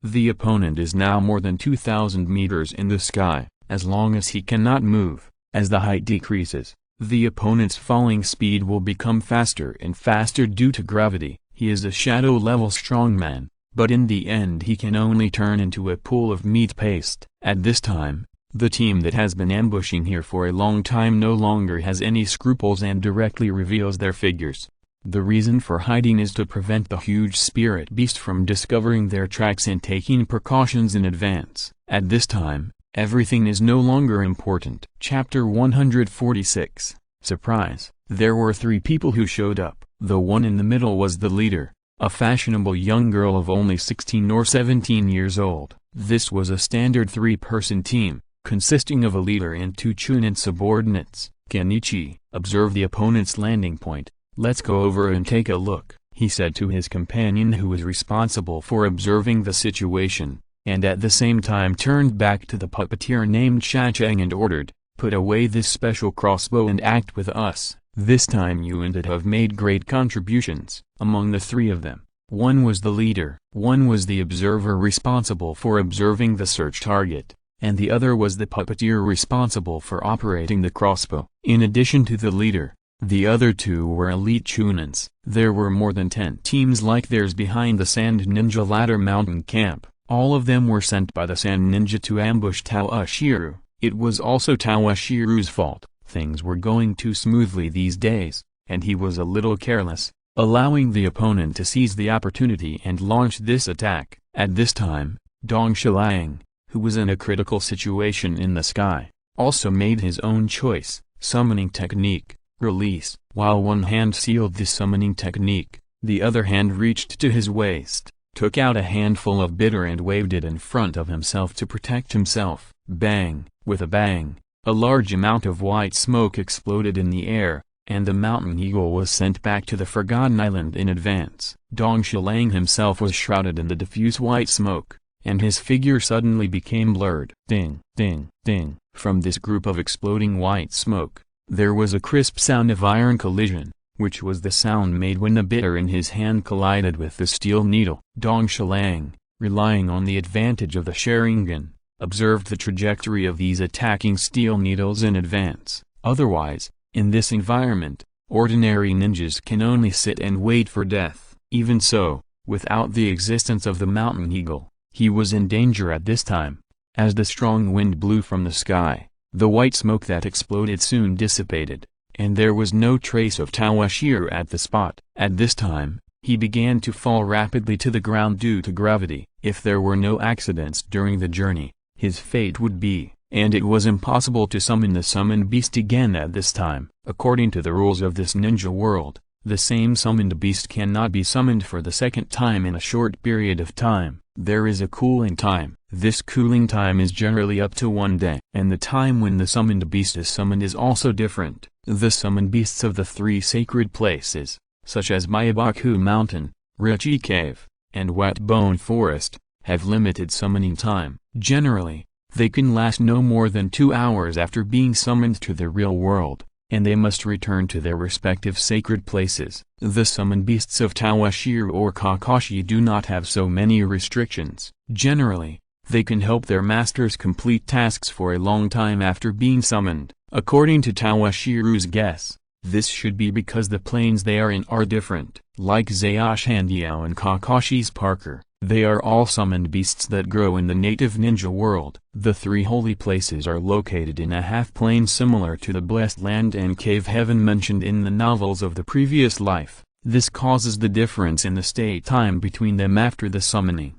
Speaker 1: The opponent is now more than 2,000 meters in the sky. As long as he cannot move, as the height decreases, the opponent's falling speed will become faster and faster due to gravity. He is a shadow-level strongman, but in the end he can only turn into a pool of meat paste. At this time, the team that has been ambushing here for a long time no longer has any scruples and directly reveals their figures. The reason for hiding is to prevent the huge spirit beast from discovering their tracks and taking precautions in advance. At this time, everything is no longer important. Chapter 146. Surprise. There were 3 people who showed up. The one in the middle was the leader, a fashionable young girl of only 16 or 17 years old. This was a standard 3-person team, consisting of a leader and 2 Chunin subordinates. Kenichi, observe the opponent's landing point. Let's go over and take a look, he said to his companion who was responsible for observing the situation, and at the same time turned back to the puppeteer named Meixiang and ordered, put away this special crossbow and act with us. This time you and it have made great contributions. Among the 3 of them, one was the leader, one was the observer responsible for observing the search target, and the other was the puppeteer responsible for operating the crossbow. In addition to the leader, the other 2 were elite Chunins. There were more than 10 teams like theirs behind the Sand Ninja Ladder Mountain camp. All of them were sent by the Sand Ninja to ambush Toshiro. It was also Toshiro's fault. Things were going too smoothly these days, and he was a little careless, allowing the opponent to seize the opportunity and launch this attack. At this time, Dong Shilang, who was in a critical situation in the sky, also made his own choice, summoning technique. Release. While one hand sealed the summoning technique, the other hand reached to his waist, took out a handful of bitter and waved it in front of himself to protect himself. Bang! With a bang, a large amount of white smoke exploded in the air, and the mountain eagle was sent back to the Forgotten Island in advance. Dong Shilang himself was shrouded in the diffuse white smoke, and his figure suddenly became blurred. Ding, ding, ding. From this group of exploding white smoke, there was a crisp sound of iron collision, which was the sound made when the bitter in his hand collided with the steel needle. Dong Shilang, relying on the advantage of the Sharingan, observed the trajectory of these attacking steel needles in advance. Otherwise, in this environment, ordinary ninjas can only sit and wait for death. Even so, without the existence of the mountain eagle, he was in danger at this time. As the strong wind blew from the sky, the white smoke that exploded soon dissipated, and there was no trace of Toshiro at the spot. At this time, he began to fall rapidly to the ground due to gravity. If there were no accidents during the journey, his fate would be, and it was impossible to summon the summoned beast again at this time. According to the rules of this ninja world, the same summoned beast cannot be summoned for the second time in a short period of time. There is a cooling time. This cooling time is generally up to 1 day. And the time when the summoned beast is summoned is also different. The summoned beasts of the 3 sacred places, such as Meixiang Mountain, Richi Cave, and Wet Bone Forest, have limited summoning time. Generally, they can last no more than 2 hours after being summoned to the real world, and they must return to their respective sacred places. The summoned beasts of Toshiro or Kakashi do not have so many restrictions. Generally, they can help their masters complete tasks for a long time after being summoned. According to Toshiro's guess, this should be because the planes they are in are different. Like Zaoshandiao and Kakashi's Parker, they are all summoned beasts that grow in the native ninja world. The 3 holy places are located in a half-plane similar to the blessed land and cave heaven mentioned in the novels of the previous life. This causes the difference in the state time between them after the summoning.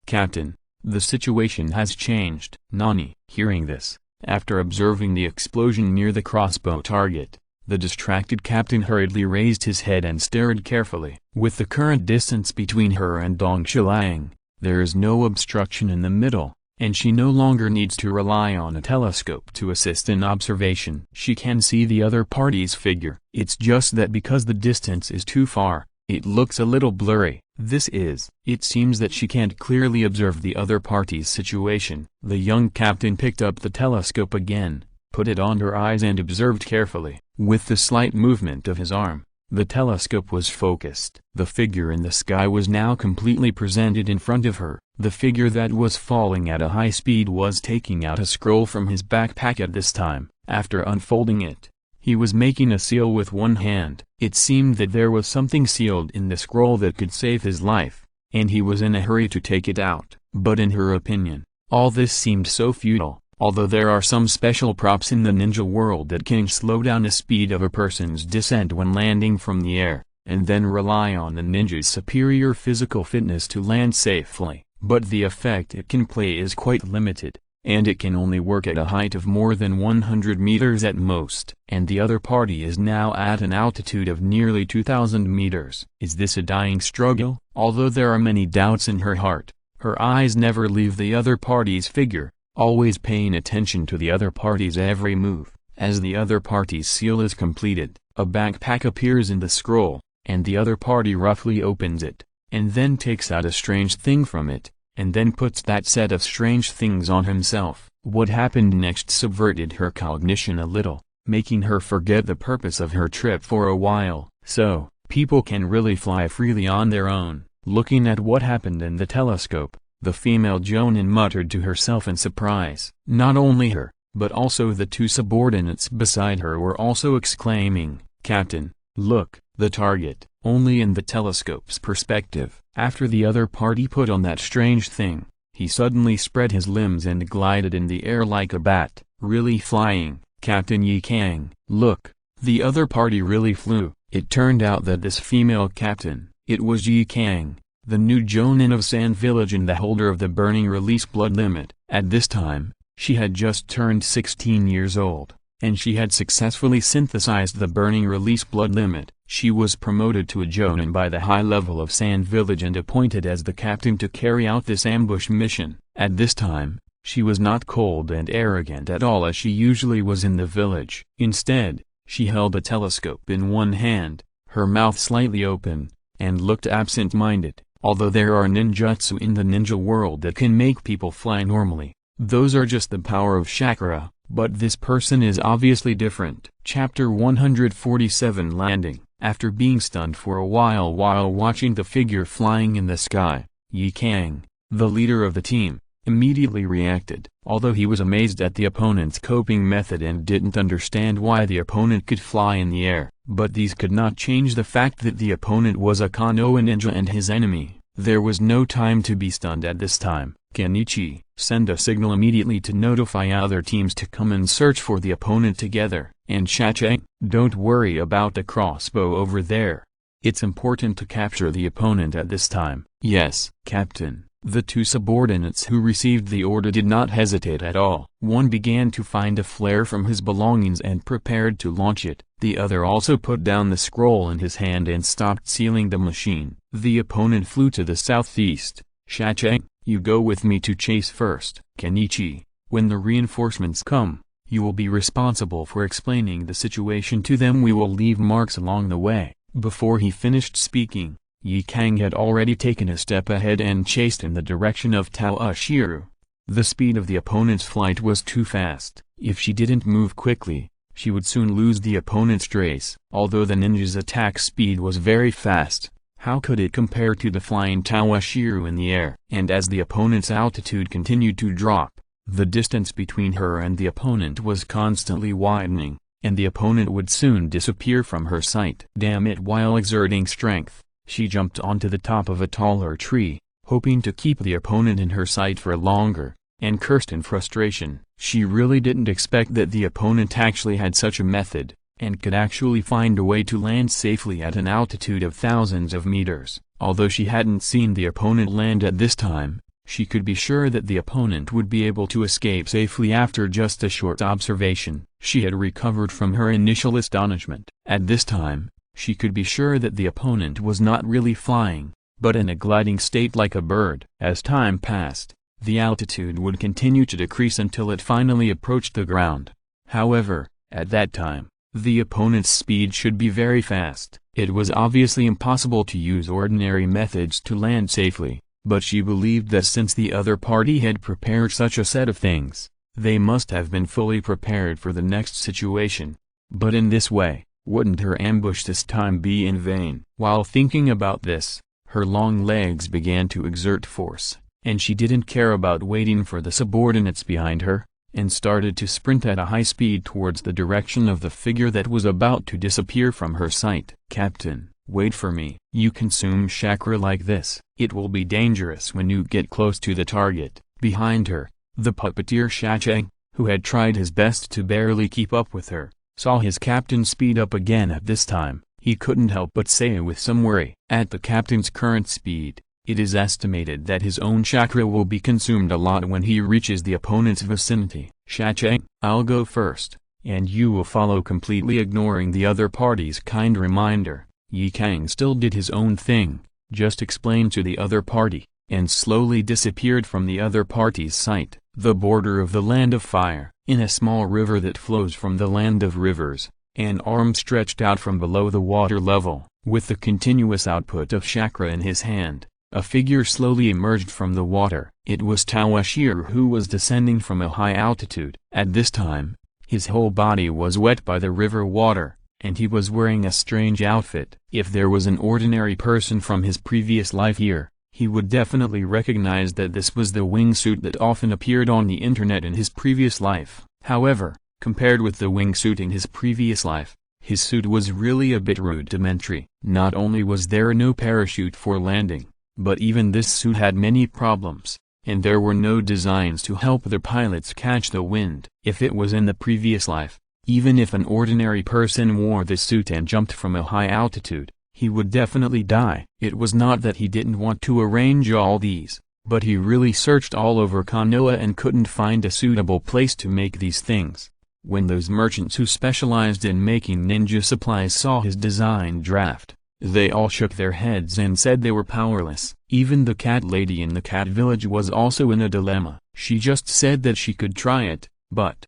Speaker 1: Captain, the situation has changed. Nani. Hearing this, after observing the explosion near the crossbow target, the distracted captain hurriedly raised his head and stared carefully. With the current distance between her and Dong Xiaolang, there is no obstruction in the middle, and she no longer needs to rely on a telescope to assist in observation. She can see the other party's figure. It's just that because the distance is too far, it looks a little blurry. It seems that she can't clearly observe the other party's situation. The young captain picked up the telescope again, put it on her eyes and observed carefully. With the slight movement of his arm, the telescope was focused. The figure in the sky was now completely presented in front of her. The figure that was falling at a high speed was taking out a scroll from his backpack at this time. After unfolding it, he was making a seal with one hand. It seemed that there was something sealed in the scroll that could save his life, and he was in a hurry to take it out. But in her opinion, all this seemed so futile. Although there are some special props in the ninja world that can slow down the speed of a person's descent when landing from the air, and then rely on the ninja's superior physical fitness to land safely, but the effect it can play is quite limited, and it can only work at a height of more than 100 meters at most. And the other party is now at an altitude of nearly 2,000 meters. Is this a dying struggle? Although there are many doubts in her heart, her eyes never leave the other party's figure, always paying attention to the other party's every move. As the other party's seal is completed, a backpack appears in the scroll, and the other party roughly opens it, and then takes out a strange thing from it, and then puts that set of strange things on himself. What happened next subverted her cognition a little, making her forget the purpose of her trip for a while. So, people can really fly freely on their own. Looking at what happened in the telescope, the female Jonin muttered to herself in surprise. Not only her, but also the 2 subordinates beside her were also exclaiming, "Captain, look, the target." Only in the telescope's perspective. After the other party put on that strange thing, he suddenly spread his limbs and glided in the air like a bat, really flying. Captain Meixiang, look, the other party really flew. It turned out that this female captain, it was Meixiang, the new Jonin of Sand Village and the holder of the burning release blood limit. At this time, she had just turned 16 years old, and she had successfully synthesized the burning release blood limit. She was promoted to a Jonin by the high level of Sand Village and appointed as the captain to carry out this ambush mission. At this time, she was not cold and arrogant at all as she usually was in the village. Instead, she held a telescope in one hand, her mouth slightly open, and looked absent-minded. Although there are ninjutsu in the ninja world that can make people fly normally, those are just the power of chakra, but this person is obviously different. Chapter 147 Landing. After being stunned for a while watching the figure flying in the sky, Meixiang, the leader of the team, immediately reacted. Although he was amazed at the opponent's coping method and didn't understand why the opponent could fly in the air, but these could not change the fact that the opponent was a Konoha ninja and his enemy. There was no time to be stunned at this time. Kenichi, send a signal immediately to notify other teams to come and search for the opponent together. And Shacheng, don't worry about the crossbow over there. It's important to capture the opponent at this time. Yes, Captain. The two subordinates who received the order did not hesitate at all. One began to find a flare from his belongings and prepared to launch it. The other also put down the scroll in his hand and stopped sealing the machine. The opponent flew to the southeast. Meixiang, you go with me to chase first. Kenichi, when the reinforcements come, you will be responsible for explaining the situation to them. We will leave marks along the way. Before he finished speaking, Meixiang had already taken a step ahead and chased in the direction of Toshiro. The speed of the opponent's flight was too fast. If she didn't move quickly, she would soon lose the opponent's race. Although the ninja's attack speed was very fast, how could it compare to the flying Toshiro in the air? And as the opponent's altitude continued to drop, the distance between her and the opponent was constantly widening, and the opponent would soon disappear from her sight. Damn it! While exerting strength, she jumped onto the top of a taller tree, hoping to keep the opponent in her sight for longer, and cursed in frustration. She really didn't expect that the opponent actually had such a method, and could actually find a way to land safely at an altitude of thousands of meters. Although she hadn't seen the opponent land at this time, she could be sure that the opponent would be able to escape safely after just a short observation. She had recovered from her initial astonishment. At this time, she could be sure that the opponent was not really flying, but in a gliding state like a bird. As time passed, the altitude would continue to decrease until it finally approached the ground. However, at that time, the opponent's speed should be very fast. It was obviously impossible to use ordinary methods to land safely, but she believed that since the other party had prepared such a set of things, they must have been fully prepared for the next situation. But in this way, wouldn't her ambush this time be in vain? While thinking about this, her long legs began to exert force, and she didn't care about waiting for the subordinates behind her, and started to sprint at a high speed towards the direction of the figure that was about to disappear from her sight. Captain, wait for me. You consume chakra like this. It will be dangerous when you get close to the target. Behind her, the puppeteer Meixiang, who had tried his best to barely keep up with her, saw his captain speed up again. At this time, he couldn't help but say with some worry, at the captain's current speed, it is estimated that his own chakra will be consumed a lot when he reaches the opponent's vicinity. Meixiang, I'll go first, and you will follow, completely ignoring the other party's kind reminder. Meixiang still did his own thing, just explained to the other party, and slowly disappeared from the other party's sight. The border of the Land of Fire. In a small river that flows from the Land of Rivers, an arm stretched out from below the water level. With the continuous output of chakra in his hand, a figure slowly emerged from the water. It was Toshiro, who was descending from a high altitude. At this time, his whole body was wet by the river water, and he was wearing a strange outfit. If there was an ordinary person from his previous life here, he would definitely recognize that this was the wingsuit that often appeared on the internet in his previous life. However, compared with the wingsuit in his previous life, his suit was really a bit rudimentary. Not only was there no parachute for landing, but even this suit had many problems, and there were no designs to help the pilots catch the wind. If it was in the previous life, even if an ordinary person wore this suit and jumped from a high altitude, he would definitely die. It was not that he didn't want to arrange all these, but he really searched all over Konoha and couldn't find a suitable place to make these things. When those merchants who specialized in making ninja supplies saw his design draft, they all shook their heads and said they were powerless. Even the cat lady in the cat village was also in a dilemma. She just said that she could try it, but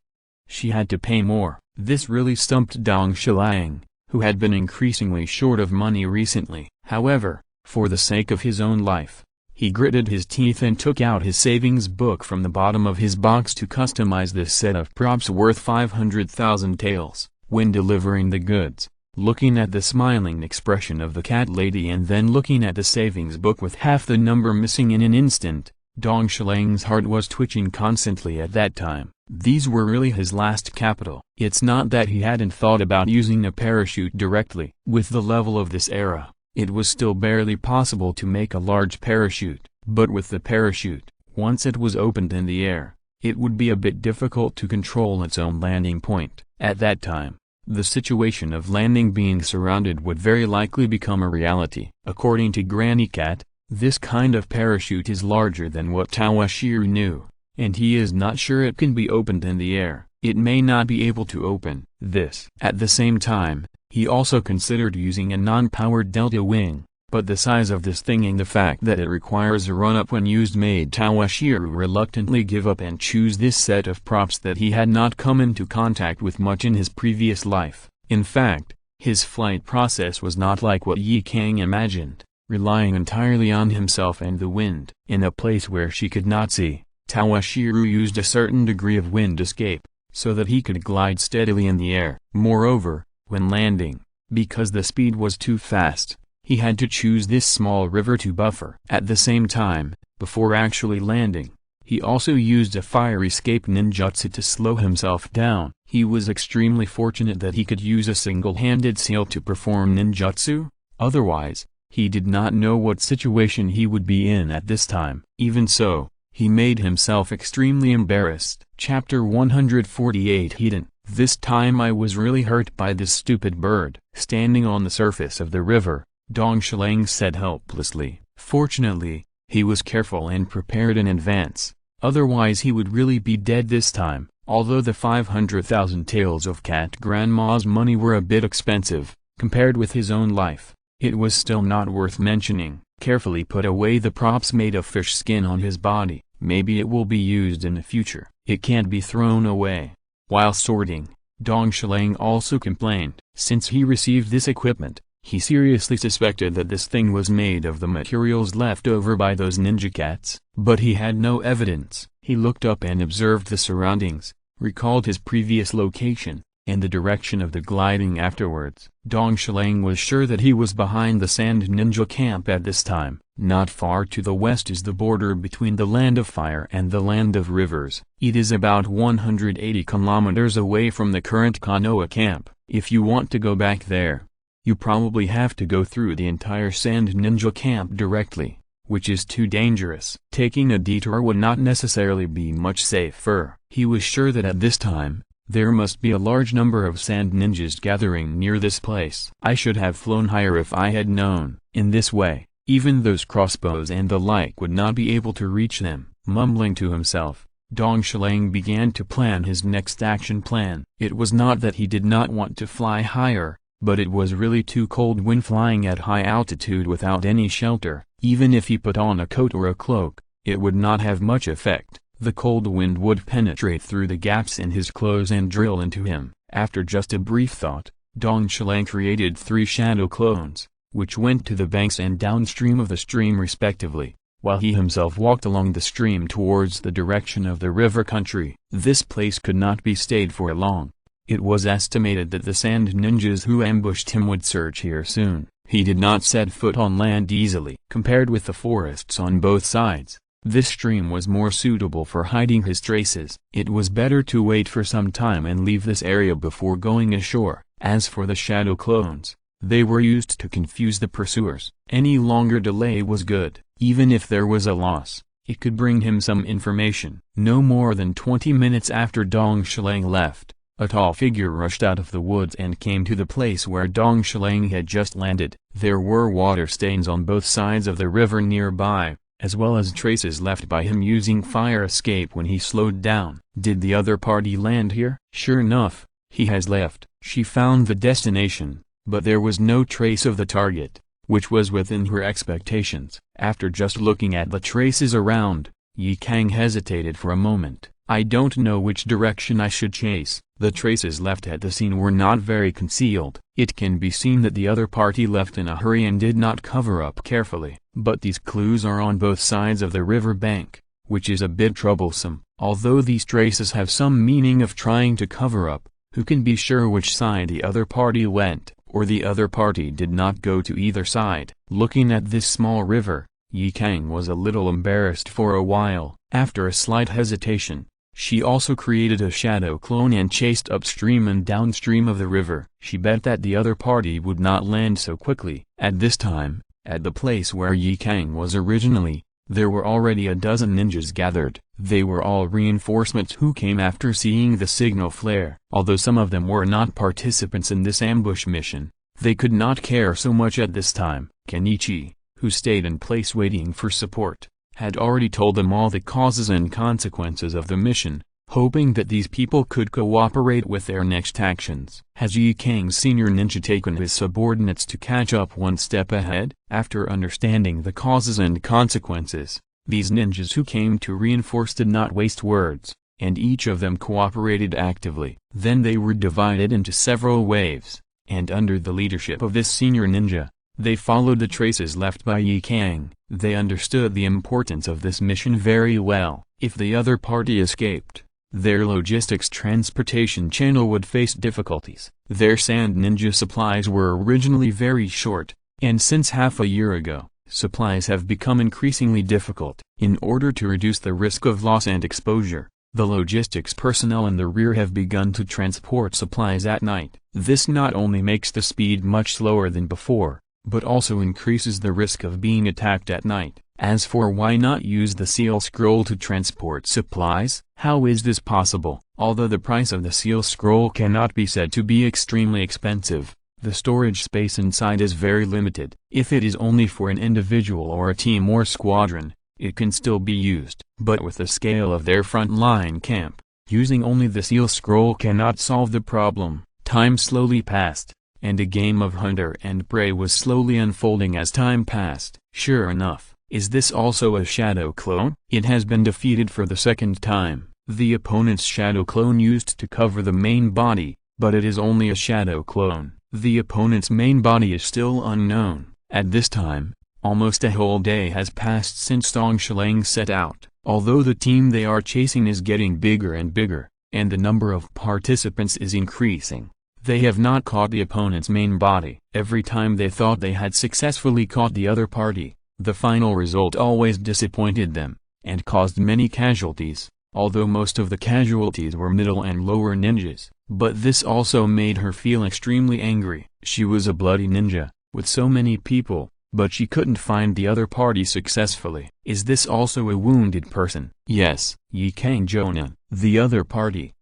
Speaker 1: she had to pay more. This really stumped Dong Shiliang, who had been increasingly short of money recently. However, for the sake of his own life, he gritted his teeth and took out his savings book from the bottom of his box to customize this set of props worth 500,000 taels. When delivering the goods, looking at the smiling expression of the cat lady and then looking at the savings book with half the number missing in an instant, Dong Shiliang's heart was twitching constantly at that time. These were really his last capital. It's not that he hadn't thought about using a parachute directly. With the level of this era, it was still barely possible to make a large parachute, but with the parachute, once it was opened in the air, it would be a bit difficult to control its own landing point. At that time, the situation of landing being surrounded would very likely become a reality. According to Granny Cat, This kind of parachute is larger than what Toshiro knew, and he is not sure it can be opened in the air. It may not be able to open this. At the same time, he also considered using a non-powered delta wing, but the size of this thing and the fact that it requires a run-up when used made Toshiro reluctantly give up and choose this set of props that he had not come into contact with much in his previous life. In fact, his flight process was not like what Meixiang imagined, relying entirely on himself and the wind. In a place where she could not see, Toshiro used a certain degree of wind escape, so that he could glide steadily in the air. Moreover, when landing, because the speed was too fast, he had to choose this small river to buffer. At the same time, before actually landing, he also used a fire escape ninjutsu to slow himself down. He was extremely fortunate that he could use a single-handed seal to perform ninjutsu, otherwise, he did not know what situation he would be in at this time. Even so, he made himself extremely embarrassed. Chapter 148 Hidden. This time I was really hurt by this stupid bird. Standing on the surface of the river, Dong Shilang said helplessly. Fortunately, he was careful and prepared in advance, otherwise he would really be dead this time. Although the 500,000 taels of cat grandma's money were a bit expensive, compared with his own life, it was still not worth mentioning. Carefully put away the props made of fish skin on his body, maybe it will be used in the future. It can't be thrown away. While sorting, Dong Shilang also complained. Since he received this equipment, he seriously suspected that this thing was made of the materials left over by those ninja cats, but he had no evidence. He looked up and observed the surroundings, recalled his previous location, and the direction of the gliding afterwards. Dong Shilang was sure that he was behind the sand ninja camp at this time. Not far to the west is the border between the land of fire and the land of rivers. It is about 180 kilometers away from the current Konoha camp. If you want to go back there, you probably have to go through the entire sand ninja camp directly, which is too dangerous. Taking a detour would not necessarily be much safer. He was sure that at this time, there must be a large number of sand ninjas gathering near this place. I should have flown higher if I had known. In this way, even those crossbows and the like would not be able to reach them. Mumbling to himself, Dong Shilang began to plan his next action plan. It was not that he did not want to fly higher, but it was really too cold when flying at high altitude without any shelter. Even if he put on a coat or a cloak, it would not have much effect. The cold wind would penetrate through the gaps in his clothes and drill into him. After just a brief thought, Dong Shilang created 3 shadow clones, which went to the banks and downstream of the stream respectively, while he himself walked along the stream towards the direction of the river country. This place could not be stayed for long. It was estimated that the sand ninjas who ambushed him would search here soon. He did not set foot on land easily. Compared with the forests on both sides, this stream was more suitable for hiding his traces. It was better to wait for some time and leave this area before going ashore. As for the shadow clones, they were used to confuse the pursuers. Any longer delay was good. Even if there was a loss, it could bring him some information. No more than 20 minutes after Dong Shilang left, a tall figure rushed out of the woods and came to the place where Dong Shilang had just landed. There were water stains on both sides of the river nearby, as well as traces left by him using fire escape when he slowed down. Did the other party land here? Sure enough, he has left. She found the destination, but there was no trace of the target, which was within her expectations. After just looking at the traces around, Meixiang hesitated for a moment. I don't know which direction I should chase. The traces left at the scene were not very concealed. It can be seen that the other party left in a hurry and did not cover up carefully. But these clues are on both sides of the river bank, which is a bit troublesome. Although these traces have some meaning of trying to cover up, who can be sure which side the other party went, or the other party did not go to either side? Looking at this small river, Meixiang was a little embarrassed for a while. After a slight hesitation, she also created a shadow clone and chased upstream and downstream of the river. She bet that the other party would not land so quickly. At this time, at the place where Meixiang was originally, there were already a dozen ninjas gathered. They were all reinforcements who came after seeing the signal flare. Although some of them were not participants in this ambush mission, they could not care so much at this time. Kenichi, who stayed in place waiting for support, had already told them all the causes and consequences of the mission, hoping that these people could cooperate with their next actions. Has Yi Kang's senior ninja taken his subordinates to catch up one step ahead? After understanding the causes and consequences, these ninjas who came to reinforce did not waste words, and each of them cooperated actively. Then they were divided into several waves, and under the leadership of this senior ninja, they followed the traces left by Yi Kang. They understood the importance of this mission very well. If the other party escaped, their logistics transportation channel would face difficulties. Their sand ninja supplies were originally very short, and since half a year ago, supplies have become increasingly difficult. In order to reduce the risk of loss and exposure, the logistics personnel in the rear have begun to transport supplies at night. This not only makes the speed much slower than before, but also increases the risk of being attacked at night. As for why not use the seal scroll to transport supplies? How is this possible? Although the price of the seal scroll cannot be said to be extremely expensive, the storage space inside is very limited. If it is only for an individual or a team or squadron, it can still be used. But with the scale of their front line camp, using only the seal scroll cannot solve the problem. Time slowly passed, and a game of hunter and prey was slowly unfolding as time passed. Sure enough, is this also a shadow clone? It has been defeated for the second time. The opponent's shadow clone used to cover the main body, but it is only a shadow clone. The opponent's main body is still unknown. At this time, almost a whole day has passed since Dong Shilang set out. Although the team they are chasing is getting bigger and bigger, and the number of participants is increasing, they have not caught the opponent's main body. Every time they thought they had successfully caught the other party, the final result always disappointed them, and caused many casualties, although most of the casualties were middle and lower ninjas. But this also made her feel extremely angry. She was a bloody ninja, with so many people, but she couldn't find the other party successfully. Is this also a wounded person? Yes, Yi Kang Jonan. The other party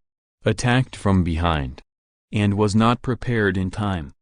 Speaker 1: attacked from behind, and was not prepared in time.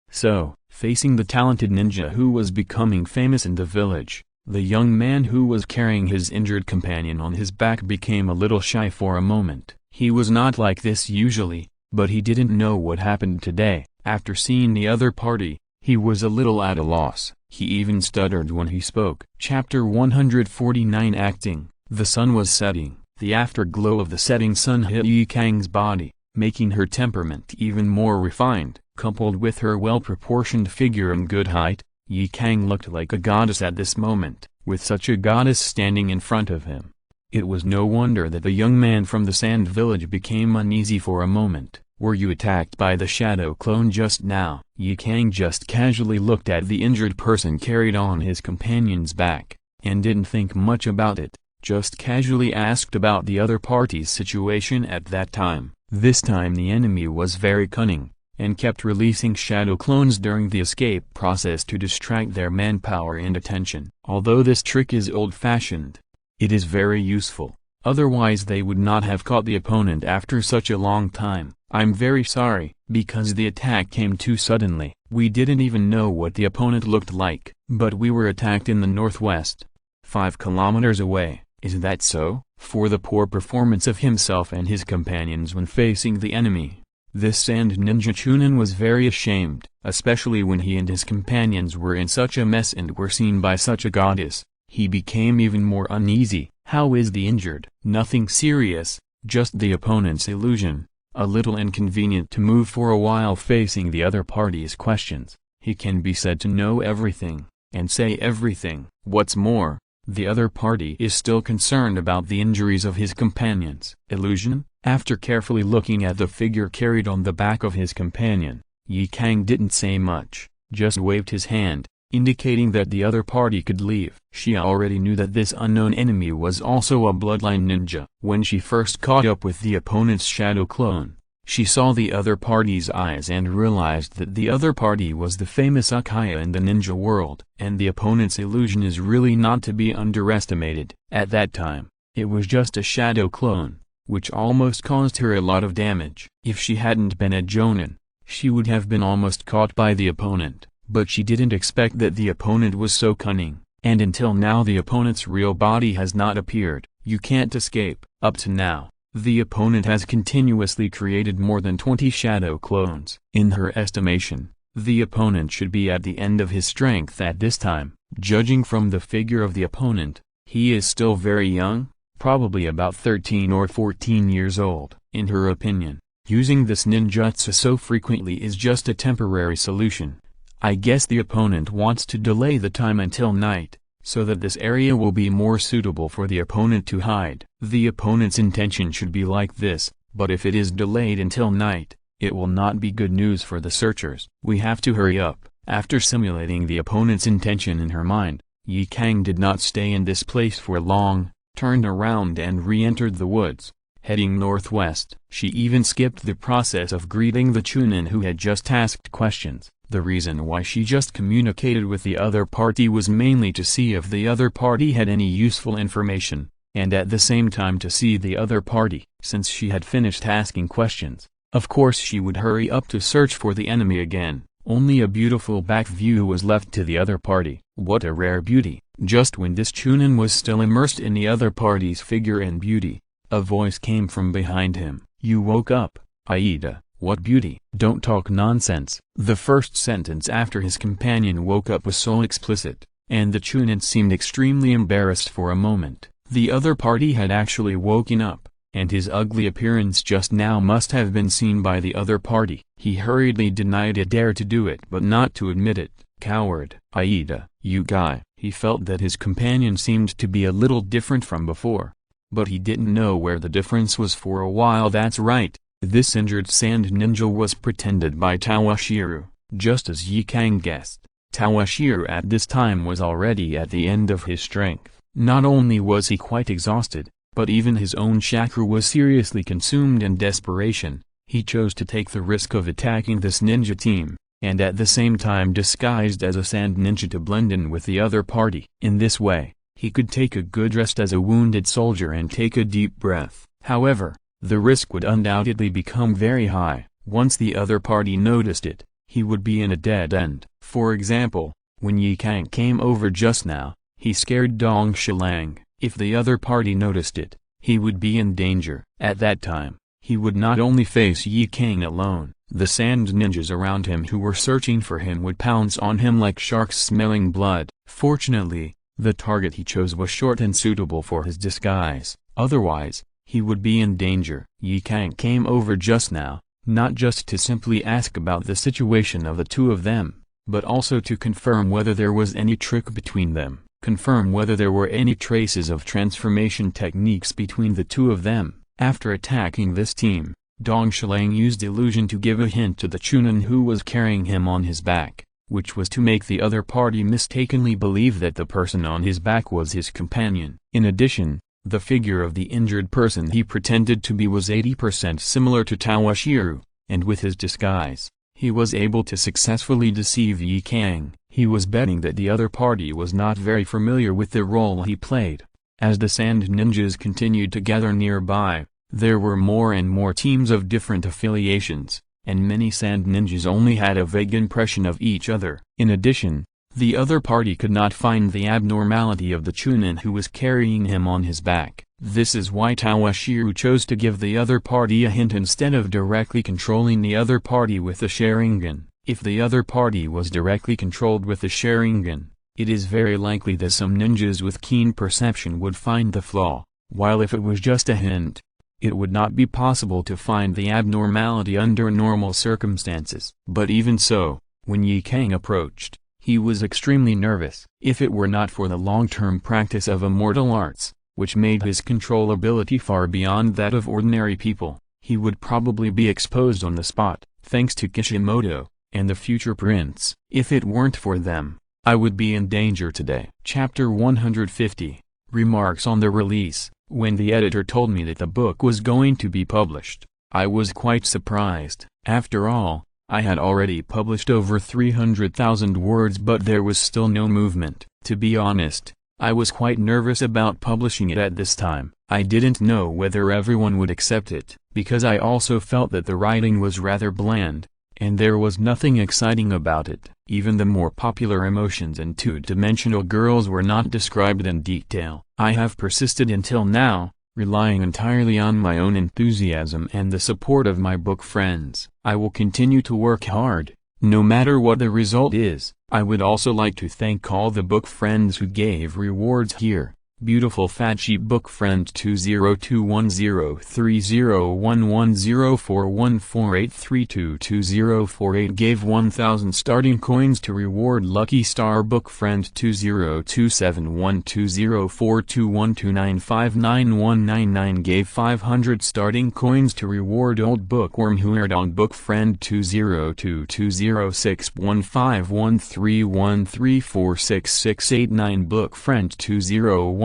Speaker 1: So, facing the talented ninja who was becoming famous in the village, the young man who was carrying his injured companion on his back became a little shy for a moment. He was not like this usually, but he didn't know what happened today. After seeing the other party, he was a little at a loss. He even stuttered when he spoke. Chapter 149 Acting. The sun was setting. The afterglow of the setting sun hit Yi Kang's body, making her temperament even more refined. Coupled with her well-proportioned figure and good height, Yi Kang looked like a goddess at this moment. With such a goddess standing in front of him, it was no wonder that the young man from the sand village became uneasy for a moment. Were you attacked by the shadow clone just now? Yi Kang just casually looked at the injured person carried on his companion's back, and didn't think much about it, just casually asked about the other party's situation at that time. This time the enemy was very cunning, and kept releasing shadow clones during the escape process to distract their manpower and attention. Although this trick is old-fashioned, it is very useful, otherwise they would not have caught the opponent after such a long time. I'm very sorry, because the attack came too suddenly. We didn't even know what the opponent looked like. But we were attacked in the northwest, 5 kilometers away. Is that so? For the poor performance of himself and his companions when facing the enemy, this sand ninja Chunin was very ashamed, especially when he and his companions were in such a mess and were seen by such a goddess. He became even more uneasy. How is the injured? Nothing serious, just the opponent's illusion. A little inconvenient to move for a while facing the other party's questions. He can be said to know everything, and say everything. What's more, the other party is still concerned about the injuries of his companions. Illusion? After carefully looking at the figure carried on the back of his companion, Yi Kang didn't say much, just waved his hand, indicating that the other party could leave. She already knew that this unknown enemy was also a bloodline ninja. When she first caught up with the opponent's shadow clone, she saw the other party's eyes and realized that the other party was the famous Uchiha in the ninja world. And the opponent's illusion is really not to be underestimated. At that time, it was just a shadow clone, which almost caused her a lot of damage. If she hadn't been a Jonin, she would have been almost caught by the opponent. but she didn't expect that the opponent was so cunning, and until now the opponent's real body has not appeared. You can't escape. Up to now, the opponent has continuously created more than 20 shadow clones. In her estimation, the opponent should be at the end of his strength at this time. Judging from the figure of the opponent, he is still very young, probably about 13 or 14 years old. In her opinion, using this ninjutsu so frequently is just a temporary solution. I guess the opponent wants to delay the time until night, so that this area will be more suitable for the opponent to hide. The opponent's intention should be like this, but if it is delayed until night, it will not be good news for the searchers. We have to hurry up. After simulating the opponent's intention in her mind, Meixiang did not stay in this place for long, turned around and re-entered the woods, heading northwest. She even skipped the process of greeting the chunin who had just asked questions. The reason why she just communicated with the other party was mainly to see if the other party had any useful information, and at the same time to see the other party. Since she had finished asking questions, of course she would hurry up to search for the enemy again. Only a beautiful back view was left to the other party. What a rare beauty! Just when this chunin was still immersed in the other party's figure and beauty, a voice came from behind him. You woke up, Aida. What beauty! Don't talk nonsense. The first sentence after his companion woke up was so explicit, and the chunin seemed extremely embarrassed for a moment. The other party had actually woken up, and his ugly appearance just now must have been seen by the other party. He hurriedly denied it, dared to do it but not to admit it. Coward. Aida, you guy. He felt that his companion seemed to be a little different from before, but he didn't know where the difference was for a while. That's right, this injured sand ninja was pretended by Toshiro. Just as Meixiang guessed, Toshiro at this time was already at the end of his strength. Not only was he quite exhausted, but even his own chakra was seriously consumed. In desperation, he chose to take the risk of attacking this ninja team, and at the same time disguised as a sand ninja to blend in with the other party. In this way, he could take a good rest as a wounded soldier and take a deep breath. However, the risk would undoubtedly become very high. Once the other party noticed it, he would be in a dead end. For example, when Meixiang came over just now, he scared Dong Shilang. If the other party noticed it, he would be in danger. At that time, he would not only face Meixiang alone, the sand ninjas around him who were searching for him would pounce on him like sharks smelling blood. Fortunately, the target he chose was short and suitable for his disguise, otherwise, he would be in danger. Meixiang came over just now, not just to simply ask about the situation of the two of them, but also to confirm whether there was any trick between them. Confirm whether there were any traces of transformation techniques between the two of them. After attacking this team, Dong Shilang used illusion to give a hint to the chunin who was carrying him on his back, which was to make the other party mistakenly believe that the person on his back was his companion. In addition, the figure of the injured person he pretended to be was 80% similar to Toshiro, and with his disguise, he was able to successfully deceive Meixiang. He was betting that the other party was not very familiar with the role he played. As the sand ninjas continued to gather nearby, there were more and more teams of different affiliations, and many sand ninjas only had a vague impression of each other. In addition, the other party could not find the abnormality of the chunin who was carrying him on his back. This is why Toshiro chose to give the other party a hint instead of directly controlling the other party with the Sharingan. If the other party was directly controlled with the Sharingan, it is very likely that some ninjas with keen perception would find the flaw, while if it was just a hint, it would not be possible to find the abnormality under normal circumstances. But even so, when Meixiang approached, he was extremely nervous. If it were not for the long-term practice of immortal arts, which made his control ability far beyond that of ordinary people, he would probably be exposed on the spot. Thanks to Kishimoto and the future prince. If it weren't for them, I would be in danger today. Chapter 150. Remarks on the release. When the editor told me that the book was going to be published, I was quite surprised. After all, I had already published over 300,000 words, but there was still no movement. To be honest, I was quite nervous about publishing it at this time. I didn't know whether everyone would accept it, because I also felt that the writing was rather bland, and there was nothing exciting about it. Even the more popular emotions and two-dimensional girls were not described in detail. I have persisted until now, relying entirely on my own enthusiasm and the support of my book friends. I will continue to work hard, no matter what the result is. I would also like to thank all the book friends who gave rewards here. Beautiful Fat Sheep Book Friend 202103011041483222048 gave 1000 starting coins to reward Lucky Star Book Friend 20271204212959199 gave 500 starting coins to reward Old Bookworm Huerdong Book Friend 20226151313466689 Book Friend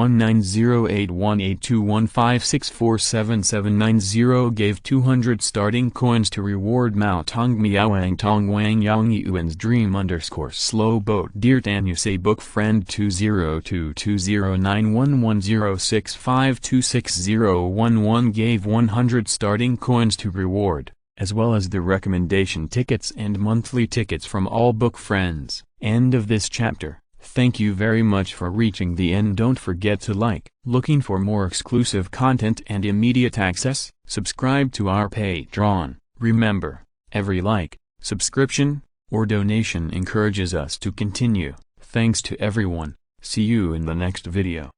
Speaker 1: 20190818215647790 gave 200 starting coins to reward Mao Tong Miaowang Tong Wang Yang Yuan's Dream _ Slow Boat Dear Tanusei Book Friend 202291106526011 gave 100 starting coins to reward, as well as the recommendation tickets and monthly tickets from all book friends. End of this chapter. Thank you very much for reaching the end. Don't forget to like. Looking for more exclusive content and immediate access? Subscribe to our Patreon. Remember, every like, subscription, or donation encourages us to continue. Thanks to everyone. See you in the next video.